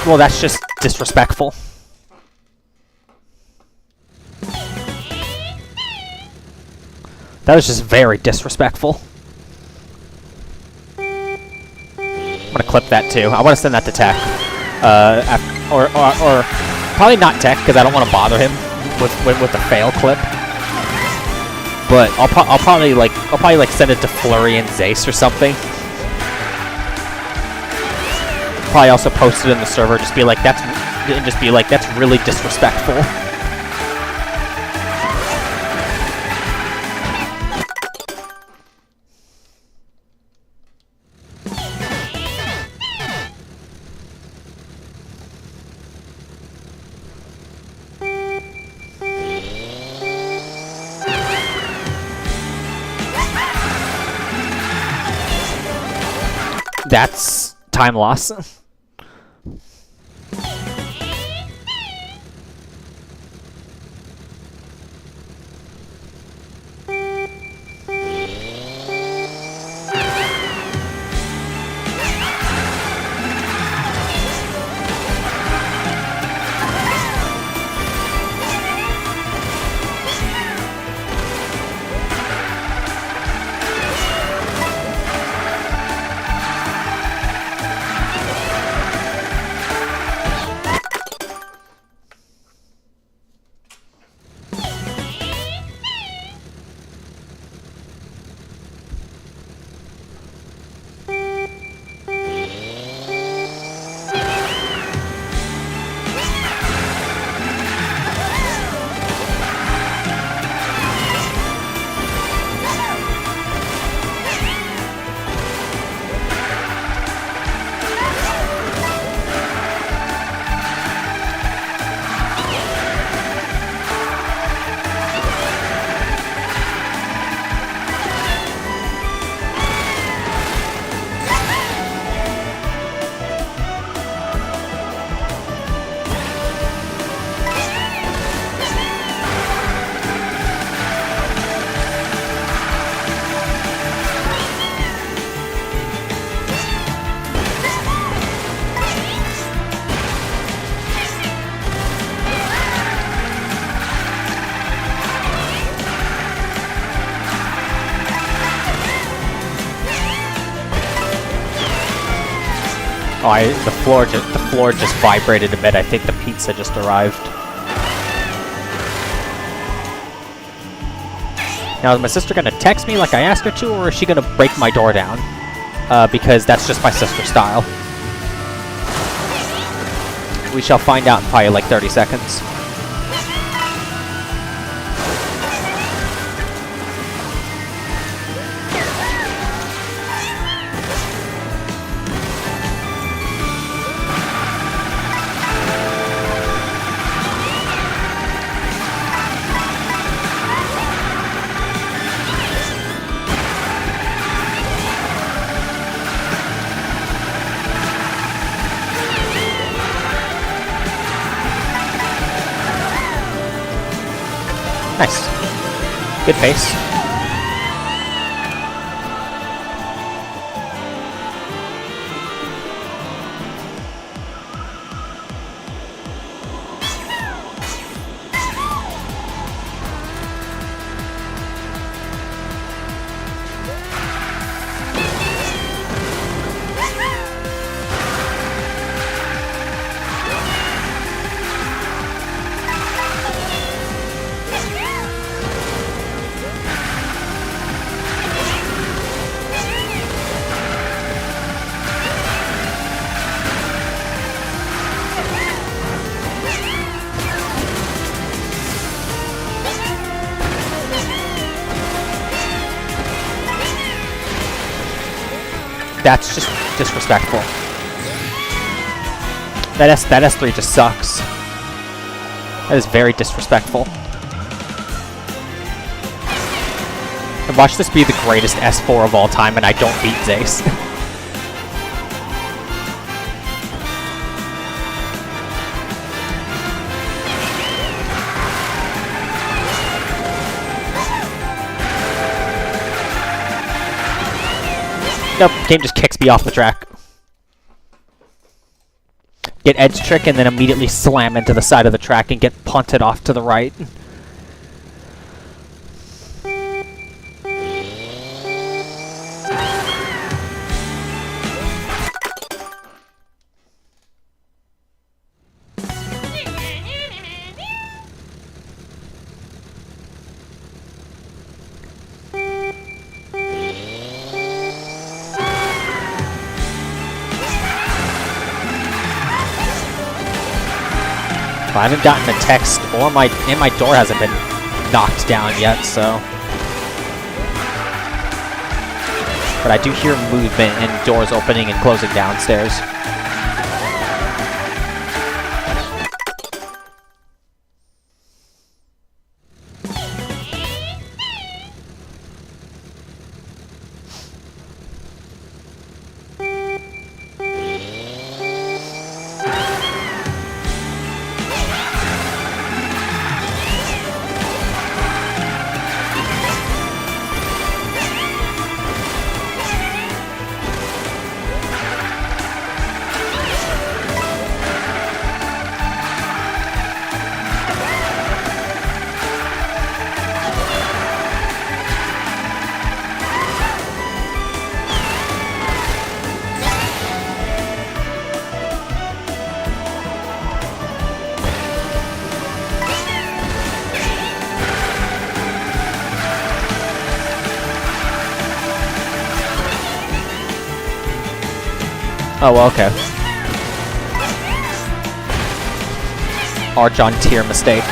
Well, that's just disrespectful. That was just very disrespectful. I'm gonna clip that too. I want to send that to Tech. Or probably not Tech, because I don't want to bother him with the fail clip. But I'll probably send it to Flurry and Zace or something. Probably also post it in the server. Just be like that's really disrespectful. That's time loss. Oh, the floor just vibrated a bit. I think the pizza just arrived. Now, is my sister gonna text me like I asked her to, or is she gonna break my door down? Because that's just my sister's style. We shall find out in probably like 30 seconds. Nice. Good pace. That's just disrespectful. That S3 just sucks. That is very disrespectful. And watch this be the greatest S4 of all time and I don't beat Zace. Nope, game just kicks me off the track. Get edge trick and then immediately slam into the side of the track and get punted off to the right. I haven't gotten a text, or my door hasn't been knocked down yet, so. But I do hear movement and doors opening and closing downstairs. Oh, well, okay. Arch on tier mistake.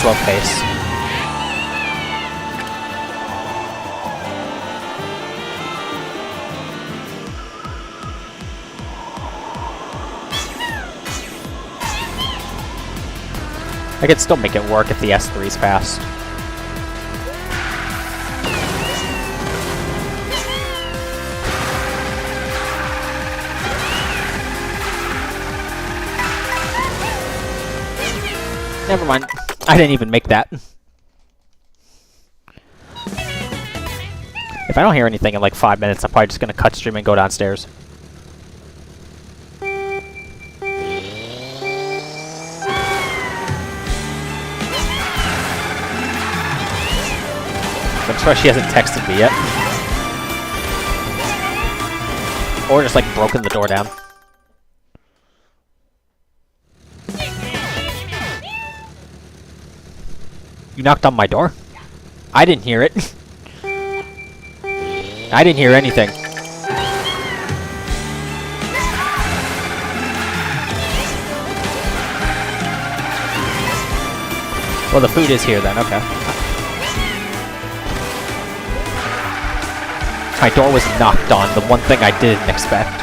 slow pace. I could still make it work if the S3's fast. Never mind. I didn't even make that. If I don't hear anything in like 5 minutes, I'm probably just gonna cut stream and go downstairs. I'm sure she hasn't texted me yet. Or just like broken the door down. You knocked on my door? I didn't hear it. I didn't hear anything. Well, the food is here then, okay. My door was knocked on, the one thing I didn't expect.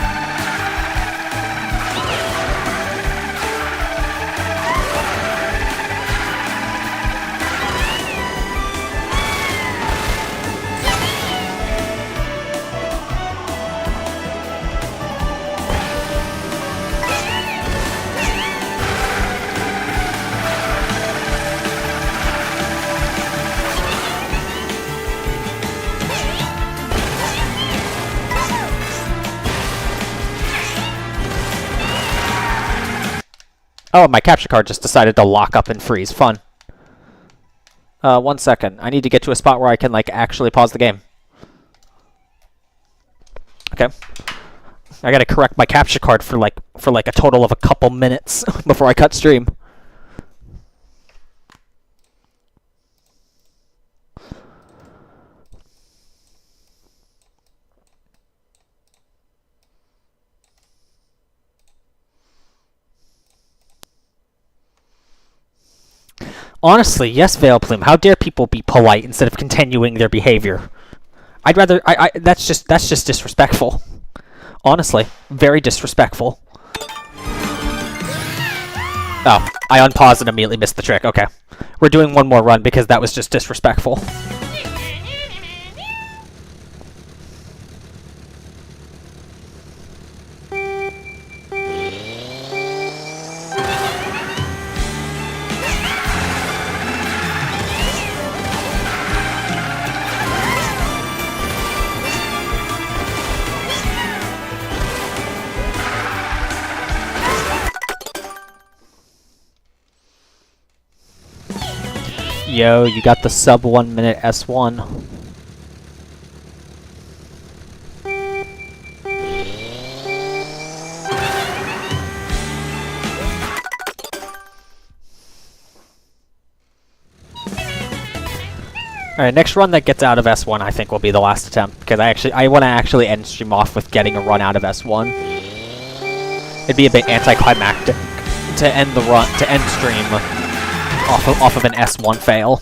Oh, my capture card just decided to lock up and freeze. Fun. 1 second. I need to get to a spot where I can, like, actually pause the game. Okay. I gotta correct my capture card for like a total of a couple minutes before I cut stream. Honestly, yes, Veil Plume. How dare people be polite instead of continuing their behavior? I'd rather. That's just disrespectful. Honestly, very disrespectful. Oh, I unpaused and immediately missed the trick. Okay, we're doing one more run because that was just disrespectful. Yo, you got the sub 1 minute S1. Alright, next run that gets out of S1 I think will be the last attempt, because I want to actually end stream off with getting a run out of S1. It'd be a bit anticlimactic to end the run, to end stream off of an S1 fail.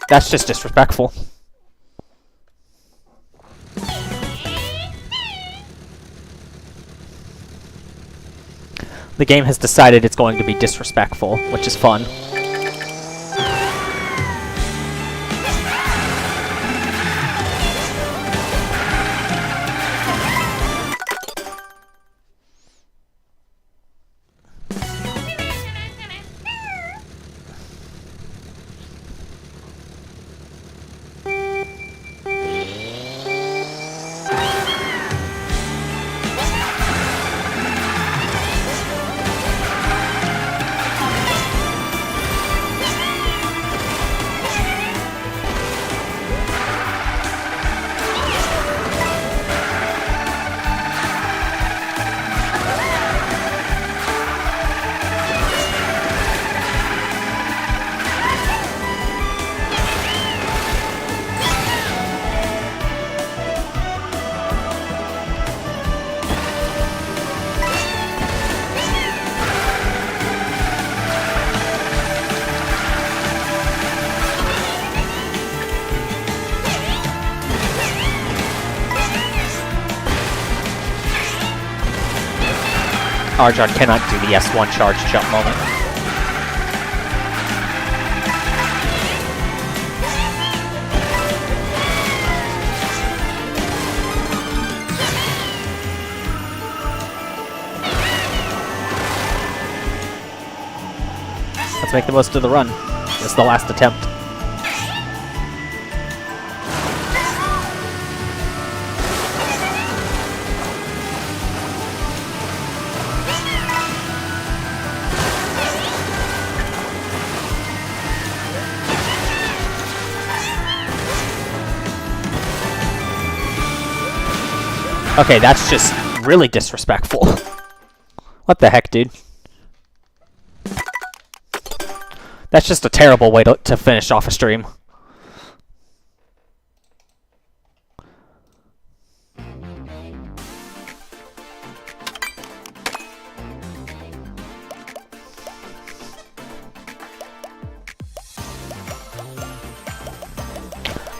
That's just disrespectful. The game has decided it's going to be disrespectful, which is fun. Arjun cannot do the S1 charge jump moment. Let's make the most of the run. This is the last attempt. Okay, that's just really disrespectful. What the heck, dude? That's just a terrible way to finish off a stream.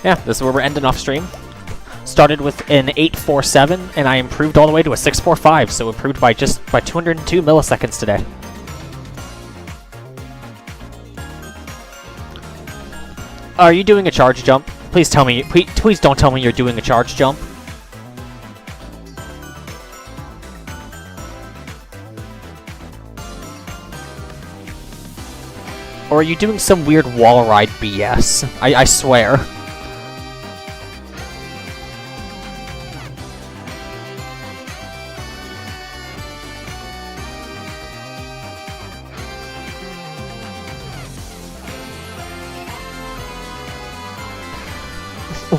Yeah, this is where we're ending off stream. Started with an 847, and I improved all the way to a 645, so improved by 202 milliseconds today. Are you doing a charge jump? Please tell me. Please don't tell me you're doing a charge jump. Or are you doing some weird wall ride BS? I swear.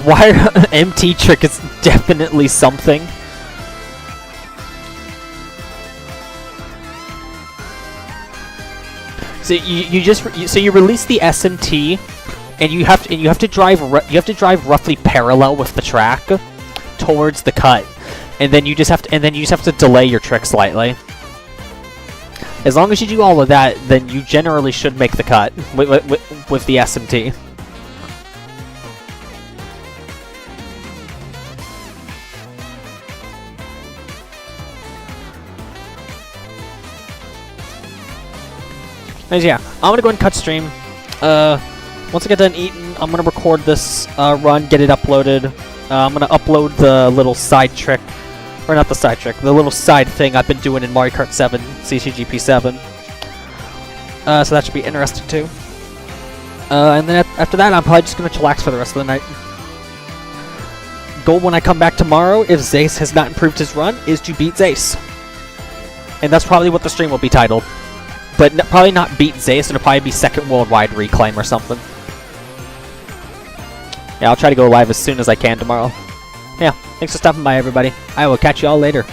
Why MT trick is definitely something. So you release the SMT, and you have to drive roughly parallel with the track towards the cut, and then you just have to delay your trick slightly. As long as you do all of that, then you generally should make the cut with the SMT. Anyways, yeah, I'm gonna go ahead and cut stream. Once I get done eating, I'm gonna record this run, get it uploaded. I'm gonna upload the little side trick, or not the side trick, the little side thing I've been doing in Mario Kart 7, CCGP 7. So that should be interesting too. And then after that, I'm probably just gonna chillax for the rest of the night. Goal when I come back tomorrow, if Zace has not improved his run, is to beat Zace. And that's probably what the stream will be titled. But probably not beat Zace, it'll probably be second worldwide reclaim or something. Yeah, I'll try to go live as soon as I can tomorrow. Yeah, thanks for stopping by, everybody. I will catch you all later.